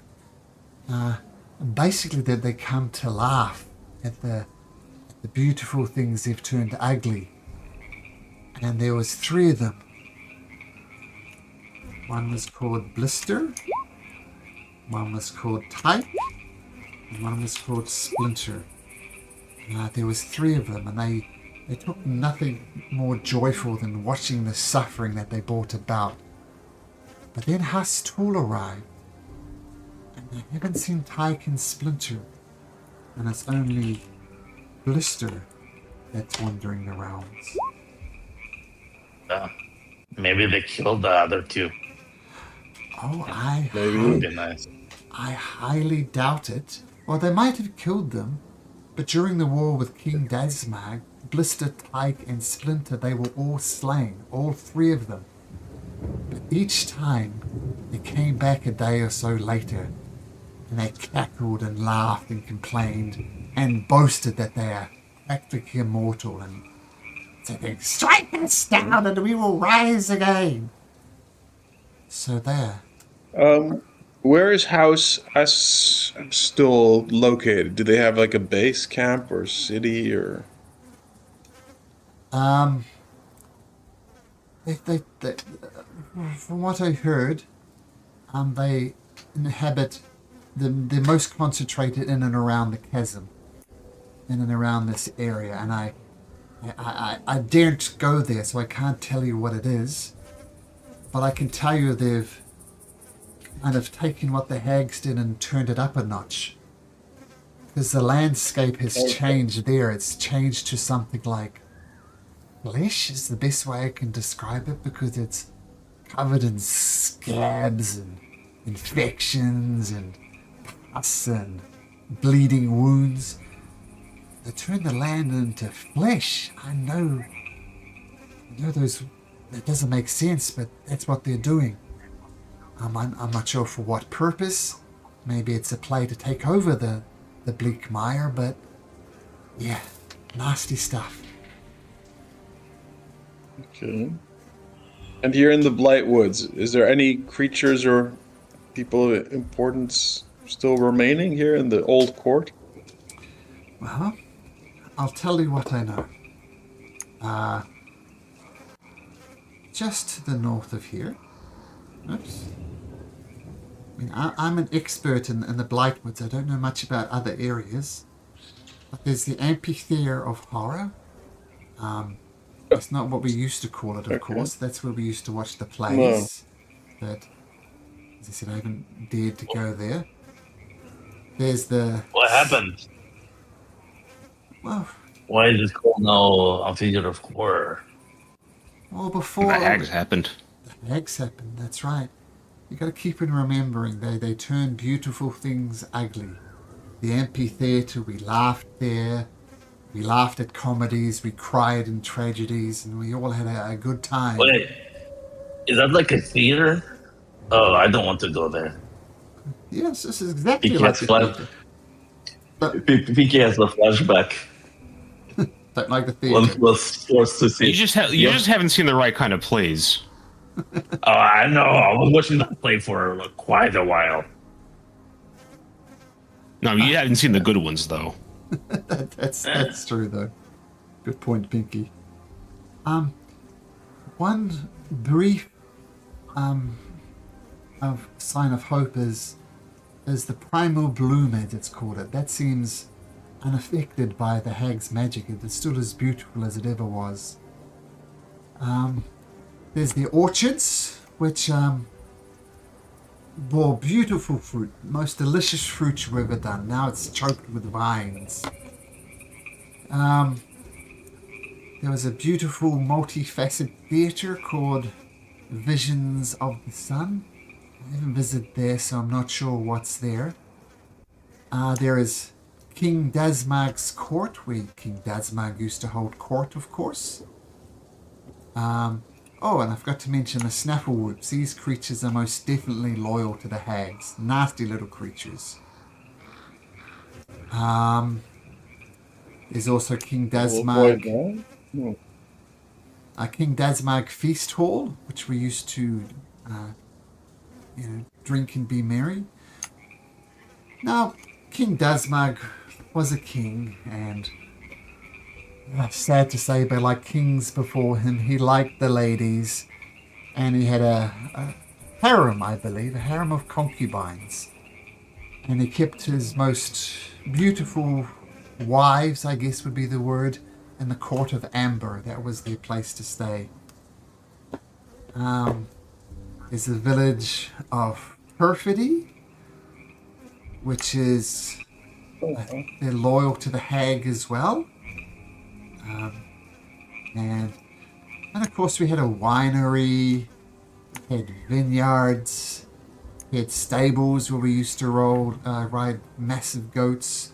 Basically, that they come to laugh at the beautiful things they've turned ugly. And there was 3 of them. One was called Blister, one was called Type, and one was called Splinter. There was 3 of them, and they took nothing more joyful than watching the suffering that they brought about. But then Hastul arrived, and I haven't seen Tyke and Splinter, and it's only Blister that's wandering the realms. Maybe they killed the other two. Oh, Would be nice. I highly doubt it. Well, they might have killed them, but during the war with King Dazmag, Blister, Tyke, and Splinter, they were all slain, all three of them. But each time, they came back a day or so later, and they cackled and laughed and complained, and boasted that they are practically immortal, and said, "Strike us down and we will rise again." So there. Where is House S still located? Do they have like a base camp or city or? They from what I heard, they inhabit they're most concentrated in and around the chasm, in and around this area, and I daren't go there, so I can't tell you what it is, but I can tell you they've kind of taken what the hags did and turned it up a notch. Because the landscape has changed there. It's changed to something like flesh is the best way I can describe it, because it's covered in scabs and infections and pus and bleeding wounds. They turned the land into flesh. I know those. That doesn't make sense, but that's what they're doing. I'm not sure for what purpose. Maybe it's a play to take over the bleak mire, but yeah, nasty stuff. Okay. And here in the Blight Woods, is there any creatures or people of importance still remaining here in the old court? Well, I'll tell you what I know. Just to the north of here. Oops. I mean, I'm an expert in the Blightwoods. I don't know much about other areas. But there's the Amphitheatre of Horror. That's not what we used to call it, of course. That's where we used to watch the plays. No. But, as I said, I haven't dared to go there. There's the... What happened? Well... Why is it called now Amphitheatre of Horror? Well, before... The hags happened. The hags happened, that's right. You got to keep in remembering they turn beautiful things ugly. The amphitheatre, we laughed there. We laughed at comedies, we cried in tragedies, and we all had a good time. Wait, is that like a theater? Oh, I don't want to go there. Yes, this is exactly Pinky like has the theater. Pinky has a flashback. Don't like the One theater. was forced to see. You just haven't seen the right kind of plays. Oh, I know. I was watching that play for quite a while. No, you haven't seen the good ones though. That's true though. Good point, Pinky. One brief of sign of hope is the primal bloom, as it's called it. That seems unaffected by the hag's magic. It's still as beautiful as it ever was. There's the orchards, which bore beautiful fruit, most delicious fruit you've ever done. Now it's choked with vines. There was a beautiful multifaceted theatre called Visions of the Sun. I haven't visited there, so I'm not sure what's there. There is King Dazmag's court, where King Dazmag used to hold court, of course. Oh, and I forgot to mention the Snafflewoops. These creatures are most definitely loyal to the hags. Nasty little creatures. There's also King Dazmag. King Dazmag Feast Hall, which we used to, drink and be merry. Now, King Dazmag was a king, and sad to say, but like kings before him, he liked the ladies, and he had a harem, I believe, a harem of concubines, and he kept his most beautiful wives, I guess would be the word, in the court of Amber. That was their place to stay. There's the village of Perfidy. which is they're loyal to the hag as well. And of course we had a winery, had vineyards, we had stables where we used to ride massive goats.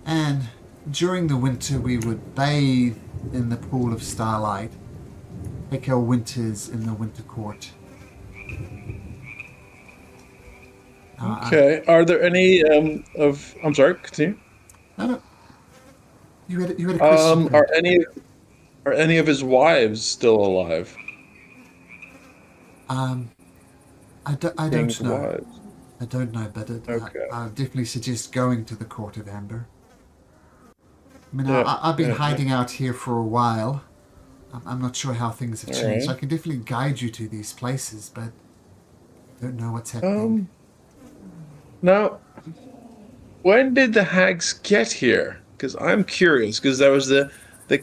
And during the winter we would bathe in the pool of starlight, take our winters in the winter court. Okay. Are there any I'm sorry. Continue. No. You had a question. Are any of his wives still alive? I don't King's know. wives. I don't know, but Okay. I definitely suggest going to the Court of Amber. I mean, Yeah, I've been yeah, hiding out here for a while. I'm not sure how things have changed. Alright. I can definitely guide you to these places, but I don't know what's happening. Now, when did the hags get here? Because I'm curious. Because there was the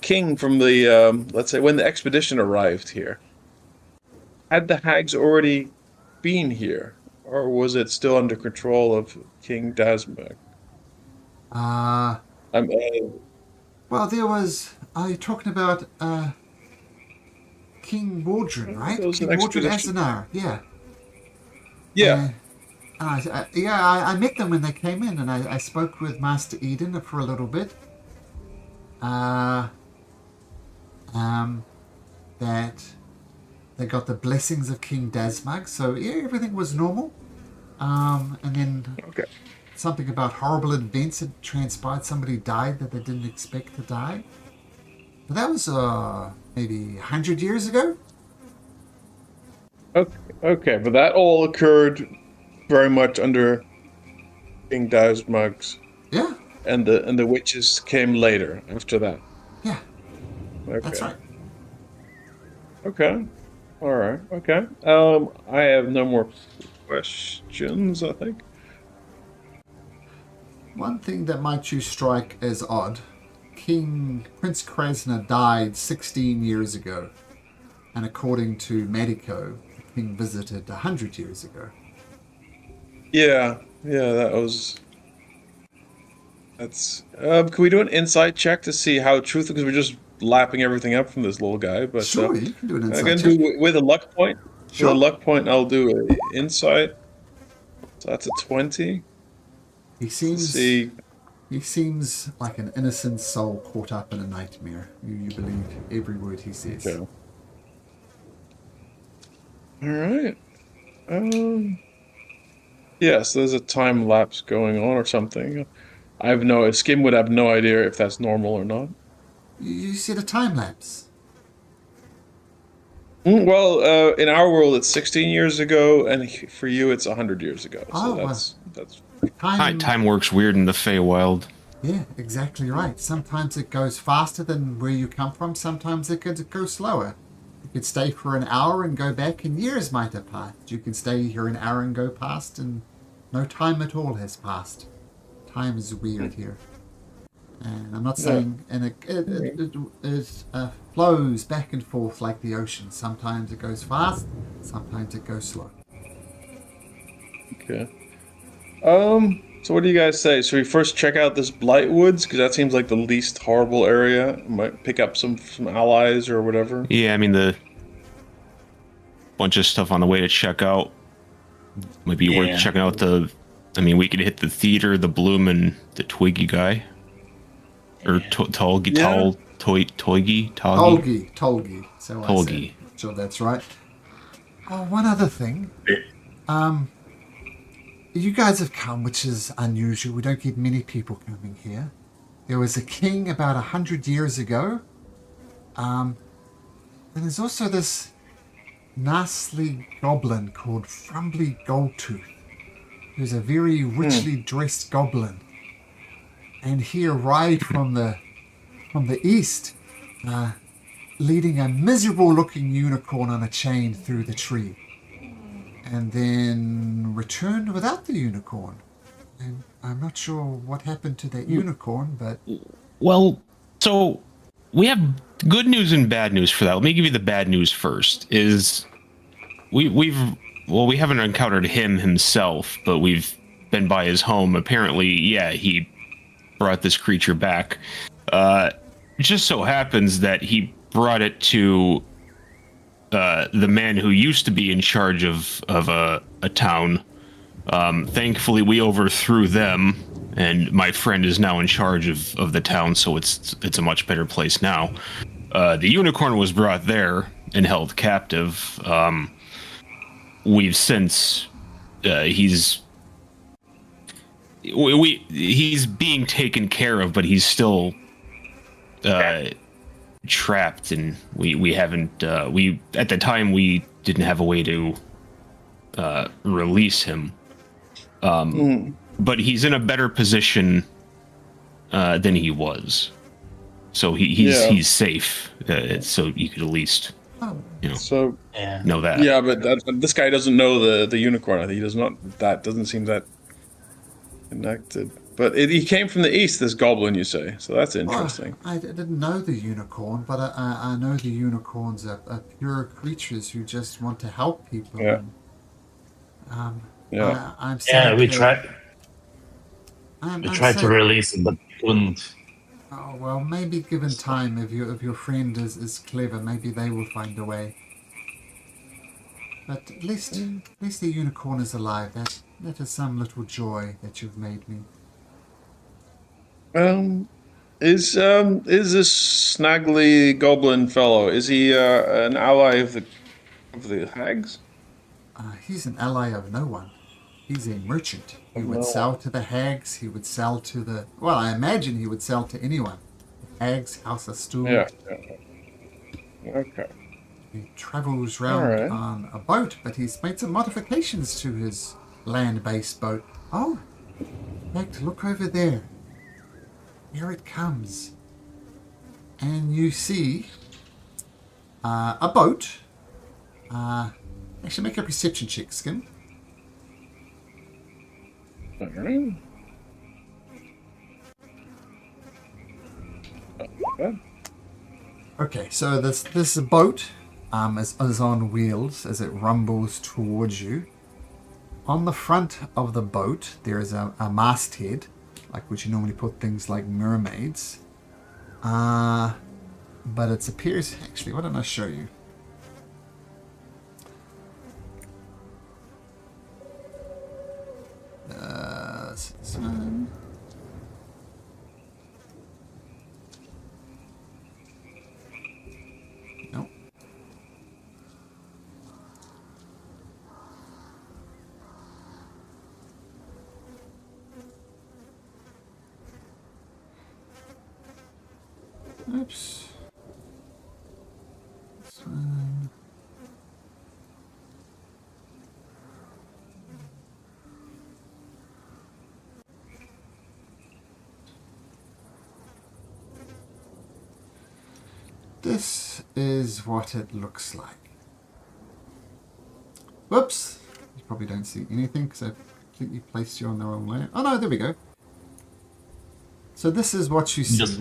king from the let's say when the expedition arrived here. Had the hags already been here, or was it still under control of King Dasmag? Well, there was. Are you talking about King Waldron, right? There was an King Waldron expedition. Azanar, yeah. Yeah. I met them when they came in, and I spoke with Master Eden for a little bit. That they got the blessings of King Dasmag, so yeah, everything was normal. And then Okay. something about horrible events had transpired. Somebody died that they didn't expect to die. But that was maybe 100 years ago. Okay, but that all occurred very much under King Dasmag's, Yeah, and the witches came later after that. yeah, Okay. that's right. Okay. All right. Okay. I have no more questions, I think. One thing that might you strike as odd, Prince Krasna died 16 years ago, and according to Medico, the king visited 100 years ago. Yeah. That's. Can we do an insight check to see how truthful? Because we're just lapping everything up from this little guy. But Sure, you can do an I insight can check. do with a luck point. Sure. With a luck point, I'll do an insight. So that's a 20. He Let's seems see. he seems like an innocent soul caught up in a nightmare. You believe every word he says. Okay. All right. Yes, there's a time lapse going on or something. Skim would have no idea if that's normal or not. You said a time lapse. Well, in our world, it's 16 years ago, and for you, it's 100 years ago. So Oh, wow. that's Time works weird in the Feywild. Yeah, exactly right. Sometimes it goes faster than where you come from. Sometimes it could go slower. You could stay for an hour and go back, and years might have passed. You can stay here an hour and go past, and no time at all has passed. Time is weird here. And I'm not saying, and it flows back and forth like the ocean. Sometimes it goes fast, sometimes it goes slow. okay. So what do you guys say? Should we first check out this Blight Woods? Because that seems like the least horrible area. Might pick up some allies or whatever. Yeah, I mean, the bunch of stuff on the way to check out. Might be worth Yeah. checking out we could hit the theater, the Bloom, and the Twiggy guy. Or Tolgi, Yeah. Toigi? Tolgi. So I Tolgi. said. Sure, that's right. Oh, one other thing. You guys have come, which is unusual. We don't get many people coming here. There was a king about 100 years ago. And there's also this nasty goblin called Frumbly Goldtooth, who's a very richly dressed goblin. And he arrived from the east, leading a miserable-looking unicorn on a chain through the tree, and then returned without the unicorn. And I'm not sure what happened to that unicorn, but Well, so we have good news and bad news for that. Let me give you the bad news first. Is we haven't encountered him himself, but we've been by his home. Apparently, yeah, he brought this creature back. It just so happens that he brought it to the man who used to be in charge of a town. Thankfully, we overthrew them, and my friend is now in charge of the town, so it's a much better place now. The unicorn was brought there and held captive. We've since he's being taken care of, but he's still trapped, and we haven't we at the time we didn't have a way to release him. But he's in a better position than he was, so he's safe. So you could at least know that. Yeah, but this guy doesn't know the unicorn. I think he does not. That doesn't seem that connected. But he came from the east. This goblin, you say? So that's interesting. I didn't know the unicorn, but I know the unicorns are pure creatures who just want to help people. Yeah. I'm Yeah, we sad tried to release it, but couldn't. Oh well, maybe given time, if your friend is clever, maybe they will find a way. But at least the unicorn is alive. That is some little joy that you've made me. Is this snaggly goblin fellow? Is he an ally of the hags? He's an ally of no one. He's a merchant. He Of would no sell to the hags. He would sell to the... Well, I imagine he would sell to anyone. The hags, House of Stool. Yeah. Okay. He travels around on a boat, but he's made some modifications to his land-based boat. Oh, in fact, look over there. Here it comes. And you see a boat. Actually, make a perception check, Skim. Alright. Okay, so this boat is on wheels as it rumbles towards you. On the front of the boat, there is a masthead, like which you normally put things like mermaids. But it appears... Actually, why don't I show you? This one. Nope. Oops. This one. This is what it looks like. Whoops! You probably don't see anything because I've completely placed you on the wrong layer. Oh no, there we go. So this is what you see. Just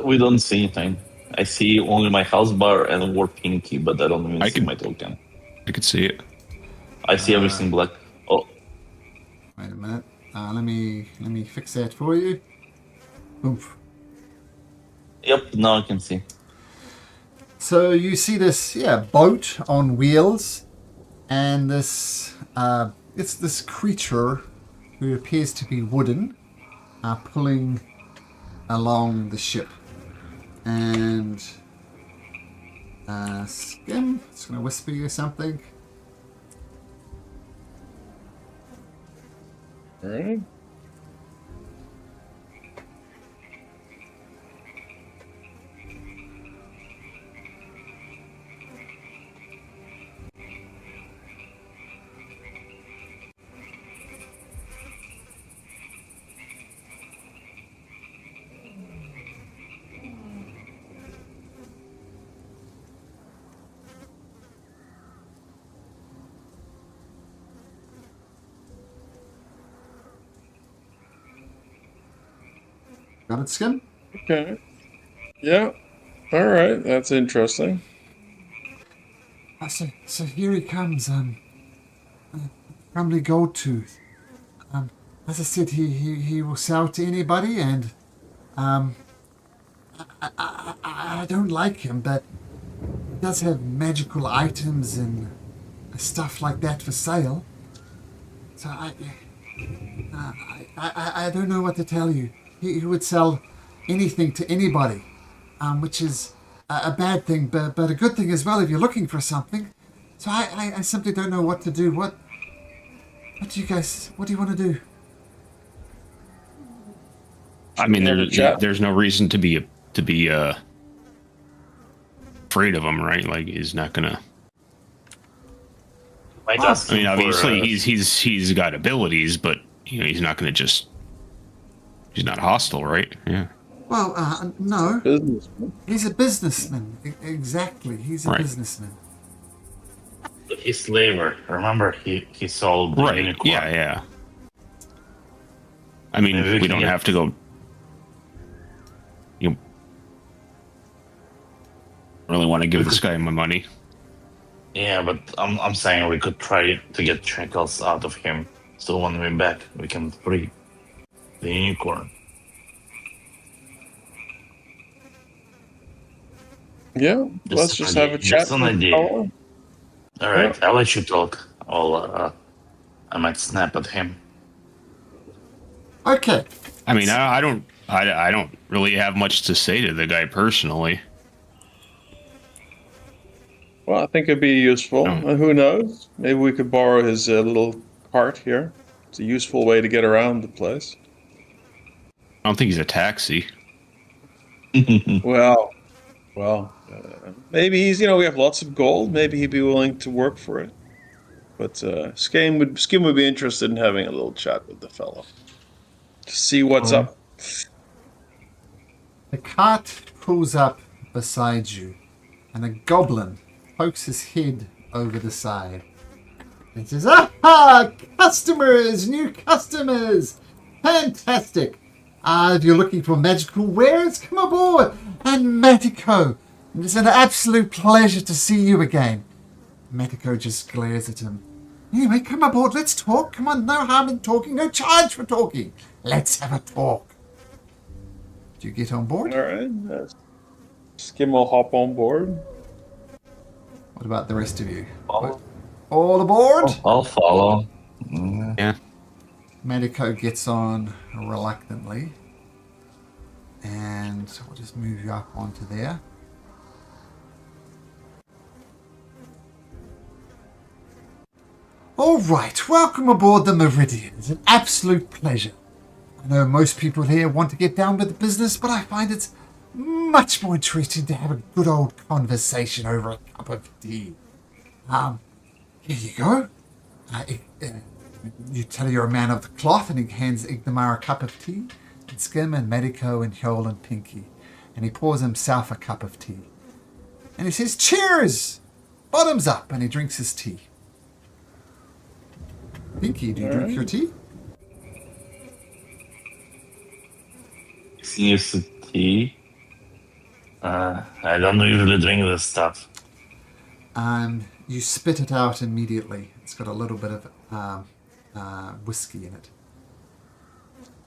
we don't see anything. I see only my house bar and War Pinky, but I don't even see my token. I could see it. I see everything black. Oh, Wait a minute. Let me fix that for you. Oof. yep. Now I can see. So you see this, boat on wheels, and this it's this creature who appears to be wooden, pulling along the ship. And Skim, it's going to whisper you something. Alright. Got it, Skim? Okay. Yeah. All right. That's interesting. So here he comes, Family Goldtooth. as I said, he will sell to anybody, and I don't like him, but he does have magical items and stuff like that for sale. So I don't know what to tell you. He would sell anything to anybody, which is a bad thing, but a good thing as well if you're looking for something. So I simply don't know what to do. What do you guys? What do you want to do? I mean, Have a chat. there's no reason to be afraid of him, right? Like he's not gonna. Might ask I mean, him for, obviously he's got abilities, but he's not gonna just. He's not hostile, right? Yeah. Well, no. Businessman. He's a businessman. Exactly. He's a Right. businessman. He's slaver. Remember, he sold the Right. unicorn. Yeah. I mean, Maybe we we can don't get- have to go. You really want to give this guy my money? Yeah, but I'm saying we could try to get shackles out of him. So when we're back, we can free the unicorn. Yeah, let's just have a chat. Just an with idea. Paolo. All right, I'll let you talk. I might snap at him. Okay. I mean, I don't really have much to say to the guy personally. Well, I think it'd be useful. Oh. And who knows? Maybe we could borrow his little cart here. It's a useful way to get around the place. I don't think he's a taxi. Well, maybe he's. We have lots of gold. Maybe he'd be willing to work for it. But Skim would be interested in having a little chat with the fellow to see what's up. The cart pulls up beside you, and a goblin pokes his head over the side and says, "Aha! Customers! New customers! Fantastic! If you're looking for magical wares, come aboard! And Matico, it's an absolute pleasure to see you again." Matico just glares at him. "Anyway, come aboard, let's talk. Come on, no harm in talking, no charge for talking. Let's have a talk." Do you get on board? All right. Skim will hop on board. What about the rest of you? Follow. All aboard? I'll follow. Yeah. Medico gets on reluctantly. And we'll just move you up onto there. Alright, welcome aboard the Meridian. It's an absolute pleasure. I know most people here want to get down with the business, but I find it's much more interesting to have a good old conversation over a cup of tea. Here you go. You tell her you're a man of the cloth, and he hands Igdamar a cup of tea, and Skim and Medico and Hjol and Pinky, and he pours himself a cup of tea. And he says, "Cheers! Bottoms up," and he drinks his tea. Pinky, do you drink your tea? Seniors to tea. I don't usually drink this stuff. You spit it out immediately. It's got a little bit of whiskey in it.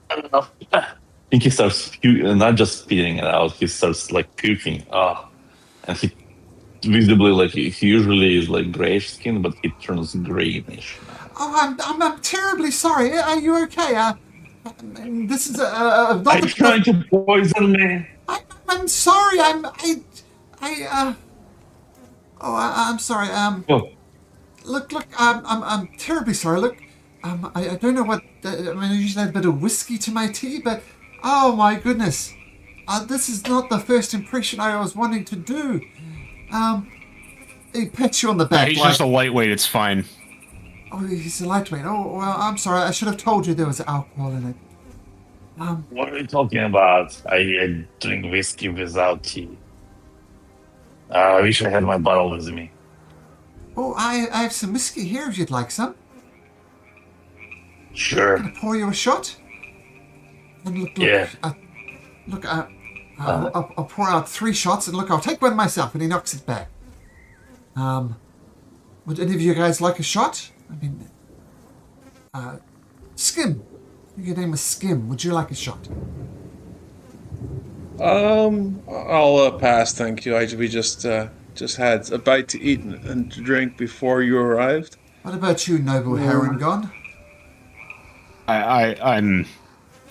I don't know. I think he starts not just spitting it out. He starts like puking. And he visibly he usually is like grayish skin, but he turns greenish. Oh, I'm terribly sorry. Are you okay? This is not Are you trying to poison me? I'm sorry. I'm sorry. Oh, Look. I'm terribly sorry. Look. I don't know what. I usually add a bit of whiskey to my tea, but oh my goodness, this is not the first impression I was wanting to do. He pats you on the back. He's just a lightweight. It's fine. Oh, he's a lightweight. Oh, well, I'm sorry. I should have told you there was alcohol in it. what are you talking about? I drink whiskey without tea. I wish I had my bottle with me. Oh, I have some whiskey here if you'd like some. Sure. Can I pour you a shot? And look. Yeah. I'll pour out 3 shots, and look, I'll take one myself, and he knocks it back. Would any of you guys like a shot? I mean, Skim, Your name is Skim. Would you like a shot? I'll pass, thank you. We just had a bite to eat and to drink before you arrived. What about you, noble Harangon?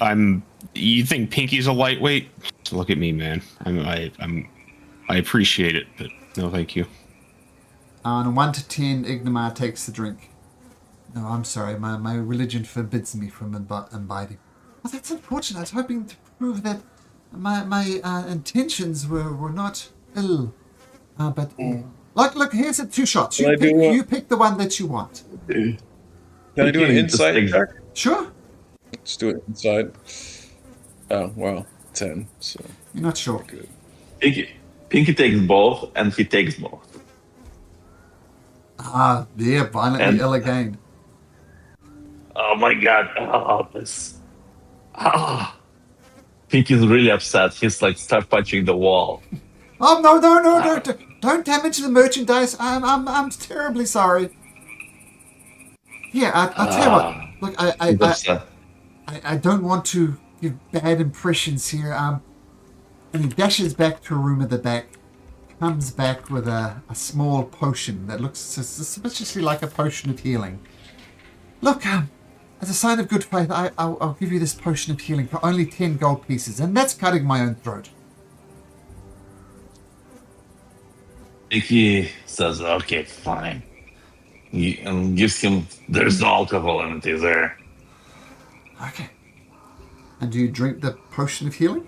I'm. You think Pinky's a lightweight? Look at me, man. I appreciate it, but no, thank you. On 1 to 10, Ignomar takes the drink. No, I'm sorry. My religion forbids me from imbibing. Well, that's unfortunate. I was hoping to prove that my intentions were not ill. But look, here's the 2 shots. You pick the one that you want. Can I do an insight check? Sure. Let's do it inside. Oh, well, 10. So You're not sure. good. Pinky takes both, and he takes both. Yeah, violently ill again. Oh my god! Oh, this. Ah. Pinky's really upset. He's like start punching the wall. Oh no! Don't damage the merchandise. I'm terribly sorry. Here, I'll tell you what. Look, He's upset. I don't want to give bad impressions here. And he dashes back to a room at the back, comes back with a small potion that looks suspiciously like a potion of healing. Look, as a sign of good faith, I'll give you this potion of healing for only 10 gold pieces, and that's cutting my own throat. Pinky says, "Okay, fine," and gives him. There's no alcohol in it, is there? Okay. And do you drink the potion of healing?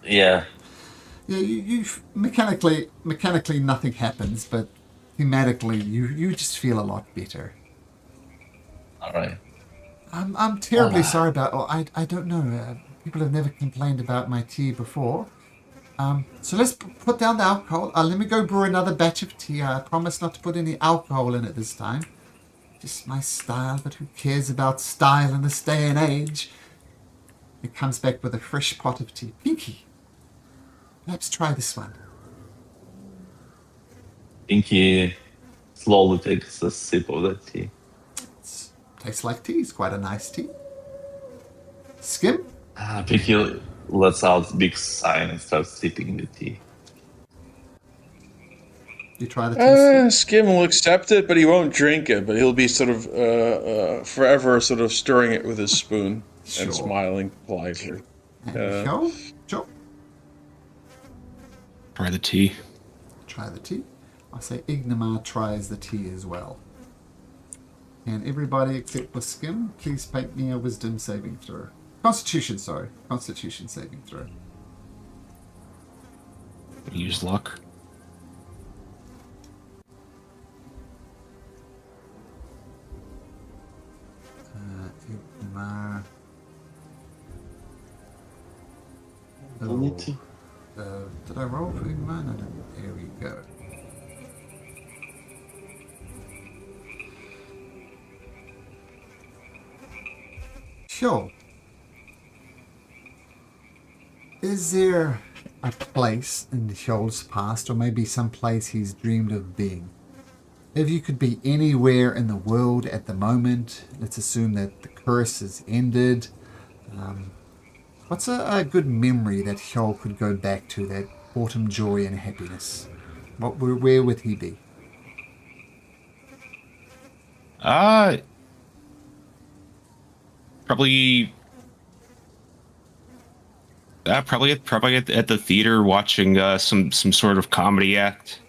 Yeah. Yeah, you mechanically nothing happens, but thematically you just feel a lot better. All right. I'm terribly sorry about. Oh, I don't know. People have never complained about my tea before. So let's put down the alcohol. Let me go brew another batch of tea. I promise not to put any alcohol in it this time. Just my style, but who cares about style in this day and age? It comes back with a fresh pot of tea. Pinky, perhaps try this one. Pinky slowly takes a sip of that tea. Tastes like tea. It's quite a nice tea. Skim? Pinky lets out a big sigh and starts sipping the tea. You try the tea. Skim will accept it, but he won't drink it. But he'll be sort of forever sort of stirring it with his spoon Sure. and smiling politely. Sure. Try the tea. Try the tea. I say Ignomar tries the tea as well. And everybody except for Skim, please make me a wisdom saving throw. Constitution saving throw. Use luck. Ignomar. Did I roll for Ignomar? No, there we go. Sure. Is there a place in Hjoll's past, or maybe some place he's dreamed of being? If you could be anywhere in the world at the moment, let's assume that the curse has ended. What's a good memory that Hjoll could go back to that brought him joy and happiness? Where would he be? Probably at the theater watching some sort of comedy act.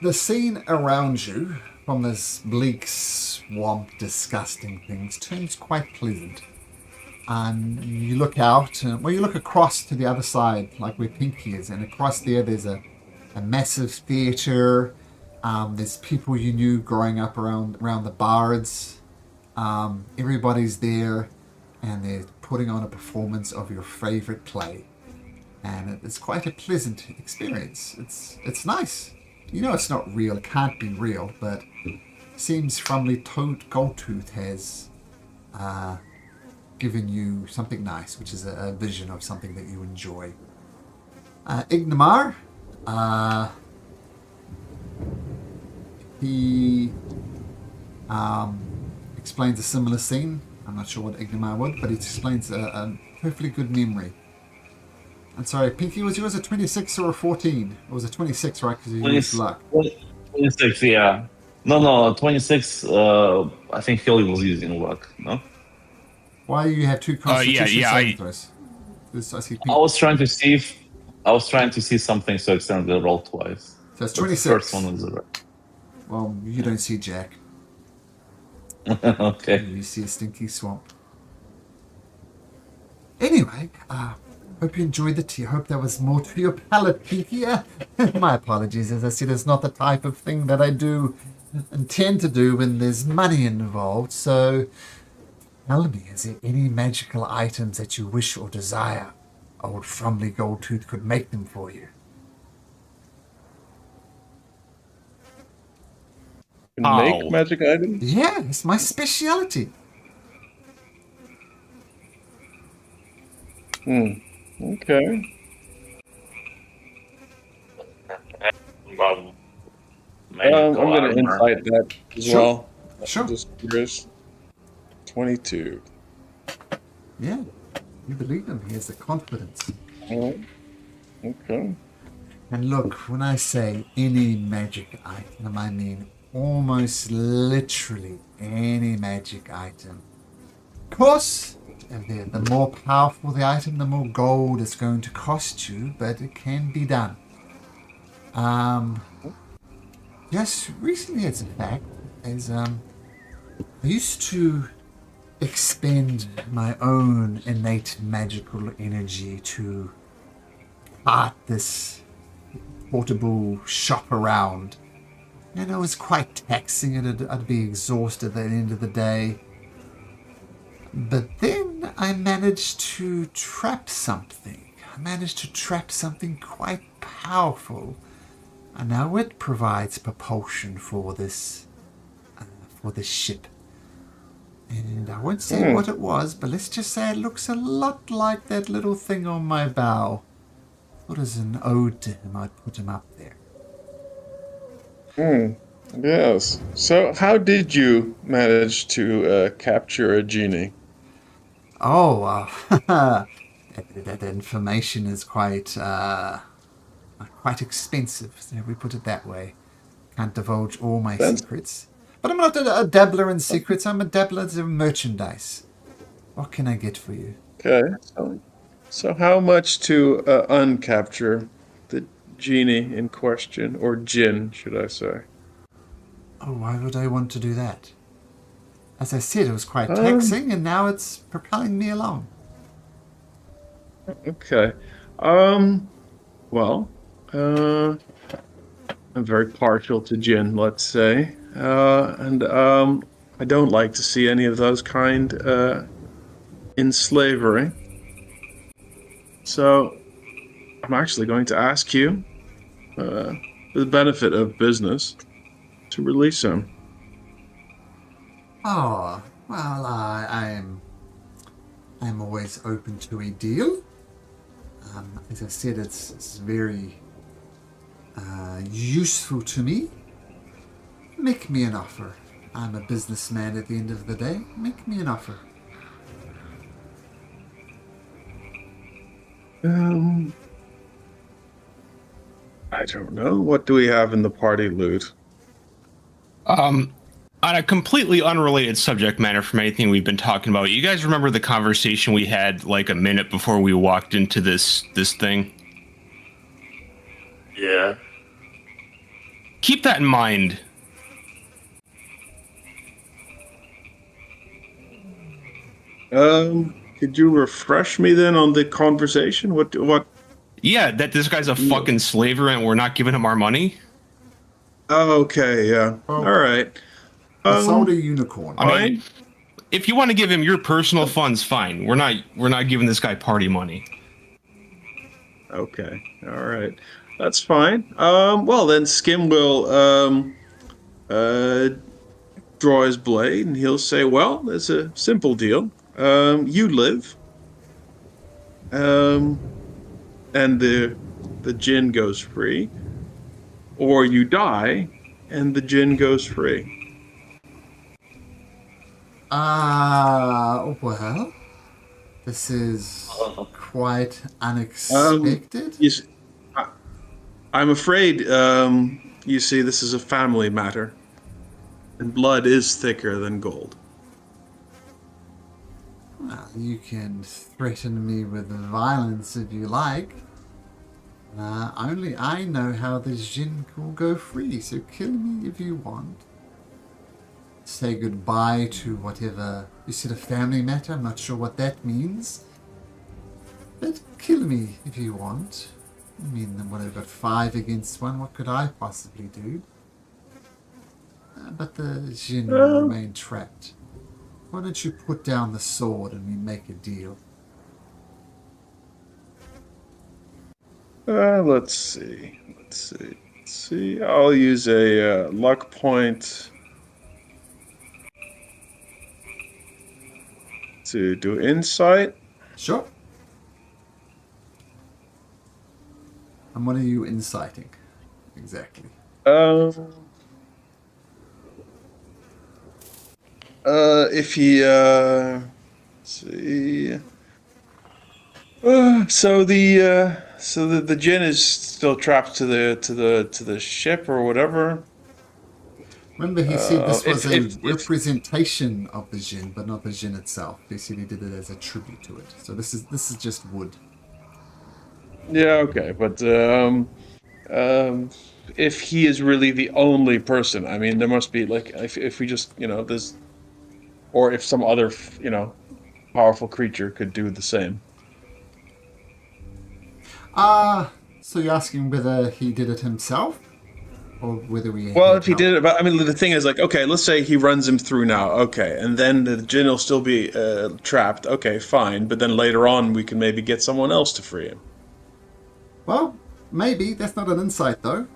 The scene around you, from this bleak swamp, disgusting things, turns quite pleasant. And you look out, you look across to the other side, like where Pinky is, and across there's a massive theater. There's people you knew growing up around the bards. Everybody's there, and they're putting on a performance of your favorite play, and it's quite a pleasant experience. It's nice. You know it's not real. It can't be real, but seems Frumley Goldtooth has given you something nice, which is a vision of something that you enjoy. Ignomar, he explains a similar scene. I'm not sure what Ignomar would, but it explains a perfectly good memory. I'm sorry, Pinky, was yours a 26 or a 14? It was a 26, right? Because you used luck. 26, yeah. No, 26, I think Philly was using luck, no? Why do you have two constitution yeah, saving throws? I see Pinky. I was trying to see something, so I accidentally rolled twice. So it's But the 26. first one was right. Well, you don't see Jack. Okay. You see a stinky swamp. Anyway, hope you enjoyed the tea. I hope that was more to your palate, Pinky. My apologies. As I said, it's not the type of thing that I do intend to do when there's money involved. So, tell me, is there any magical items that you wish or desire? Old Frumley Goldtooth could make them for you. Make magic items? Yeah, it's my speciality. Okay. I'm going to insight that as Sure. well. Sure. Just curious. 22. Yeah, you believe him. He has the confidence. Alright. Okay. And look, when I say any magic item, I mean almost literally any magic item. Of course, the more powerful the item, the more gold it's going to cost you, but it can be done. Just recently, as a fact, I used to expend my own innate magical energy to cart this portable shop around. And it was quite taxing, and I'd be exhausted at the end of the day. But then I managed to trap something. I managed to trap something quite powerful. And now it provides propulsion for this ship. And I won't say what it was, but let's just say it looks a lot like that little thing on my bow. What is an ode to him? I'd put him up there. Yes. So, how did you manage to capture a genie? Oh, that information is quite expensive, if we put it that way. Can't divulge all my secrets. But I'm not a dabbler in secrets. I'm a dabbler in merchandise. What can I get for you? Okay. So how much to uncapture the genie in question, or djinn, should I say? Oh, why would I want to do that? As I said, it was quite taxing, and now it's propelling me along. Okay. Well, I'm very partial to djinn, let's say. And I don't like to see any of those kind in slavery. So I'm actually going to ask you, for the benefit of business, to release him. Oh, well, I'm always open to a deal. As I said, it's very useful to me. Make me an offer. I'm a businessman at the end of the day. Make me an offer. I don't know. What do we have in the party loot? On a completely unrelated subject matter from anything we've been talking about, you guys remember the conversation we had like a minute before we walked into this thing? Yeah. Keep that in mind. Could you refresh me then on the conversation? What? Yeah, that this guy's a fucking slaver and we're not giving him our money. Oh, okay, yeah. All right. I sold a unicorn. I mean, if you want to give him your personal funds, fine. We're not giving this guy party money. Okay. All right. That's fine. Well, then Skim will draw his blade and he'll say, well, it's a simple deal. You live. And the djinn goes free. Or you die and the djinn goes free. Well, this is quite unexpected. Yes, I'm afraid, you see, this is a family matter, and blood is thicker than gold. Well, you can threaten me with violence if you like. Only I know how the Jinn will go free, so kill me if you want. Say goodbye to whatever. You said a family matter? I'm not sure what that means. But kill me if you want. I mean, what, I've got 5 against 1. What could I possibly do? But the Jinn will remain trapped. Why don't you put down the sword and we make a deal? Let's see. I'll use a luck point to do insight. Sure. And what are you inciting? Exactly. If he let's see. So the Jinn is still trapped to the ship or whatever. Remember, he said this was if- representation of the Jinn, but not the Jinn itself. He said he did it as a tribute to it. So this is just wood. Yeah, okay, but if he is really the only person, I mean, there must be like if we just there's, or if some other powerful creature could do the same. So you're asking whether he did it himself, or whether we? Well, if he did it, but I mean, the thing is, like, okay, let's say he runs him through now, okay, and then the Jinn will still be trapped. Okay, fine, but then later on we can maybe get someone else to free him. Well, maybe that's not an insight though.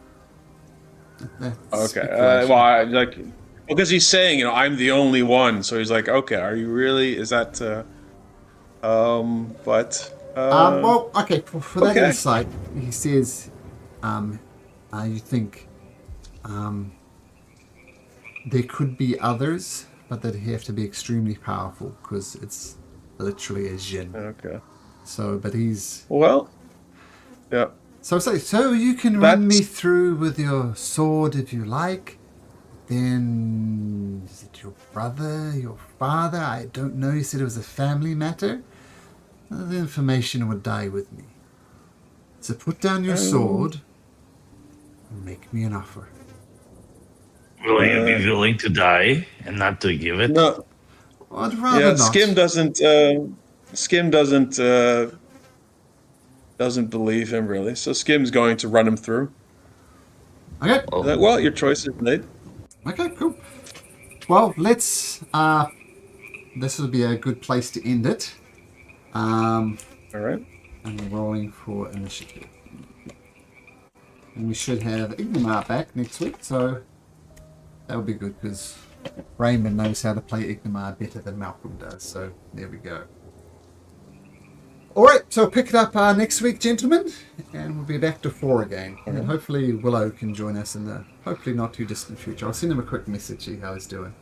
That's Okay, speculation. because he's saying, I'm the only one, so he's like, okay, are you really? Is that? Well, okay. For that okay. insight, he says, you think, there could be others, but that he have to be extremely powerful because it's literally a Jinn. Okay. So, but he's. Well. Yeah. So you can run me through with your sword if you like. Then is it your brother, your father? I don't know. You said it was a family matter. The information would die with me. So put down your sword and make me an offer. Will you be willing to die and not to give it? No. I'd rather not. Skim doesn't believe him really. So Skim's going to run him through. Okay. Oh. Like, well, your choice is made. Okay, cool. Well, let's. This would be a good place to end it. All right. And we're rolling for initiative. And we should have Ignomar back next week, so that would be good because Raymond knows how to play Ignomar better than Malcolm does. So there we go. All right, so pick it up next week, gentlemen, and we'll be back to 4 again. And hopefully Willow can join us in the hopefully not too distant future. I'll send him a quick message, see how he's doing.